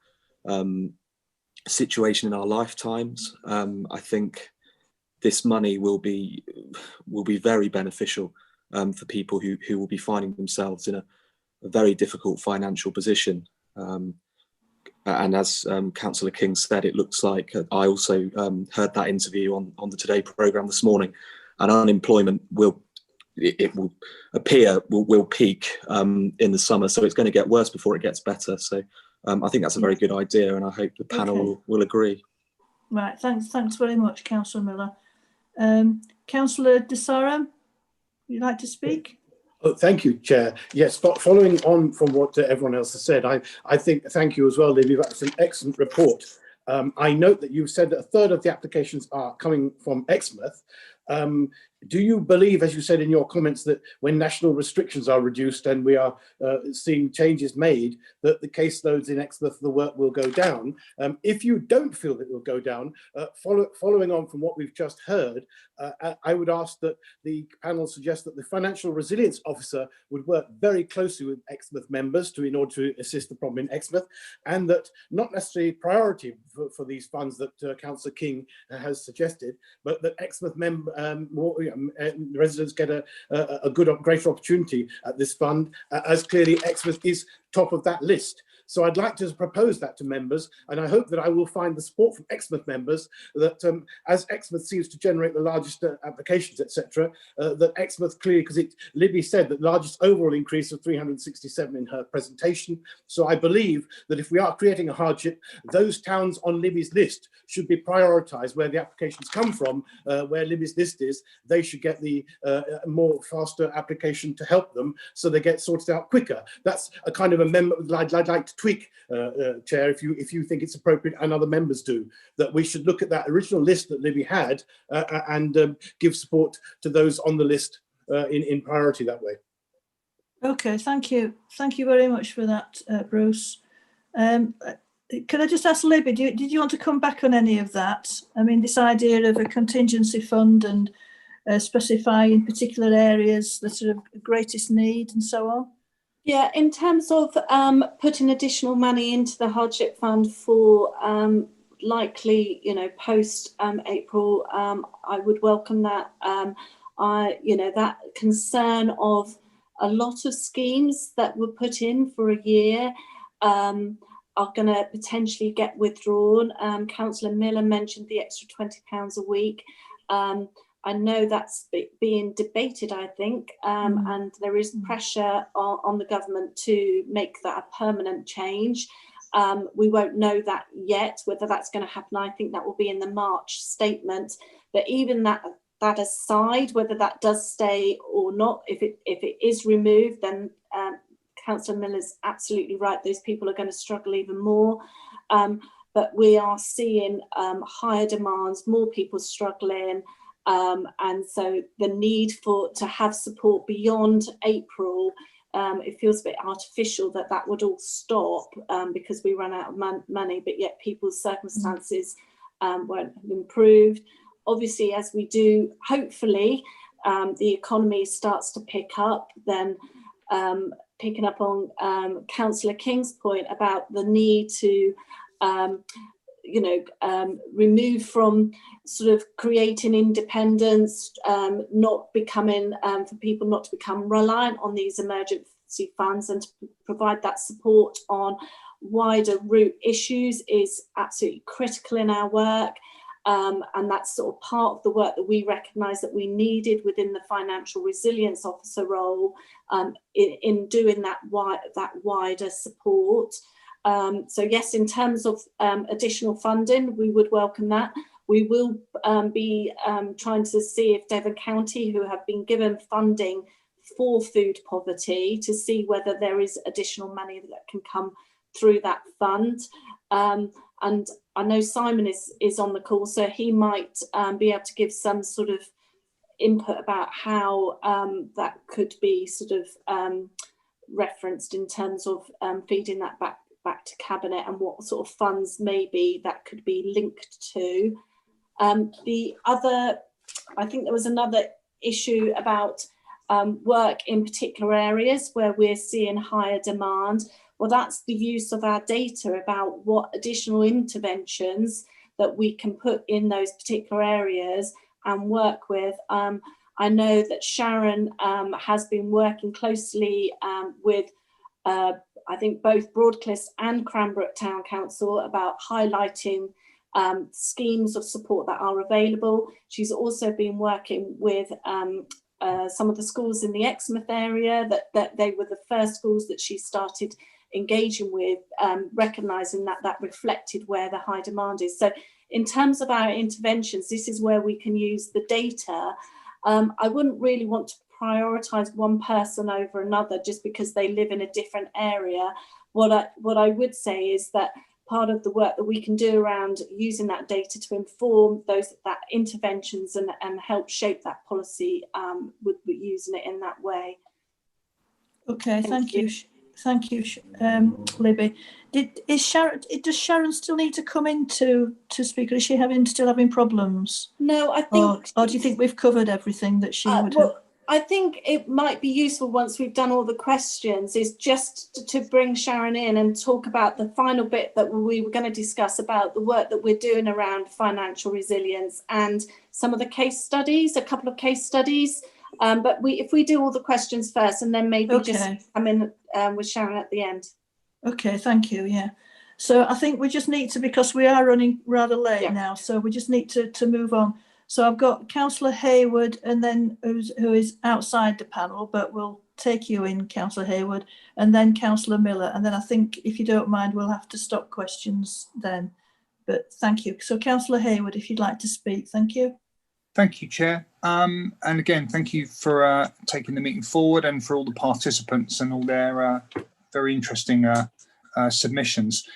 Speaker 17: situation in our lifetimes. I think this money will be very beneficial for people who will be finding themselves in a very difficult financial position. And as Councillor King said, it looks like I also heard that interview on the Today programme this morning, and unemployment will peak in the summer, so it's going to get worse before it gets better. So I think that's a very good idea, and I hope the panel will agree.
Speaker 2: Right, thanks very much, Councillor Miller. Councillor De Saram, would you like to speak?
Speaker 13: Oh, thank you, Chair. Yes, but following on from what everyone else has said, I think, thank you as well, Libby. That's an excellent report. I note that you've said that a third of the applications are coming from Exmouth. Do you believe, as you said in your comments, that when national restrictions are reduced and we are seeing changes made, that the caseloads in Exmouth, the work will go down? If you don't feel that it will go down, following on from what we've just heard, I would ask that the panel suggest that the Financial Resilience Officer would work very closely with Exmouth members in order to assist the problem in Exmouth, and that not necessarily priority for these funds that Councillor King has suggested, but that Exmouth residents get a greater opportunity at this fund, as clearly Exmouth is top of that list. So I'd like to propose that to members, and I hope that I will find the support from Exmouth members that as Exmouth seems to generate the largest applications, etc., that Exmouth clearly, because Libby said that largest overall increase of 367 in her presentation. So I believe that if we are creating a hardship, those towns on Libby's list should be prioritised where the applications come from, where Libby's list is. They should get the more faster application to help them, so they get sorted out quicker. That's a kind of amendment I'd like to tweak, Chair, if you think it's appropriate, and other members do, that we should look at that original list that Libby had and give support to those on the list in priority that way.
Speaker 2: Okay, thank you very much for that, Bruce. Can I just ask Libby, did you want to come back on any of that? I mean, this idea of a contingency fund and specifying particular areas that are of greatest need and so on?
Speaker 15: Yeah, in terms of putting additional money into the hardship fund for likely, post April, I would welcome that. That concern of a lot of schemes that were put in for a year are going to potentially get withdrawn. Councillor Miller mentioned the extra £20 a week. I know that's being debated, I think, and there is pressure on the government to make that a permanent change. We won't know that yet, whether that's going to happen. I think that will be in the March statement. But even that aside, whether that does stay or not, if it is removed, then Councillor Miller's absolutely right. Those people are going to struggle even more. But we are seeing higher demands, more people struggling. And so the need to have support beyond April, it feels a bit artificial that would all stop because we run out of money, but yet people's circumstances won't have improved. Obviously, as we do, hopefully, the economy starts to pick up, then picking up on Councillor King's point about the need to remove from sort of creating independence, not becoming, for people not to become reliant on these emergent emergency funds, and to provide that support on wider root issues is absolutely critical in our work. And that's sort of part of the work that we recognise that we needed within the financial resilience officer role in doing that wider support. So yes, in terms of additional funding, we would welcome that. We will be trying to see if Devon County, who have been given funding for food poverty, to see whether there is additional money that can come through that fund. And I know Simon is on the call, so he might be able to give some sort of input about how that could be sort of referenced in terms of feeding that back to Cabinet, and what sort of funds maybe that could be linked to. The other, I think there was another issue about work in particular areas where we're seeing higher demand. Well, that's the use of our data about what additional interventions that we can put in those particular areas and work with. I know that Sharon has been working closely with I think both Broadcliff and Cranbrook Town Council about highlighting schemes of support that are available. She's also been working with some of the schools in the Exmouth area that they were the first schools that she started engaging with, recognising that reflected where the high demand is. So in terms of our interventions, this is where we can use the data. I wouldn't really want to prioritise one person over another just because they live in a different area. What I would say is that part of the work that we can do around using that data to inform that interventions and help shape that policy would be using it in that way.
Speaker 2: Okay, thank you. Thank you, Libby. Does Sharon still need to come in to speak, or is she still having problems?
Speaker 15: No, I think.
Speaker 2: Or do you think we've covered everything that she would have?
Speaker 15: I think it might be useful once we've done all the questions is just to bring Sharon in and talk about the final bit that we were going to discuss about the work that we're doing around financial resilience and some of the case studies, a couple of case studies. But if we do all the questions first and then maybe just come in with Sharon at the end.
Speaker 2: Okay, thank you. Yeah. So I think we just need to, because we are running rather late now, so we just need to move on. So I've got Councillor Hayward, and then who is outside the panel, but we'll take you in, Councillor Hayward, and then Councillor Miller. And then I think, if you don't mind, we'll have to stop questions then. But thank you. So Councillor Hayward, if you'd like to speak, thank you.
Speaker 18: Thank you, Chair. And again, thank you for taking the meeting forward and for all the participants and all their very interesting submissions.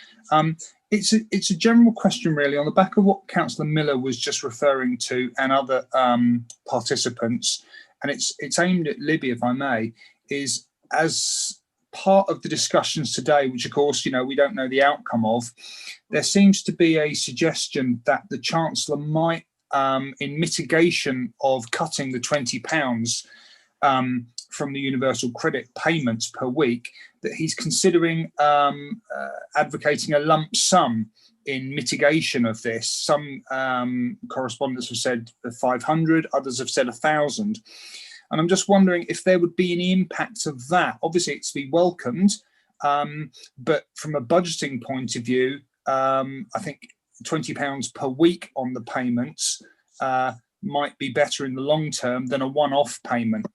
Speaker 18: It's a general question, really, on the back of what Councillor Miller was just referring to and other participants, and it's aimed at Libby, if I may, is as part of the discussions today, which of course, we don't know the outcome of, there seems to be a suggestion that the Chancellor might, in mitigation of cutting the £20 from the universal credit payments per week, that he's considering advocating a lump sum in mitigation of this. Some correspondents have said 500, others have said 1,000. And I'm just wondering if there would be any impact of that. Obviously, it's to be welcomed, but from a budgeting point of view, I think £20 per week on the payments might be better in the long term than a one-off payment.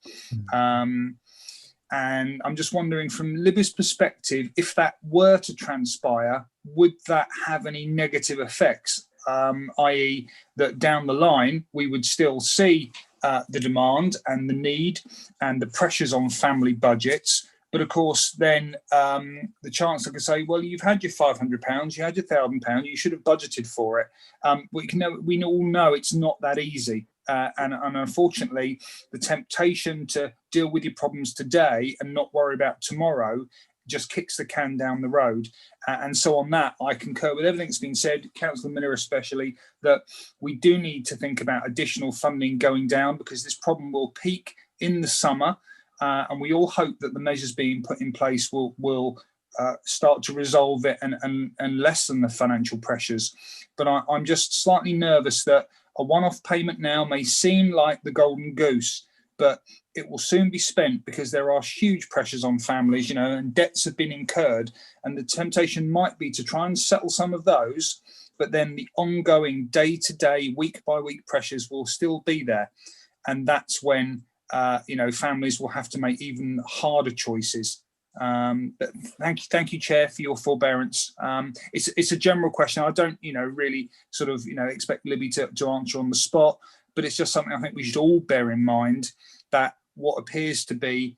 Speaker 18: And I'm just wondering, from Libby's perspective, if that were to transpire, would that have any negative effects, i.e. that down the line we would still see the demand and the need and the pressures on family budgets, but of course then the Chancellor could say, well, you've had your £500, you had your £1,000, you should have budgeted for it. We all know it's not that easy. And unfortunately, the temptation to deal with your problems today and not worry about tomorrow just kicks the can down the road. And so on that, I concur with everything that's been said, Councillor Miller especially, that we do need to think about additional funding going down, because this problem will peak in the summer. And we all hope that the measures being put in place will start to resolve it and lessen the financial pressures. But I'm just slightly nervous that a one-off payment now may seem like the golden goose, but it will soon be spent because there are huge pressures on families, and debts have been incurred. And the temptation might be to try and settle some of those, but then the ongoing day-to-day, week-by-week pressures will still be there. And that's when, families will have to make even harder choices. But thank you, Chair, for your forbearance. It's a general question. I don't, really sort of, expect Libby to answer on the spot, but it's just something I think we should all bear in mind, that what appears to be,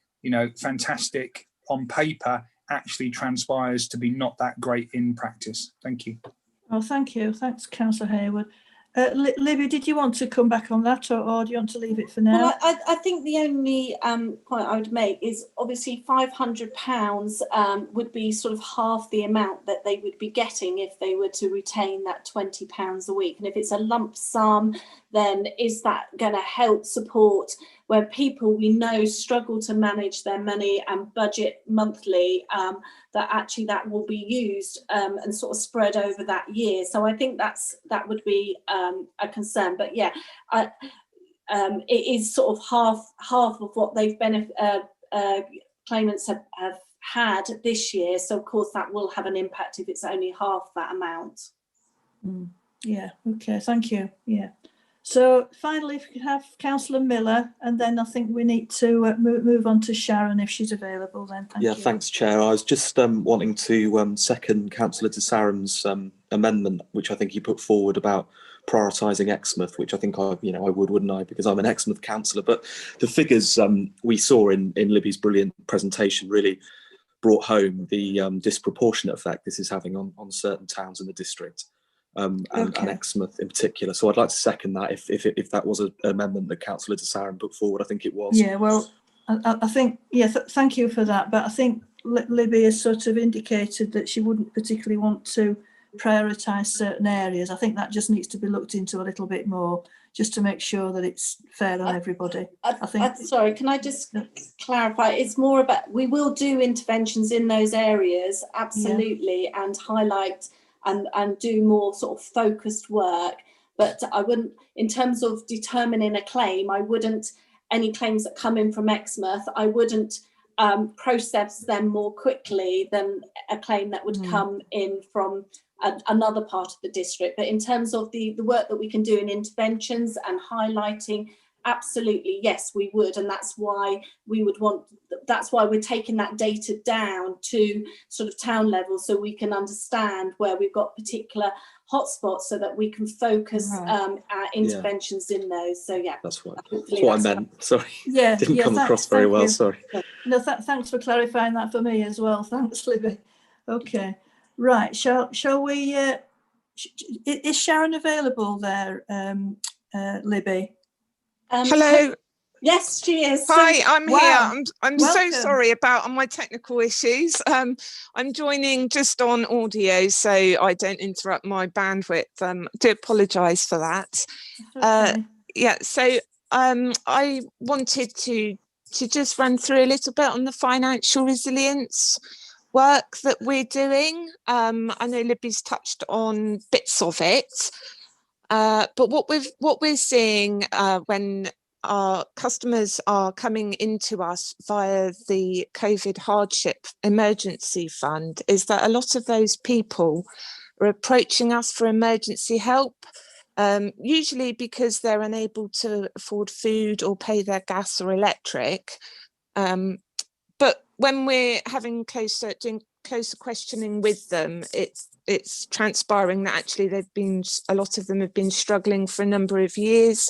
Speaker 18: fantastic on paper actually transpires to be not that great in practice. Thank you.
Speaker 2: Well, thank you. Thanks, Councillor Hayward. Libby, did you want to come back on that, or do you want to leave it for now?
Speaker 15: Well, I think the only point I would make is obviously £500 would be sort of half the amount that they would be getting if they were to retain that £20 a week. And if it's a lump sum, then is that going to help support where people we know struggle to manage their money and budget monthly, that will be used and sort of spread over that year. So I think that would be a concern. But yeah, it is sort of half of what they've claimants have had this year. So of course that will have an impact if it's only half that amount.
Speaker 2: Yeah, okay, thank you. Yeah. So finally, if we could have Councillor Miller, and then I think we need to move on to Sharon if she's available then. Thank you.
Speaker 17: Thanks, Chair. I was just wanting to second Councillor de Sarem's amendment, which I think he put forward about prioritising Exmouth, which I think I would, wouldn't I? Because I'm an Exmouth councillor. But the figures we saw in Libby's brilliant presentation really brought home the disproportionate effect this is having on certain towns in the district. And Exmouth in particular. So I'd like to second that if that was an amendment that Councillor de Sarem put forward. I think it was.
Speaker 2: Yeah, well, I think, thank you for that. But I think Libby has sort of indicated that she wouldn't particularly want to prioritise certain areas. I think that just needs to be looked into a little bit more, just to make sure that it's fair on everybody.
Speaker 15: Sorry, can I just clarify? It's more about, we will do interventions in those areas, absolutely, and highlight and do more sort of focused work, but I wouldn't, in terms of determining a claim, any claims that come in from Exmouth, I wouldn't process them more quickly than a claim that would come in from another part of the district. But in terms of the work that we can do in interventions and highlighting, absolutely, yes, we would. And that's why we're taking that data down to sort of town level, so we can understand where we've got particular hotspots so that we can focus our interventions in those. So yeah,
Speaker 17: that's what I meant. Sorry, didn't come across very well. Sorry.
Speaker 2: No, thanks for clarifying that for me as well. Thanks, Libby. Okay, right. Shall we? Is Sharon available there, Libby?
Speaker 19: Hello.
Speaker 15: Yes, she is.
Speaker 19: Hi, I'm here. I'm
Speaker 2: Welcome.
Speaker 19: so sorry about my technical issues. I'm joining just on audio, so I don't interrupt my bandwidth. Do apologise for that. So I wanted to just run through a little bit on the financial resilience work that we're doing. I know Libby's touched on bits of it. But what we're seeing when our customers are coming into us via the COVID hardship emergency fund is that a lot of those people are approaching us for emergency help, usually because they're unable to afford food or pay their gas or electric. But when we're doing closer questioning with them, it's transpiring that actually a lot of them have been struggling for a number of years.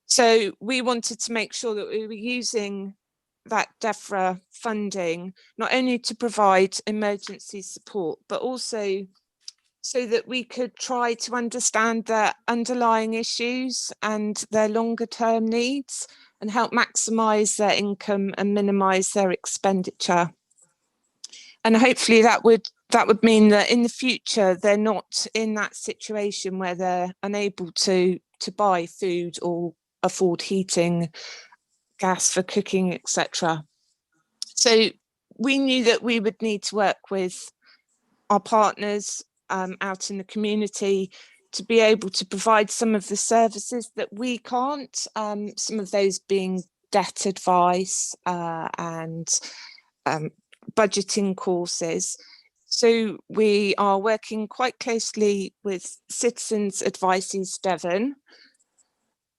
Speaker 19: So we wanted to make sure that we were using that DEFRA funding not only to provide emergency support, but also so that we could try to understand their underlying issues and their longer term needs and help maximise their income and minimise their expenditure. And hopefully that would mean that in the future they're not in that situation where they're unable to buy food or afford heating, gas for cooking, etc. So we knew that we would need to work with our partners out in the community to be able to provide some of the services that we can't, some of those being debt advice and budgeting courses. So we are working quite closely with Citizens Advice East Devon.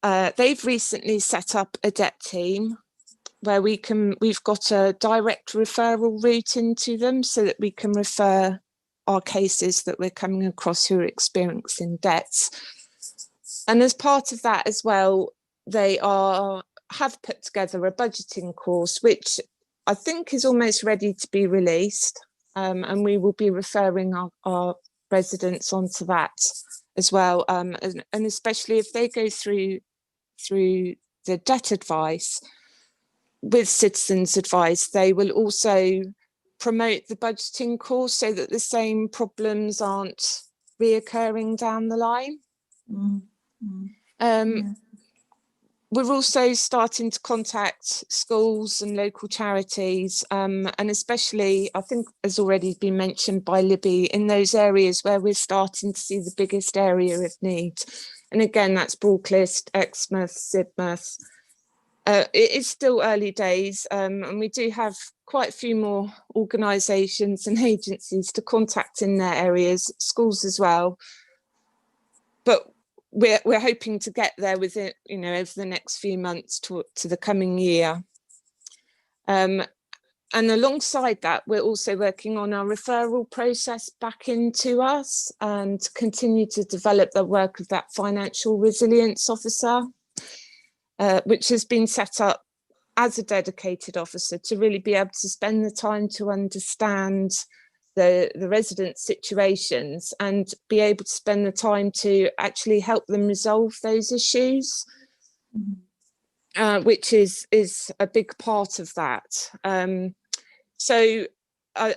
Speaker 19: They've recently set up a debt team where we've got a direct referral route into them so that we can refer our cases that we're coming across who are experiencing debts. And as part of that as well, they have put together a budgeting course, which I think is almost ready to be released. And we will be referring our residents onto that as well. And especially if they go through the debt advice with Citizens Advice, they will also promote the budgeting course so that the same problems aren't reoccurring down the line. We're also starting to contact schools and local charities, and especially, I think, as already been mentioned by Libby, in those areas where we're starting to see the biggest area of need. And again, that's Broadclist, Exmouth, Sidmouth. It is still early days, and we do have quite a few more organisations and agencies to contact in their areas, schools as well. But we're hoping to get there within, over the next few months to the coming year. And alongside that, we're also working on our referral process back into us and continue to develop the work of that financial resilience officer, which has been set up as a dedicated officer to really be able to spend the time to understand the resident situations and be able to spend the time to actually help them resolve those issues, which is a big part of that. So a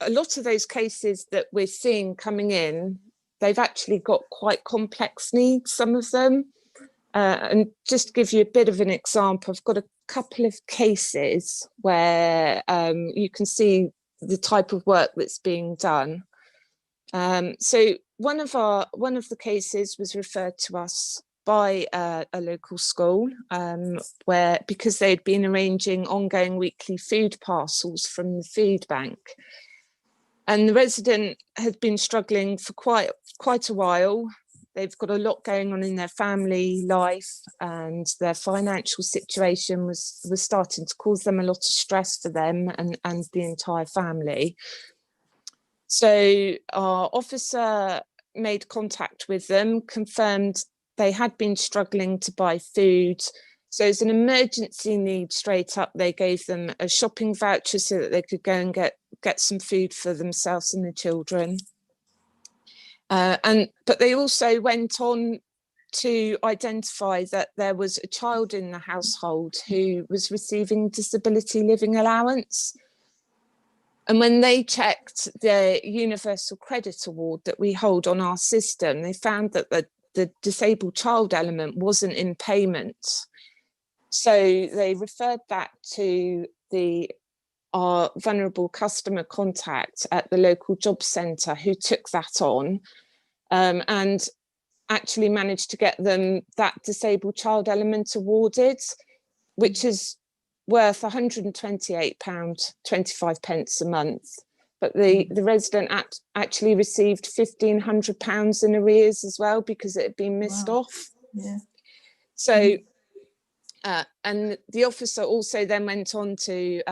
Speaker 19: lot of those cases that we're seeing coming in, they've actually got quite complex needs, some of them. And just to give you a bit of an example, I've got a couple of cases where you can see the type of work that's being done. So one of the cases was referred to us by a local school, where, because they'd been arranging ongoing weekly food parcels from the food bank, and the resident had been struggling for quite a while. They've got a lot going on in their family life, and their financial situation was starting to cause them a lot of stress for them and the entire family. So our officer made contact with them, confirmed they had been struggling to buy food. So as an emergency need, straight up, they gave them a shopping voucher so that they could go and get some food for themselves and the children. But they also went on to identify that there was a child in the household who was receiving disability living allowance. And when they checked the Universal Credit Award that we hold on our system, they found that the disabled child element wasn't in payment. So they referred that to our vulnerable customer contact at the local job centre, who took that on and actually managed to get them that disabled child element awarded, which is worth £128.25 a month. But the resident actually received £1,500 in arrears as well, because it had been missed off.
Speaker 2: Yeah.
Speaker 19: So, and the officer also then went on to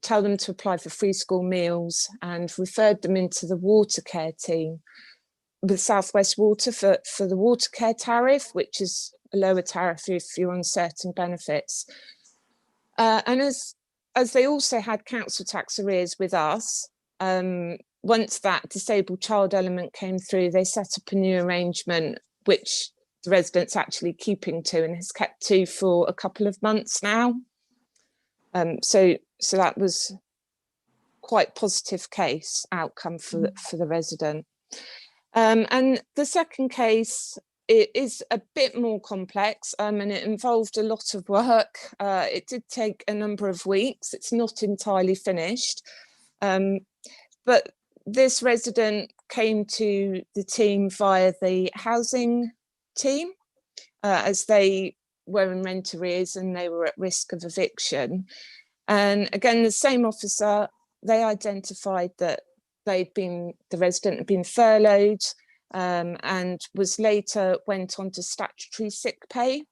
Speaker 19: tell them to apply for free school meals and referred them into the water care team with South West Water for the water care tariff, which is a lower tariff if you're on certain benefits. And as they also had council tax arrears with us, once that disabled child element came through, they set up a new arrangement, which the resident's actually keeping to and has kept to for a couple of months now. So that was quite positive case outcome for the resident. And the second case, it is a bit more complex, and it involved a lot of work. It did take a number of weeks. It's not entirely finished. But this resident came to the team via the housing team, as they were in rent arrears and they were at risk of eviction. And again, the same officer, they identified that the resident had been furloughed and was later went on to statutory sick pay.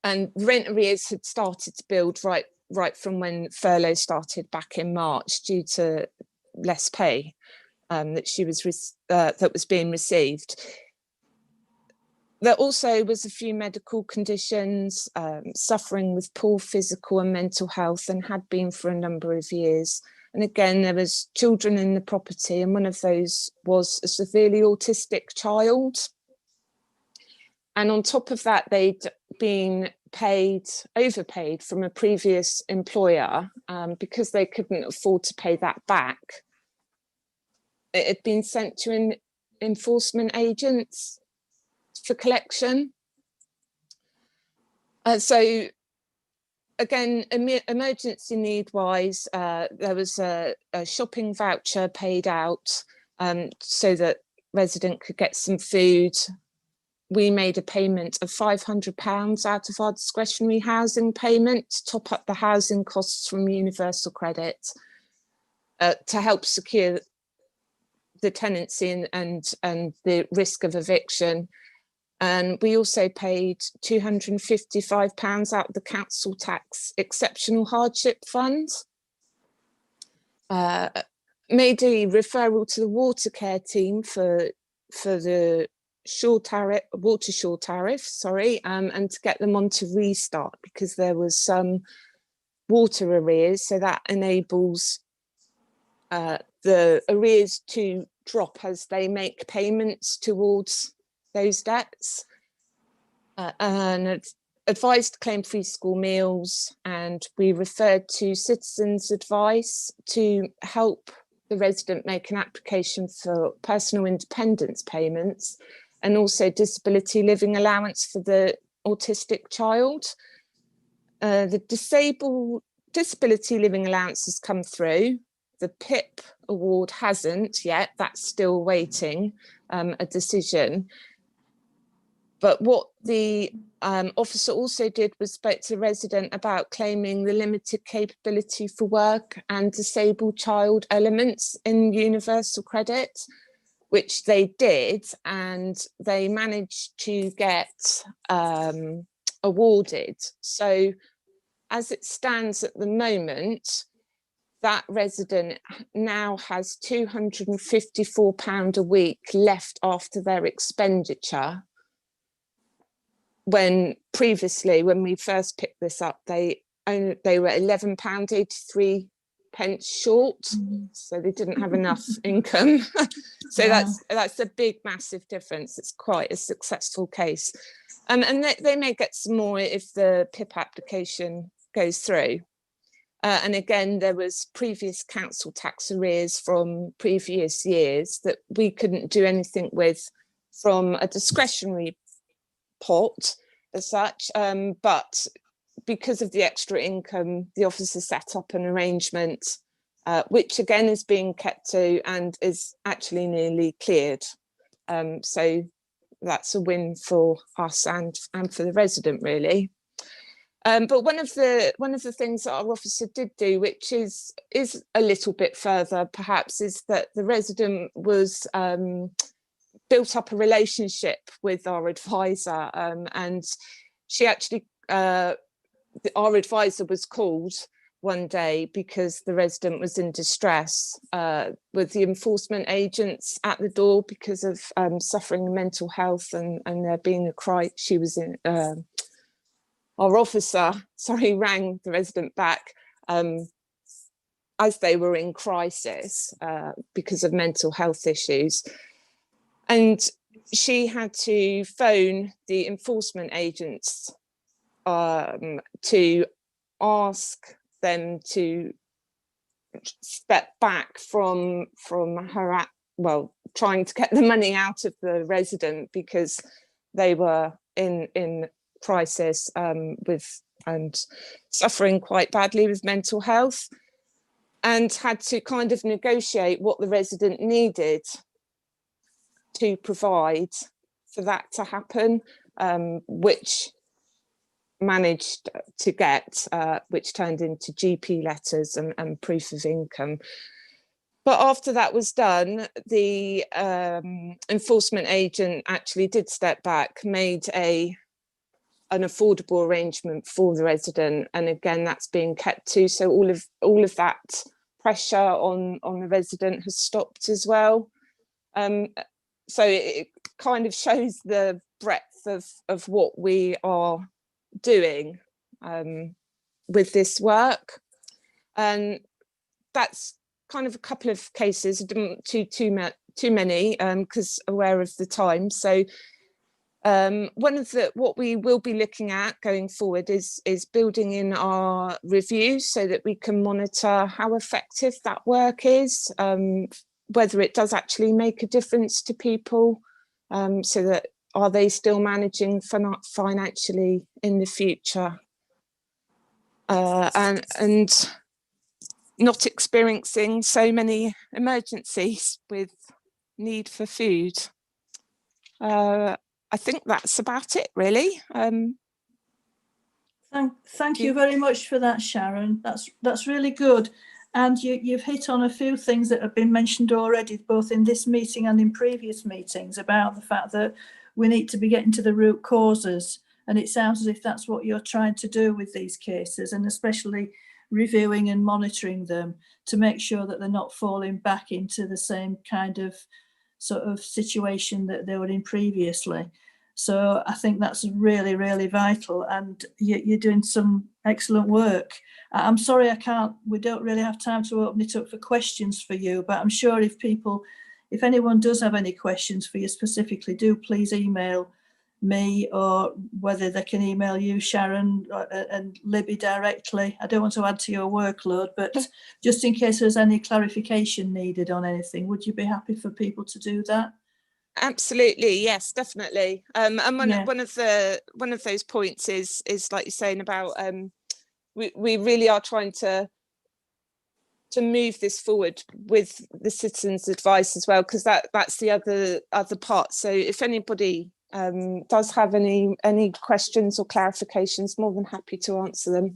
Speaker 19: And rent arrears had started to build right from when furlough started back in March due to less pay that was being received. There also was a few medical conditions, suffering with poor physical and mental health, and had been for a number of years. And again, there was children in the property, and one of those was a severely autistic child. And on top of that, they'd been overpaid from a previous employer because they couldn't afford to pay that back. It had been sent to enforcement agents for collection. So again, emergency need wise, there was a shopping voucher paid out so that resident could get some food. We made a payment of £500 out of our discretionary housing payment to top up the housing costs from Universal Credit to help secure the tenancy and the risk of eviction. And we also paid £255 out of the council tax exceptional hardship fund. Made a referral to the water care team for the water shore tariff, and to get them on to restart because there was some water arrears. So that enables the arrears to drop as they make payments towards those debts. And advised claim-free school meals, and we referred to Citizens Advice to help the resident make an application for personal independence payments, and also disability living allowance for the autistic child. The disability living allowance has come through. The PIP award hasn't yet, that's still waiting a decision. But what the officer also did was spoke to the resident about claiming the limited capability for work and disabled child elements in Universal Credit, which they did, and they managed to get awarded. So as it stands at the moment, that resident now has £254 a week left after their expenditure, when previously, when we first picked this up, they were £11.83 short, so they didn't have enough income. So that's a big, massive difference. It's quite a successful case, and they may get some more if the PIP application goes through. And again, there was previous council tax arrears from previous years that we couldn't do anything with from a discretionary pot as such, but because of the extra income, the officer set up an arrangement which again is being kept to and is actually nearly cleared. So that's a win for us and for the resident, really. But one of the things that our officer did do, which is a little bit further perhaps, is that the resident was built up a relationship with our advisor, and she actually, our advisor was called one day because the resident was in distress with the enforcement agents at the door because of suffering mental health and there being a cry. She was in, our officer, rang the resident back as they were in crisis because of mental health issues. And she had to phone the enforcement agents to ask them to step back from her, trying to get the money out of the resident because they were in crisis and suffering quite badly with mental health, and had to kind of negotiate what the resident needed to provide for that to happen, which managed to get, which turned into GP letters and proof of income. But after that was done, the enforcement agent actually did step back, made an affordable arrangement for the resident, and again that's being kept to. So all of that pressure on the resident has stopped as well. So it kind of shows the breadth of what we are doing with this work, and that's kind of a couple of cases. I didn't too many because aware of the time. So what we will be looking at going forward is building in our reviews so that we can monitor how effective that work is, whether it does actually make a difference to people, so that are they still managing financially in the future, and not experiencing so many emergencies with need for food. I think that's about it, really.
Speaker 2: Thank you very much for that, Sharon. That's really good. And you've hit on a few things that have been mentioned already, both in this meeting and in previous meetings, about the fact that we need to be getting to the root causes. And it sounds as if that's what you're trying to do with these cases, and especially reviewing and monitoring them to make sure that they're not falling back into the same kind of sort of situation that they were in previously. So I think that's really, really vital, and you're doing some excellent work. I'm sorry we don't really have time to open it up for questions for you, but I'm sure if anyone does have any questions for you specifically, do please email me, or whether they can email you, Sharon, and Libby directly. I don't want to add to your workload, but just in case there's any clarification needed on anything, would you be happy for people to do that?
Speaker 19: Absolutely, yes, definitely. And one of those points is like you're saying about we really are trying to move this forward with the citizens' advice as well, because that's the other part. So if anybody does have any questions or clarifications, more than happy to answer them.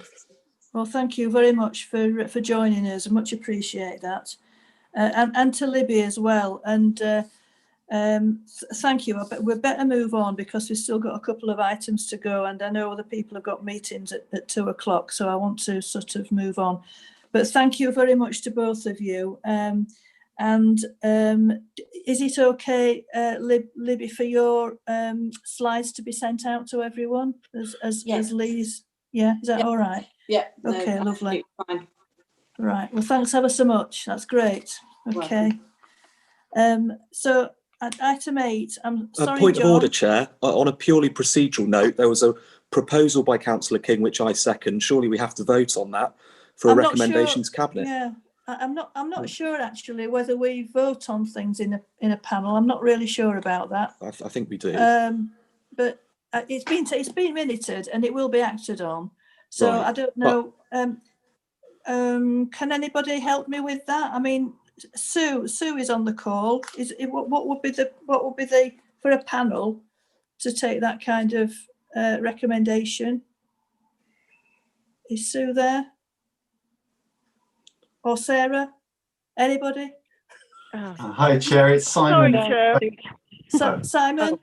Speaker 2: Well, thank you very much for joining us. I much appreciate that, and to Libby as well. And thank you. But we'd better move on because we've still got a couple of items to go, and I know other people have got meetings at 2 o'clock, so I want to sort of move on. But thank you very much to both of you. And is it okay, Libby, for your slides to be sent out to everyone as Lee's? Yeah, is that all right?
Speaker 15: Yeah.
Speaker 2: Okay,
Speaker 15: no,
Speaker 2: lovely.
Speaker 15: Fine.
Speaker 2: Right. Well, thanks ever so much. That's great. Okay. So at item 8, I'm sorry,
Speaker 17: Point
Speaker 2: John.
Speaker 17: of order, Chair. On a purely procedural note, there was a proposal by Councillor King, which I second. Surely we have to vote on that for a recommendation to Cabinet.
Speaker 2: Yeah. I'm not sure actually whether we vote on things in a panel. I'm not really sure about that.
Speaker 17: I think we do.
Speaker 2: But it's been minuted and it will be acted on. So right. I don't know. Can anybody help me with that? I mean, Sue is on the call. What would be the for a panel to take that kind of recommendation? Is Sue there? Or Sarah? Anybody?
Speaker 20: Hi, Chair. It's Simon.
Speaker 19: Sorry, Chair.
Speaker 2: Simon?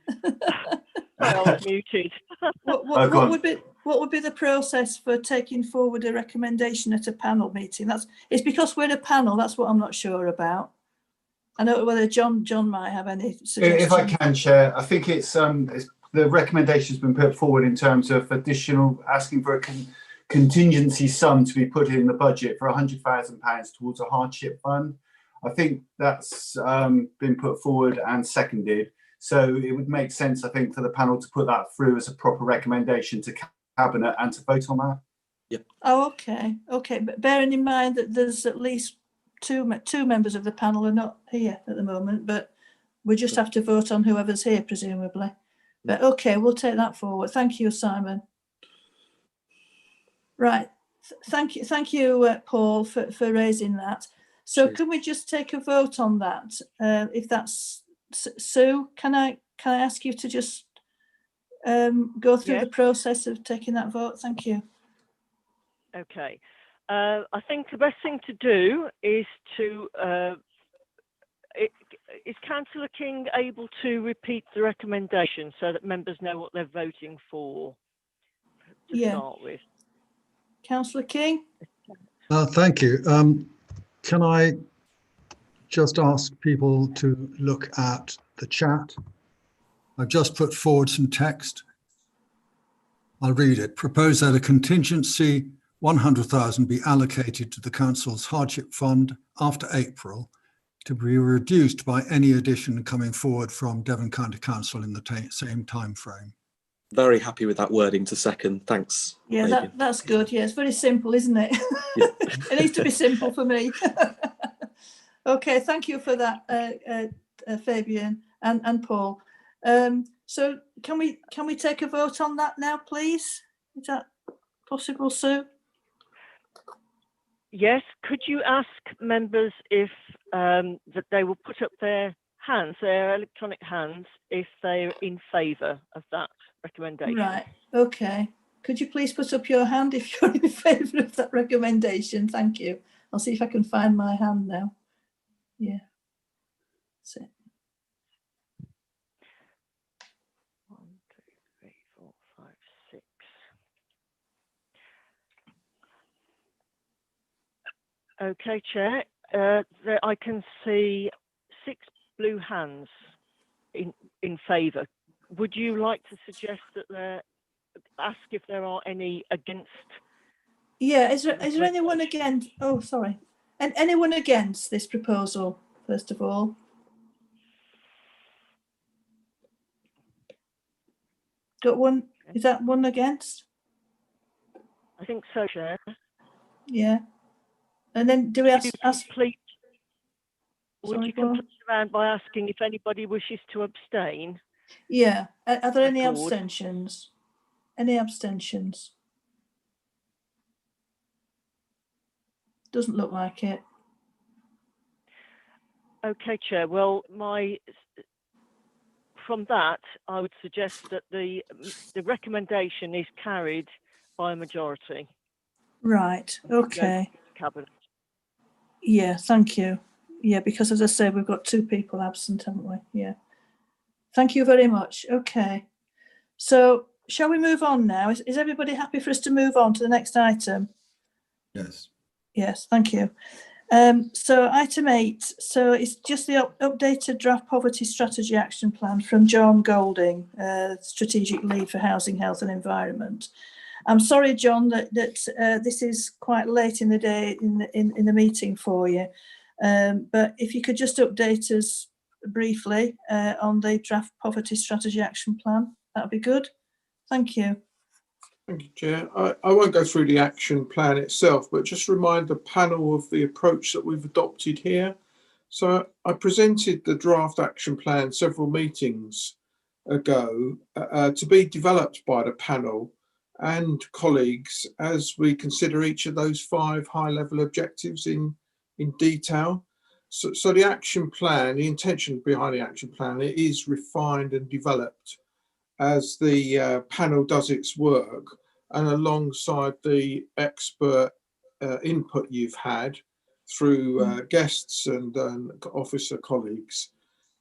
Speaker 19: I was muted.
Speaker 2: What would be the process for taking forward a recommendation at a panel meeting? It's because we're a panel. That's what I'm not sure about. I know whether John might have any suggestions.
Speaker 20: If I can, Chair, I think it's the recommendation's been put forward in terms of additional asking for a contingency sum to be put in the budget for £100,000 towards a hardship fund. I think that's been put forward and seconded. So it would make sense, I think, for the panel to put that through as a proper recommendation to Cabinet and to vote on that.
Speaker 17: Yep.
Speaker 2: Oh, okay. Okay, but bearing in mind that there's at least two members of the panel are not here at the moment, but we just have to vote on whoever's here, presumably. But okay, we'll take that forward. Thank you, Simon. Right. Thank you, Paul, for raising that. So can we just take a vote on that? If that's Sue, can I ask you to just go through
Speaker 4: Yes.
Speaker 2: the process of taking that vote? Thank you.
Speaker 4: Okay. I think the best thing to do is to, is Councillor King able to repeat the recommendation so that members know what they're voting for to start with?
Speaker 2: Councillor King?
Speaker 14: Thank you. Can I just ask people to look at the chat? I've just put forward some text. I'll read it. Propose that a contingency 100,000 be allocated to the council's hardship fund after April, to be reduced by any addition coming forward from Devon County Council in the same time frame.
Speaker 17: Very happy with that wording to second. Thanks.
Speaker 2: Yeah, that's good. Yeah, it's very simple, isn't it?
Speaker 17: Yeah.
Speaker 2: It needs to be simple for me. Okay, thank you for that, Fabian and Paul. So can we take a vote on that now, please? Is that possible, Sue?
Speaker 4: Yes. Could you ask members if that they will put up their hands, their electronic hands, if they're in favour of that recommendation?
Speaker 2: Right. Okay. Could you please put up your hand if you're in favour of that recommendation? Thank you. I'll see if I can find my hand now. Yeah. That's it.
Speaker 4: 1, 2, 3, 4, 5, 6. Okay, Chair. There I can see 6 blue hands in favour. Would you like to suggest that ask if there are any against?
Speaker 2: Yeah. Is there anyone against? Oh, sorry. And anyone against this proposal? First of all. Got one? Is that one against?
Speaker 4: I think so, Chair.
Speaker 2: Yeah. And then do we ask?
Speaker 4: Would you complete around by asking if anybody wishes to abstain?
Speaker 2: Yeah. Are there any
Speaker 4: Record.
Speaker 2: abstentions? Any abstentions? Doesn't look like it.
Speaker 4: Okay, Chair. Well, from that, I would suggest that the recommendation is carried by a majority.
Speaker 2: Right. Okay.
Speaker 4: Cabinet.
Speaker 2: Yeah. Thank you. Yeah, because as I say, we've got 2 people absent, haven't we? Yeah. Thank you very much. Okay. So shall we move on now? Is everybody happy for us to move on to the next item?
Speaker 14: Yes.
Speaker 2: Yes, thank you. So item 8, so it's just the updated draft poverty strategy action plan from John Golding, strategic lead for housing, health and environment. I'm sorry, John, that this is quite late in the day in the meeting for you, but if you could just update us briefly on the draft poverty strategy action plan, that would be good. Thank you.
Speaker 16: Thank you, Chair. I won't go through the action plan itself, but just remind the panel of the approach that we've adopted here. So I presented the draft action plan several meetings ago to be developed by the panel and colleagues as we consider each of those 5 high-level objectives in detail. So the action plan, the intention behind the action plan, it is refined and developed as the panel does its work and alongside the expert input you've had through guests and officer colleagues.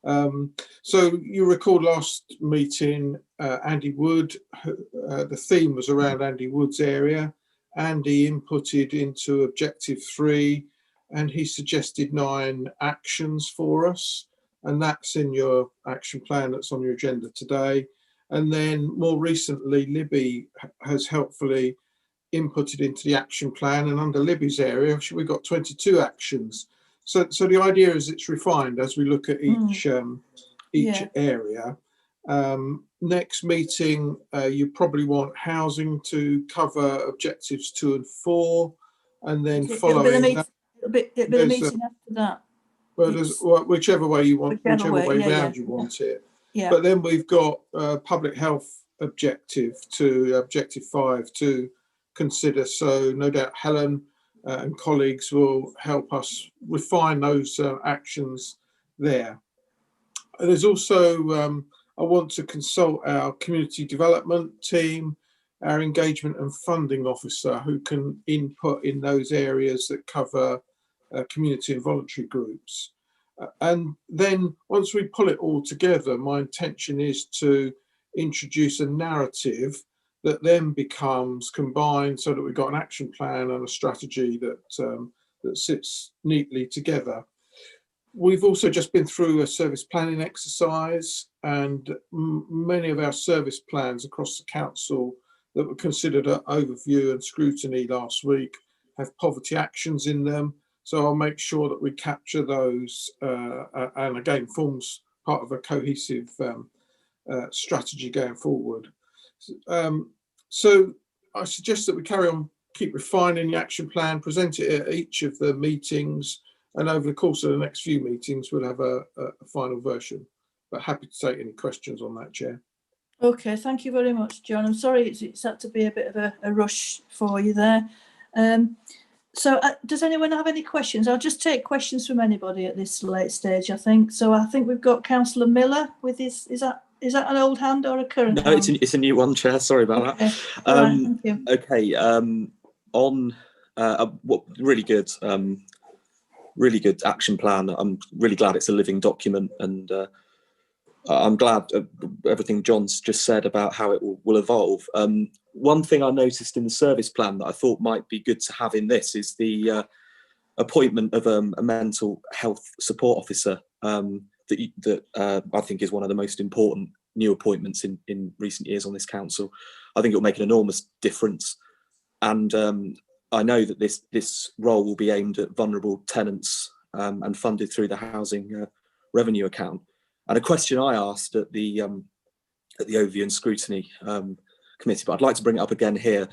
Speaker 16: So you recall last meeting, Andy Wood, the theme was around Andy Wood's area. Andy inputted into objective 3 and he suggested 9 actions for us. And that's in your action plan that's on your agenda today. And then more recently, Libby has helpfully inputted into the action plan, and under Libby's area, we've got 22 actions. So the idea is it's refined as we look at each area. Next meeting, you probably want housing to cover objectives 2 and 4, and then following that,
Speaker 2: it'll be the meeting after that.
Speaker 16: Well, there's whichever way you want, whichever way round you want it.
Speaker 2: Yeah.
Speaker 16: But then we've got public health objective 5 to consider. So no doubt Helen and colleagues will help us refine those actions there. There's also I want to consult our community development team, our engagement and funding officer, who can input in those areas that cover community and voluntary groups. And then once we pull it all together, my intention is to introduce a narrative that then becomes combined so that we've got an action plan and a strategy that sits neatly together. We've also just been through a service planning exercise, and many of our service plans across the council that were considered an overview and scrutiny last week have poverty actions in them. So I'll make sure that we capture those and again forms part of a cohesive strategy going forward. So I suggest that we carry on, keep refining the action plan, present it at each of the meetings, and over the course of the next few meetings we'll have a final version. But happy to take any questions on that, Chair.
Speaker 2: Okay, thank you very much, John. I'm sorry it's had to be a bit of a rush for you there. So does anyone have any questions? I'll just take questions from anybody at this late stage, I think. So I think we've got Councillor Miller with his, is that an old hand or a current
Speaker 17: No,
Speaker 2: hand?
Speaker 17: it's a new one, Chair. Sorry about
Speaker 2: Okay.
Speaker 17: that.
Speaker 2: Right, thank you.
Speaker 17: Okay, on what really good action plan. I'm really glad it's a living document, and I'm glad everything John's just said about how it will evolve. One thing I noticed in the service plan that I thought might be good to have in this is the appointment of a mental health support officer that I think is one of the most important new appointments in recent years on this council. I think it will make an enormous difference, and I know that this role will be aimed at vulnerable tenants and funded through the housing revenue account. And a question I asked at the overview and scrutiny committee, but I'd like to bring it up again here,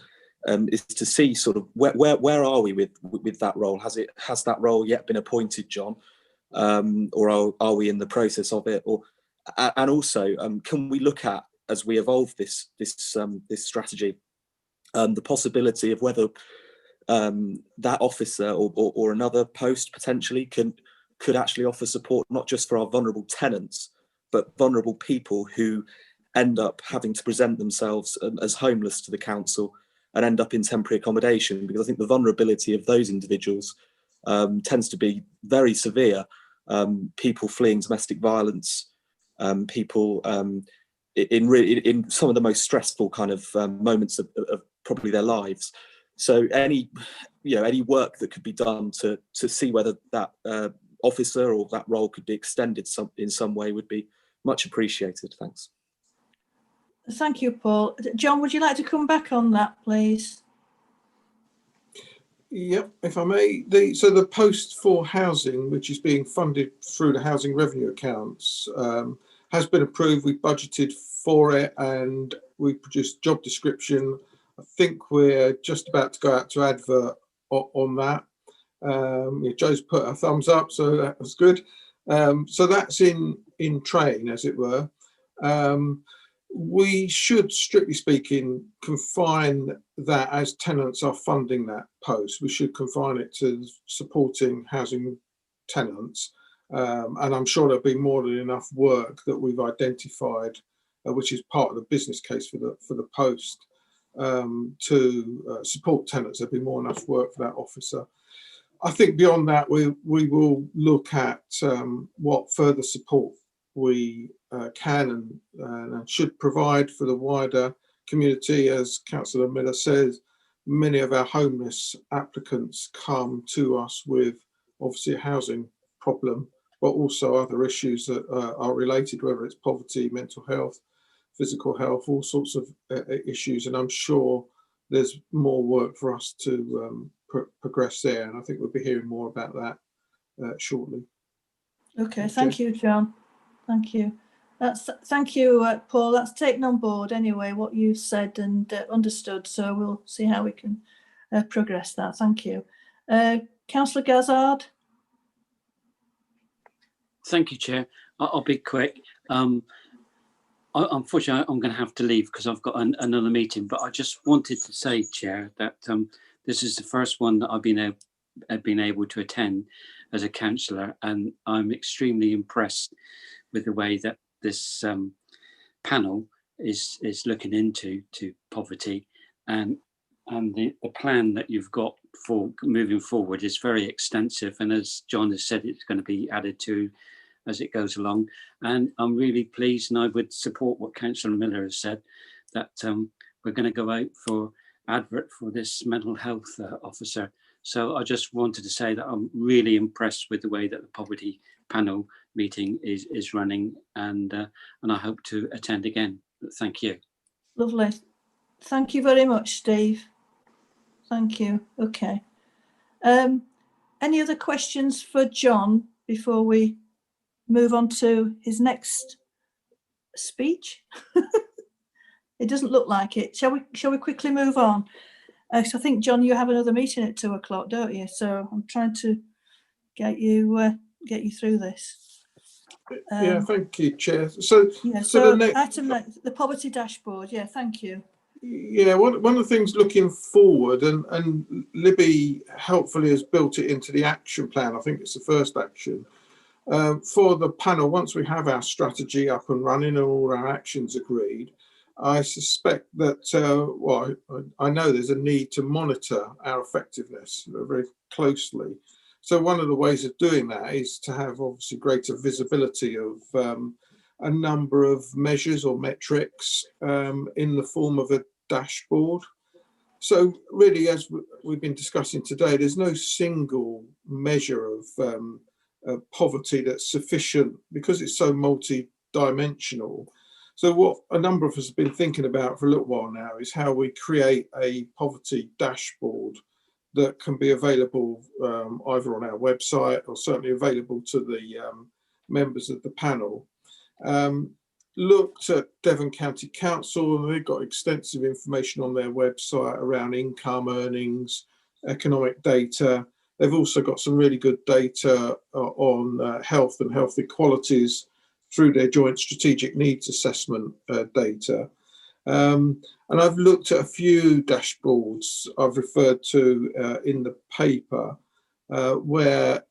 Speaker 17: is to see sort of where are we with that role? Has that role yet been appointed, John, or are we in the process of it? Or and also, can we look at, as we evolve this strategy, the possibility of whether that officer or another post potentially could actually offer support, not just for our vulnerable tenants, but vulnerable people who end up having to present themselves as homeless to the council and end up in temporary accommodation, because I think the vulnerability of those individuals tends to be very severe. People fleeing domestic violence, people in some of the most stressful kind of moments of probably their lives. So any work that could be done to see whether that officer or that role could be extended in some way would be much appreciated. Thanks.
Speaker 2: Thank you, Paul. John, would you like to come back on that, please?
Speaker 16: Yep, if I may. So the post for housing, which is being funded through the housing revenue accounts, has been approved. We've budgeted for it and we've produced job description. I think we're just about to go out to advert on that. Joe's put a thumbs up, so that was good. So that's in train, as it were. We should, strictly speaking, confine that as tenants are funding that post. We should confine it to supporting housing tenants. And I'm sure there'll be more than enough work that we've identified, which is part of the business case for the post, to support tenants. There'll be more than enough work for that officer. I think beyond that, we will look at what further support we can and should provide for the wider community. As Councillor Miller says, many of our homeless applicants come to us with obviously a housing problem, but also other issues that are related, whether it's poverty, mental health, physical health, all sorts of issues. And I'm sure there's more work for us to progress there. And I think we'll be hearing more about that shortly.
Speaker 2: Okay, thank you, John. Thank you. Thank you, Paul. That's taken on board anyway, what you said and understood. So we'll see how we can progress that. Thank you. Councillor Gazzard.
Speaker 10: Thank you, Chair. I'll be quick. Unfortunately, I'm going to have to leave because I've got another meeting, but I just wanted to say, Chair, that this is the first one that I've been able to attend as a councillor, and I'm extremely impressed with the way that this panel is looking into poverty, and the plan that you've got for moving forward is very extensive, and as John has said, it's going to be added to as it goes along. And I'm really pleased, and I would support what Councillor Miller has said, that we're going to go out for advert for this mental health officer. So I just wanted to say that I'm really impressed with the way that the poverty panel meeting is running, and I hope to attend again. Thank you.
Speaker 2: Lovely. Thank you very much, Steve. Thank you. Okay. Any other questions for John before we move on to his next speech? It doesn't look like it. Shall we quickly move on? So I think, John, you have another meeting at 2 o'clock, don't you? So I'm trying to get you through this.
Speaker 16: Yeah, thank you, Chair. So
Speaker 2: the poverty dashboard. Yeah, thank you.
Speaker 16: Yeah, one of the things looking forward, and Libby helpfully has built it into the action plan. I think it's the first action for the panel. Once we have our strategy up and running and all our actions agreed, I suspect that, I know there's a need to monitor our effectiveness very closely. So one of the ways of doing that is to have obviously greater visibility of a number of measures or metrics in the form of a dashboard. So really, as we've been discussing today, there's no single measure of poverty that's sufficient because it's so multi-dimensional. So what a number of us have been thinking about for a little while now is how we create a poverty dashboard that can be available either on our website or certainly available to the members of the panel. Looked at Devon County Council, and they've got extensive information on their website around income, earnings, economic data. They've also got some really good data on health and health equalities through their joint strategic needs assessment data. And I've looked at a few dashboards I've referred to in the paper where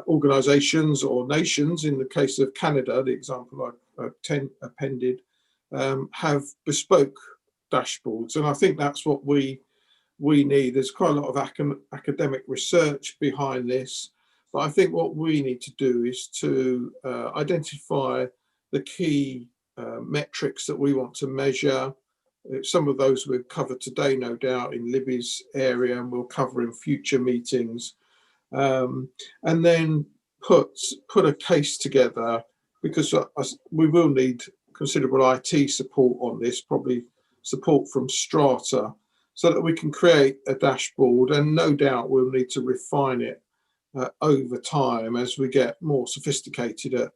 Speaker 16: organisations or nations, in the case of Canada, the example I've appended, have bespoke dashboards. And I think that's what we need. There's quite a lot of academic research behind this, but I think what we need to do is to identify the key metrics that we want to measure. Some of those we've covered today, no doubt, in Libby's area, and we'll cover in future meetings. And then put a case together, because we will need considerable IT support on this, probably support from Strata, so that we can create a dashboard, and no doubt we'll need to refine it over time as we get more sophisticated at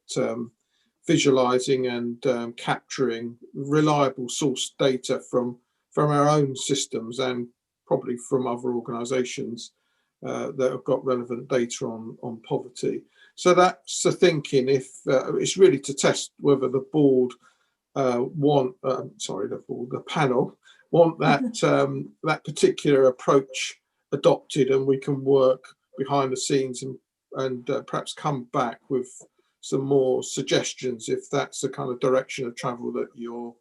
Speaker 16: visualizing and capturing reliable source data from our own systems and probably from other organizations that have got relevant data on poverty. So that's the thinking. If it's really to test whether the board the panel want that that particular approach adopted, and we can work behind the scenes and perhaps come back with some more suggestions if that's the kind of direction of travel that you're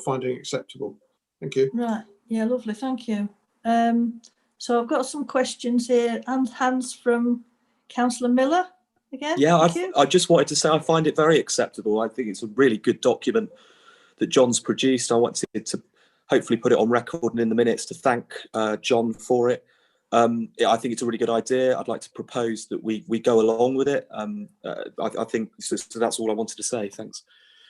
Speaker 16: finding acceptable. Thank you.
Speaker 2: Right. Yeah, lovely. Thank you. So I've got some questions here, and hands from Councillor Miller again.
Speaker 17: Yeah, I just wanted to say I find it very acceptable. I think it's a really good document that John's produced. I wanted to hopefully put it on record and in the minutes to thank John for it. I think it's a really good idea. I'd like to propose that we go along with it. I think so that's all I wanted to say. Thanks.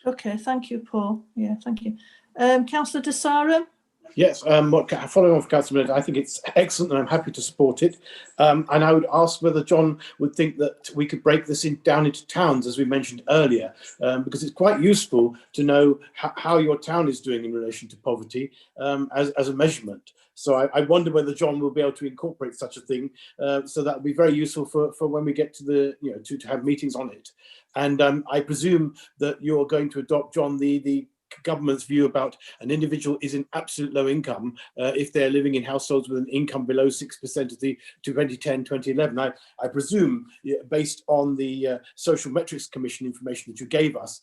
Speaker 2: Okay, thank you, Paul. Yeah, thank you. Councillor De Sarum?
Speaker 13: Yes, following on from Councillor Miller, I think it's excellent and I'm happy to support it. And I would ask whether John would think that we could break this down into towns, as we mentioned earlier, because it's quite useful to know how your town is doing in relation to poverty as a measurement. So I wonder whether John will be able to incorporate such a thing. So that would be very useful for when we get to the, to have meetings on it. And I presume that you're going to adopt, John, the government's view about an individual is in absolute low income if they're living in households with an income below 6% of the 2010-2011. I presume, based on the Social Metrics Commission information that you gave us,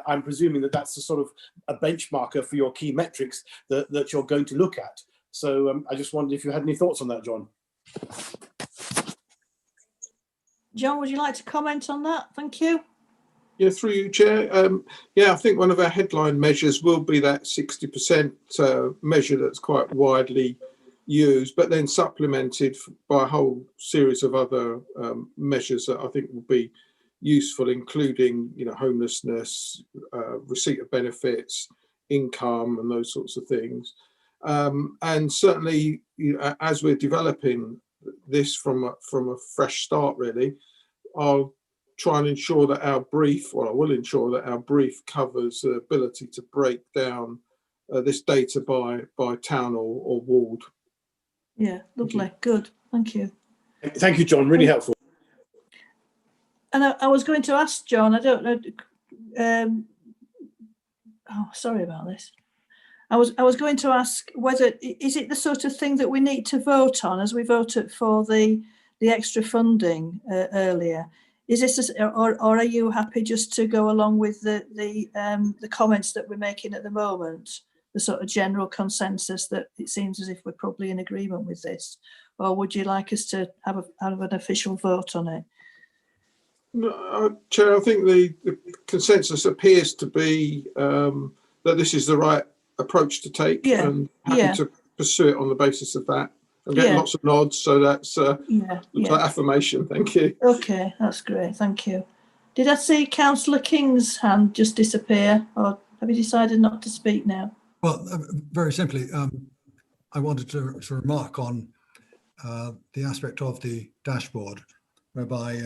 Speaker 13: I'm presuming that that's a sort of a benchmarker for your key metrics that you're going to look at. So I just wondered if you had any thoughts on that, John.
Speaker 2: John, would you like to comment on that? Thank you.
Speaker 16: Yeah, through you, Chair. Yeah, I think one of our headline measures will be that 60% measure that's quite widely used, but then supplemented by a whole series of other measures that I think will be useful, including, you know, homelessness, receipt of benefits, income, and those sorts of things. And certainly, you know, as we're developing this from a fresh start, really, I'll try and ensure that our brief, or I will ensure that our brief covers the ability to break down this data by town or ward.
Speaker 2: Yeah, lovely, good, thank you.
Speaker 13: Thank you, John, really helpful.
Speaker 2: And I was going to ask John, I don't know, oh, sorry about this. I was going to ask whether, is it the sort of thing that we need to vote on as we voted for the extra funding earlier? Is this, or are you happy just to go along with the comments that we're making at the moment, the sort of general consensus that it seems as if we're probably in agreement with this, or would you like us to have an official vote on it?
Speaker 16: No, Chair, I think the consensus appears to be that this is the right approach to take, and happy to pursue it on the basis of that. I'm getting lots of nods, so that's like affirmation. Thank you.
Speaker 2: Okay, that's great. Thank you. Did I see Councillor King's hand just disappear, or have you decided not to speak now?
Speaker 14: Well, very simply, I wanted to remark on the aspect of the dashboard, whereby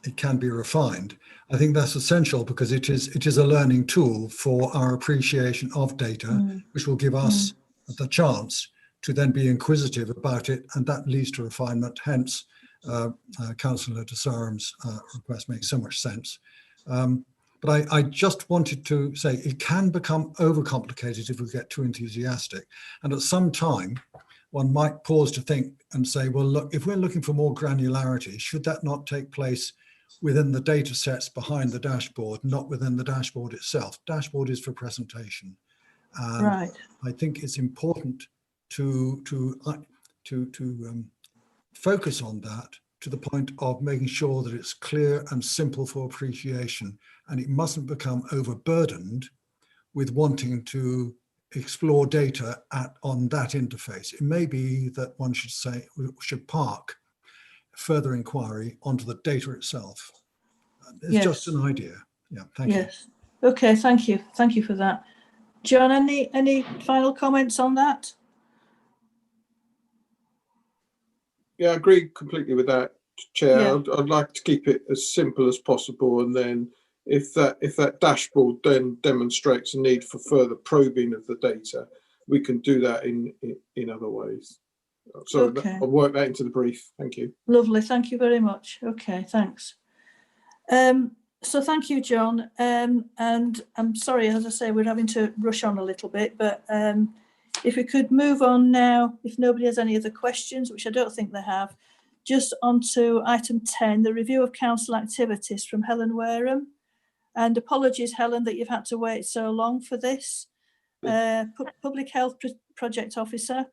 Speaker 14: it can be refined. I think that's essential because it is a learning tool for our appreciation of data, which will give us the chance to then be inquisitive about it, and that leads to refinement. Hence, Councillor de Sarum's request makes so much sense. But I just wanted to say it can become overcomplicated if we get too enthusiastic. And at some time, one might pause to think and say, well, look, if we're looking for more granularity, should that not take place within the data sets behind the dashboard, not within the dashboard itself? Dashboard is for presentation. And
Speaker 2: right.
Speaker 14: I think it's important to focus on that to the point of making sure that it's clear and simple for appreciation, and it mustn't become overburdened with wanting to explore data on that interface. It may be that one should park further inquiry onto the data itself. It's just an idea. Yeah, thank you.
Speaker 2: Yes. Okay, thank you. Thank you for that. John, any final comments on that?
Speaker 16: Yeah, I agree completely with that, Chair. I'd like to keep it as simple as possible, and then if that dashboard then demonstrates a need for further probing of the data, we can do that in other ways. So I'll work that into the brief. Thank you.
Speaker 2: Lovely. Thank you very much. Okay, thanks. So thank you, John. And I'm sorry, as I say, we're having to rush on a little bit, but if we could move on now, if nobody has any other questions, which I don't think they have, just on to item 10, the review of council activities from Helen Wareham. And apologies, Helen, that you've had to wait so long for this. Public Health Project Officer,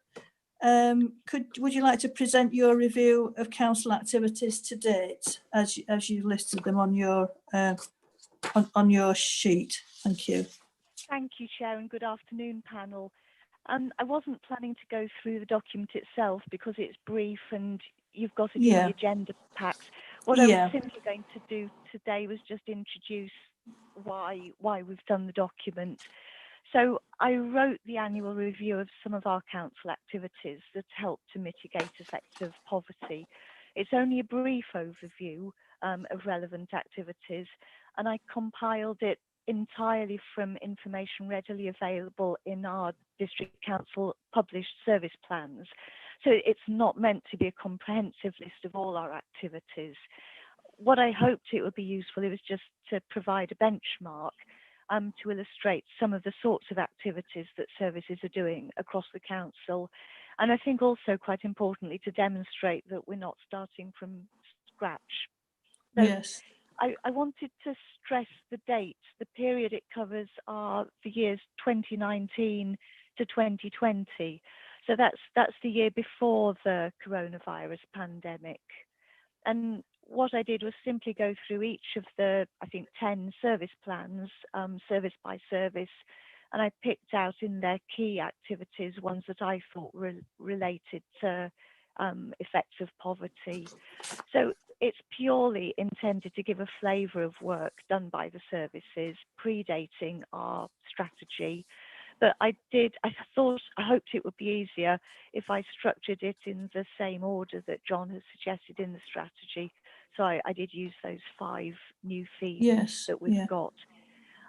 Speaker 2: would you like to present your review of council activities to date, as you listed them on your sheet? Thank you.
Speaker 3: Thank you, Chair, and good afternoon, panel. I wasn't planning to go through the document itself because it's brief and you've got it in the agenda packs. What I was simply going to do today was just introduce why we've done the document. So I wrote the annual review of some of our council activities that help to mitigate effects of poverty. It's only a brief overview of relevant activities, and I compiled it entirely from information readily available in our district council published service plans. So it's not meant to be a comprehensive list of all our activities. What I hoped it would be useful, it was just to provide a benchmark. to illustrate some of the sorts of activities that services are doing across the council. And I think also, quite importantly, to demonstrate that we're not starting from scratch. So
Speaker 2: yes.
Speaker 3: I wanted to stress the dates. The period it covers are the years 2019 to 2020. So that's the year before the coronavirus pandemic. And what I did was simply go through each of the, I think, 10 service plans, service by service, and I picked out in their key activities ones that I thought were related to effects of poverty. So it's purely intended to give a flavour of work done by the services predating our strategy. But I hoped it would be easier if I structured it in the same order that John has suggested in the strategy. So I did use those 5 new themes that we've got.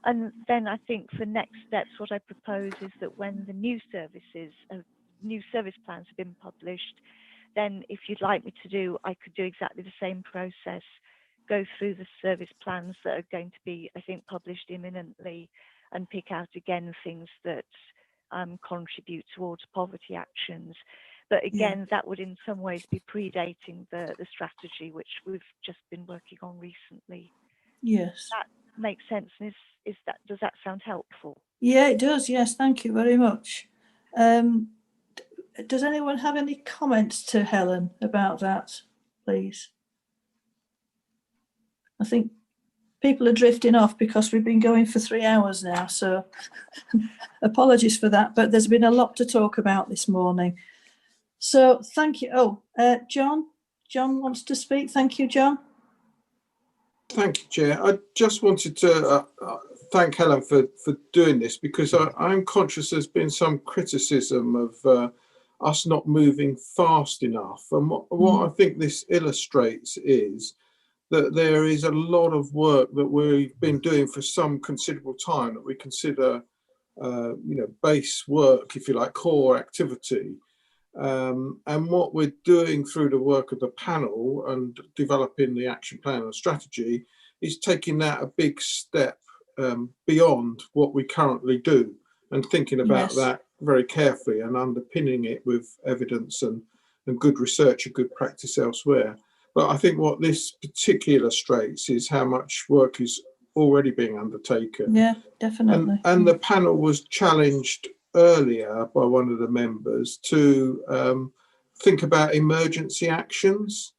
Speaker 3: And then I think for next steps, what I propose is that when the new service plans have been published, then if you'd like me to do, I could do exactly the same process, go through the service plans that are going to be, I think, published imminently, and pick out again things that contribute towards poverty actions. But again, that would in some ways be predating the strategy, which we've just been working on recently.
Speaker 2: Yes.
Speaker 3: That makes sense. And does that sound helpful?
Speaker 2: Yeah, it does. Yes, thank you very much. Does anyone have any comments to Helen about that, please? I think people are drifting off because we've been going for 3 hours now, so apologies for that, but there's been a lot to talk about this morning. So thank you. Oh, John wants to speak. Thank you, John.
Speaker 16: Thank you, Chair. I just wanted to thank Helen for doing this, because I'm conscious there's been some criticism of us not moving fast enough. And what I think this illustrates is that there is a lot of work that we've been doing for some considerable time that we consider, base work, if you like, core activity. And what we're doing through the work of the panel and developing the action plan and strategy is taking that a big step beyond what we currently do, and thinking about that very carefully and underpinning it with evidence and good research and good practice elsewhere. But I think what this particularly illustrates is how much work is already being undertaken.
Speaker 2: Yeah, definitely.
Speaker 16: And the panel was challenged earlier by one of the members to think about emergency actions.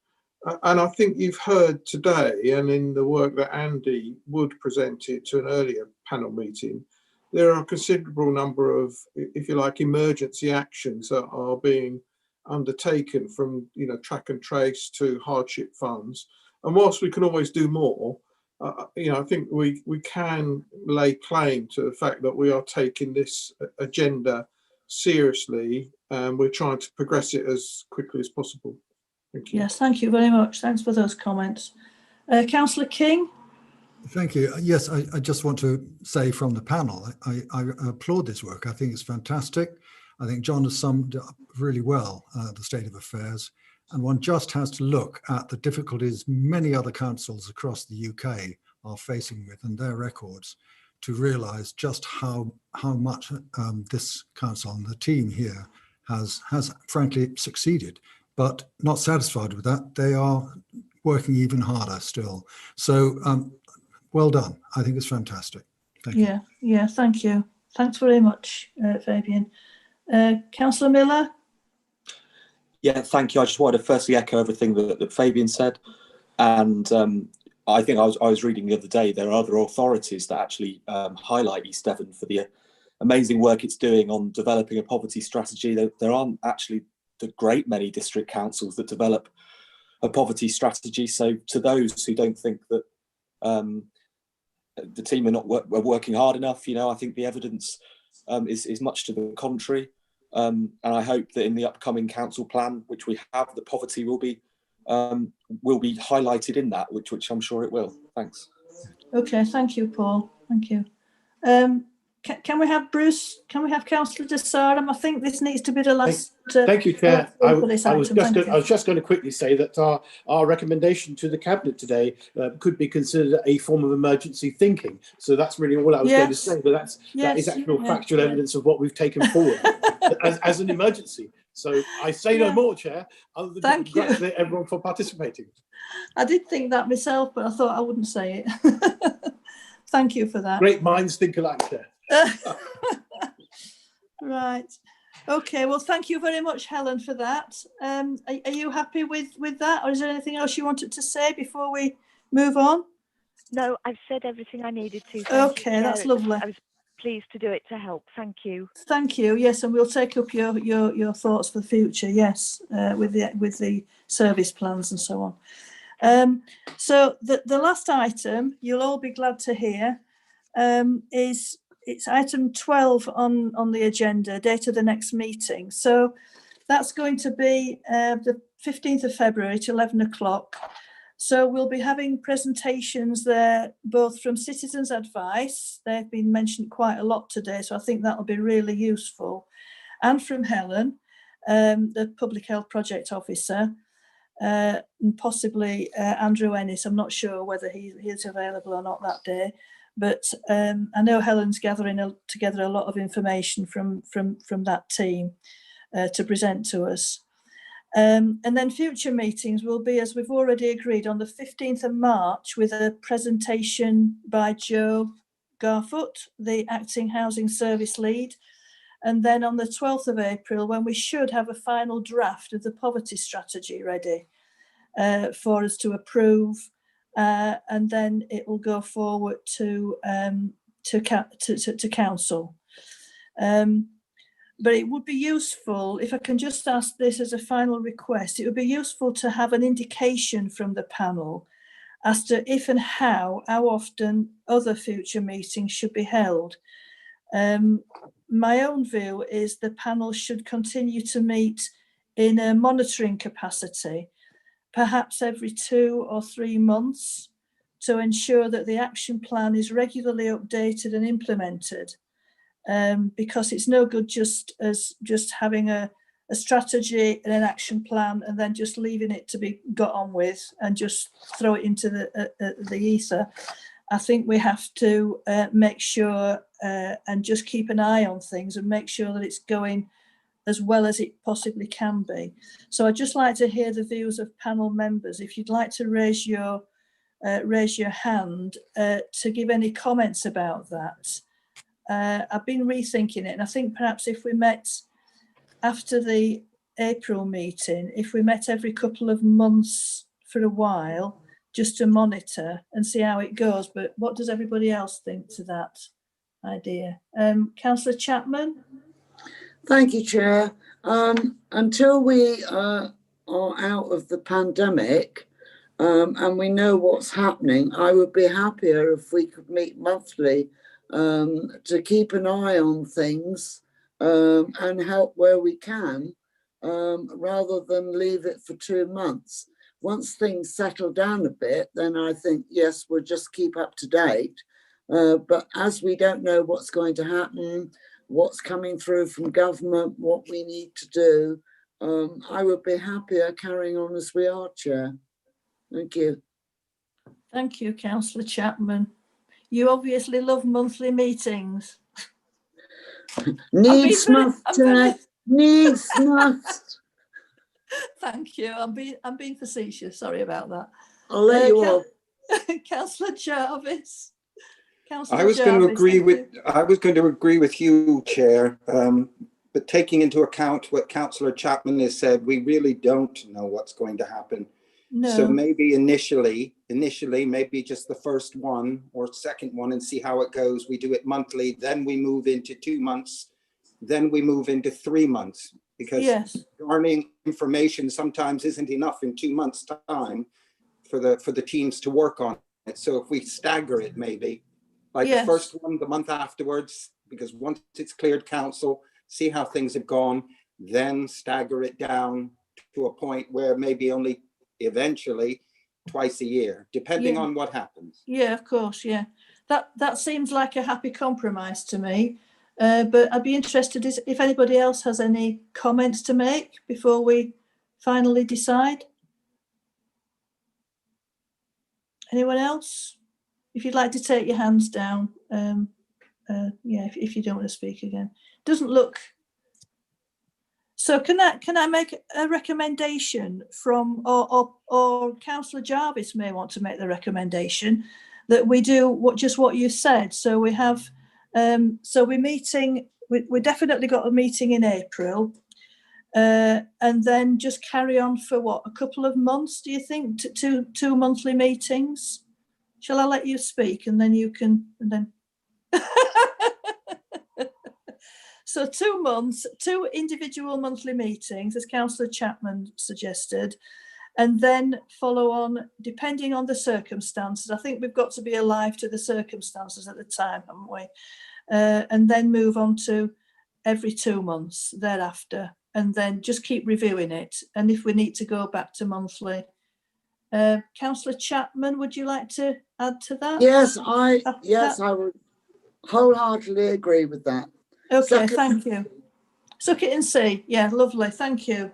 Speaker 16: And I think you've heard today, and in the work that Andy Wood presented to an earlier panel meeting, there are a considerable number of, if you like, emergency actions that are being undertaken, from track and trace to hardship funds. And whilst we can always do more, I think we can lay claim to the fact that we are taking this agenda seriously, and we're trying to progress it as quickly as possible. Thank you.
Speaker 2: Yes, thank you very much. Thanks for those comments. Councillor King.
Speaker 14: Thank you. Yes, I just want to say from the panel, I applaud this work. I think it's fantastic. I think John has summed up really well the state of affairs, and one just has to look at the difficulties many other councils across the UK are facing with and their records to realise just how much this council and the team here has frankly succeeded. But not satisfied with that, they are working even harder still. So well done. I think it's fantastic. Thank you.
Speaker 2: Yeah, thank you. Thanks very much, Fabian. Councillor Miller?
Speaker 17: Yeah, thank you. I just wanted to firstly echo everything that Fabian said. And I think I was reading the other day, there are other authorities that actually highlight East Devon for the amazing work it's doing on developing a poverty strategy. There aren't actually the great many district councils that develop a poverty strategy. So to those who don't think that the team are not working hard enough, I think the evidence is much to the contrary. And I hope that in the upcoming council plan, which we have, that poverty will be highlighted in that, which I'm sure it will. Thanks.
Speaker 2: Okay, thank you, Paul. Thank you. can we have Bruce? Can we have Councillor Desaram? I think this needs to be the last.
Speaker 13: Thank you, Chair. I was just going to quickly say that our recommendation to the Cabinet today could be considered a form of emergency thinking. So that's really all I was going to say. But that is actual factual evidence of what we've taken forward as an emergency. So I say no more, Chair, other than to congratulate everyone for participating.
Speaker 2: I did think that myself, but I thought I wouldn't say it. Thank you for that.
Speaker 13: Great minds think alike, Chair.
Speaker 2: Right. Okay. Well, thank you very much, Helen, for that. Are you happy with that, or is there anything else you wanted to say before we move on?
Speaker 3: No, I've said everything I needed to.
Speaker 2: Okay, that's lovely.
Speaker 3: I was pleased to do it to help. Thank you.
Speaker 2: Thank you. Yes, and we'll take up your thoughts for the future. Yes, with the service plans and so on. So the last item you'll all be glad to hear it's item 12 on the agenda, date of the next meeting. So that's going to be the 15th of February at 11 o'clock. So we'll be having presentations there, both from Citizens Advice, they've been mentioned quite a lot today, so I think that'll be really useful, and from Helen, the Public Health Project Officer, and possibly Andrew Ennis. I'm not sure whether he's available or not that day, but I know Helen's gathering together a lot of information from that team to present to us. And then future meetings will be, as we've already agreed, on the 15th of March with a presentation by Joe Garfoot, the Acting Housing Service Lead, and then on the 12th of April, when we should have a final draft of the poverty strategy ready for us to approve, and then it will go forward to council. But it would be useful, if I can just ask this as a final request, it would be useful to have an indication from the panel as to if and how often other future meetings should be held. My own view is the panel should continue to meet in a monitoring capacity, perhaps every 2 or 3 months, to ensure that the action plan is regularly updated and implemented. Because it's no good just having a strategy and an action plan and then just leaving it to be got on with and just throw it into the ether. I think we have to make sure and just keep an eye on things and make sure that it's going as well as it possibly can be. So I'd just like to hear the views of panel members. If you'd like to raise your hand to give any comments about that. I've been rethinking it, and I think perhaps if we met after the April meeting, if we met every couple of months for a while, just to monitor and see how it goes. But what does everybody else think to that idea? Councillor Chapman?
Speaker 12: Thank you, Chair. Until we are out of the pandemic and we know what's happening, I would be happier if we could meet monthly to keep an eye on things and help where we can, rather than leave it for 2 months. Once things settle down a bit, then I think, yes, we'll just keep up to date. But as we don't know what's going to happen, what's coming through from government, what we need to do, I would be happier carrying on as we are, Chair. Thank you.
Speaker 2: Thank you, Councillor Chapman. You obviously love monthly meetings.
Speaker 12: Needs must, needs must.
Speaker 2: Thank you. I'm being facetious. Sorry about that.
Speaker 12: I'll let you off.
Speaker 2: Councillor Jarvis.
Speaker 7: I was going to agree with you, Chair. But taking into account what Councillor Chapman has said, we really don't know what's going to happen.
Speaker 2: No.
Speaker 7: So maybe initially, maybe just the first one or second one and see how it goes. We do it monthly, then we move into 2 months, then we move into 3 months, because garnering information sometimes isn't enough in 2 months' time for the teams to work on it. So if we stagger it, maybe like the first one, the month afterwards, because once it's cleared council, see how things have gone, then stagger it down to a point where maybe only eventually twice a year, depending on what happens.
Speaker 2: Yeah, of course, yeah. that seems like a happy compromise to me. But I'd be interested if anybody else has any comments to make before we finally decide. Anyone else? If you'd like to take your hands down, yeah, if you don't want to speak again. Doesn't look. So can I make a recommendation from, or Councillor Jarvis may want to make the recommendation that we do just what you said. So we have, so we're meeting, we definitely got a meeting in April, and then just carry on for what, a couple of months, do you think? Two monthly meetings? Shall I let you speak and then you can, and then. So 2 months, 2 individual monthly meetings, as Councillor Chapman suggested, and then follow on, depending on the circumstances. I think we've got to be alive to the circumstances at the time, haven't we? And then move on to every 2 months thereafter, and then just keep reviewing it. And if we need to go back to monthly. Councillor Chapman, would you like to add to that?
Speaker 12: Yes, I would wholeheartedly agree with that.
Speaker 2: Okay, thank you. Suck it and see. Yeah, lovely. Thank you.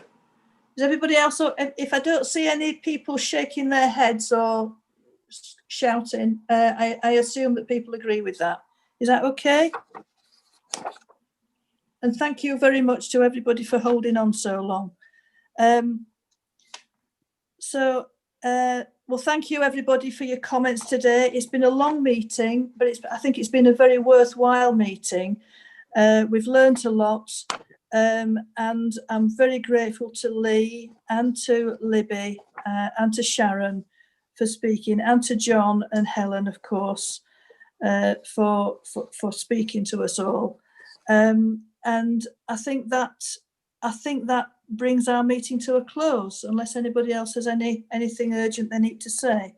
Speaker 2: Does everybody else, if I don't see any people shaking their heads or shouting, I assume that people agree with that. Is that okay? And thank you very much to everybody for holding on so long. Well, thank you everybody for your comments today. It's been a long meeting, but I think it's been a very worthwhile meeting. We've learned a lot, and I'm very grateful to Lee and to Libby and to Sharon for speaking, and to John and Helen, of course, for speaking to us all. And I think that brings our meeting to a close, unless anybody else has anything urgent they need to say.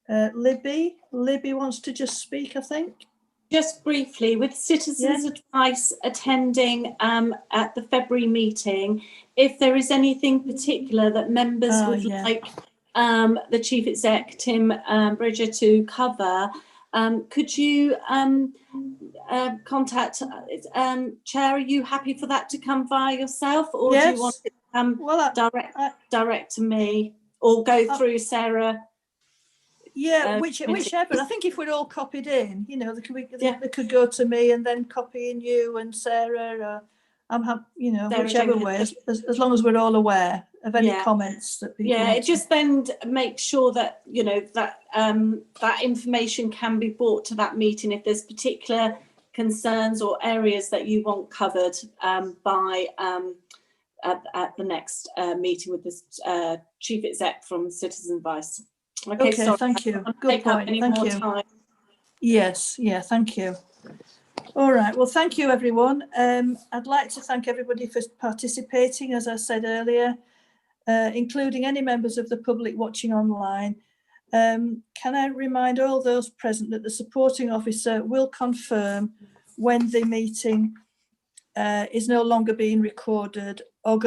Speaker 2: Libby wants to just speak, I think.
Speaker 15: Just briefly, with Citizens Advice attending at the February meeting, if there is anything particular that members would like the Chief Exec, Tim Bridger, to cover, could you contact Chair? Are you happy for that to come via yourself, or do you want it to come direct to me, or go through Sarah?
Speaker 2: Yeah, whichever. I think if we're all copied in, you know, they could go to me and then copy in you and Sarah. I'm happy, you know, Sarah, whichever way, as long as we're all aware of any comments that people.
Speaker 15: Yeah, it just then makes sure that, you know, that that information can be brought to that meeting if there's particular concerns or areas that you want covered by at the next meeting with the Chief Exec from Citizen Advice. Okay,
Speaker 2: thank you. Good point. Thank you. Yes, yeah, thank you. All right, well, thank you, everyone. I'd like to thank everybody for participating, as I said earlier, including any members of the public watching online. Can I remind all those present that the supporting officer will confirm when the meeting is no longer being recorded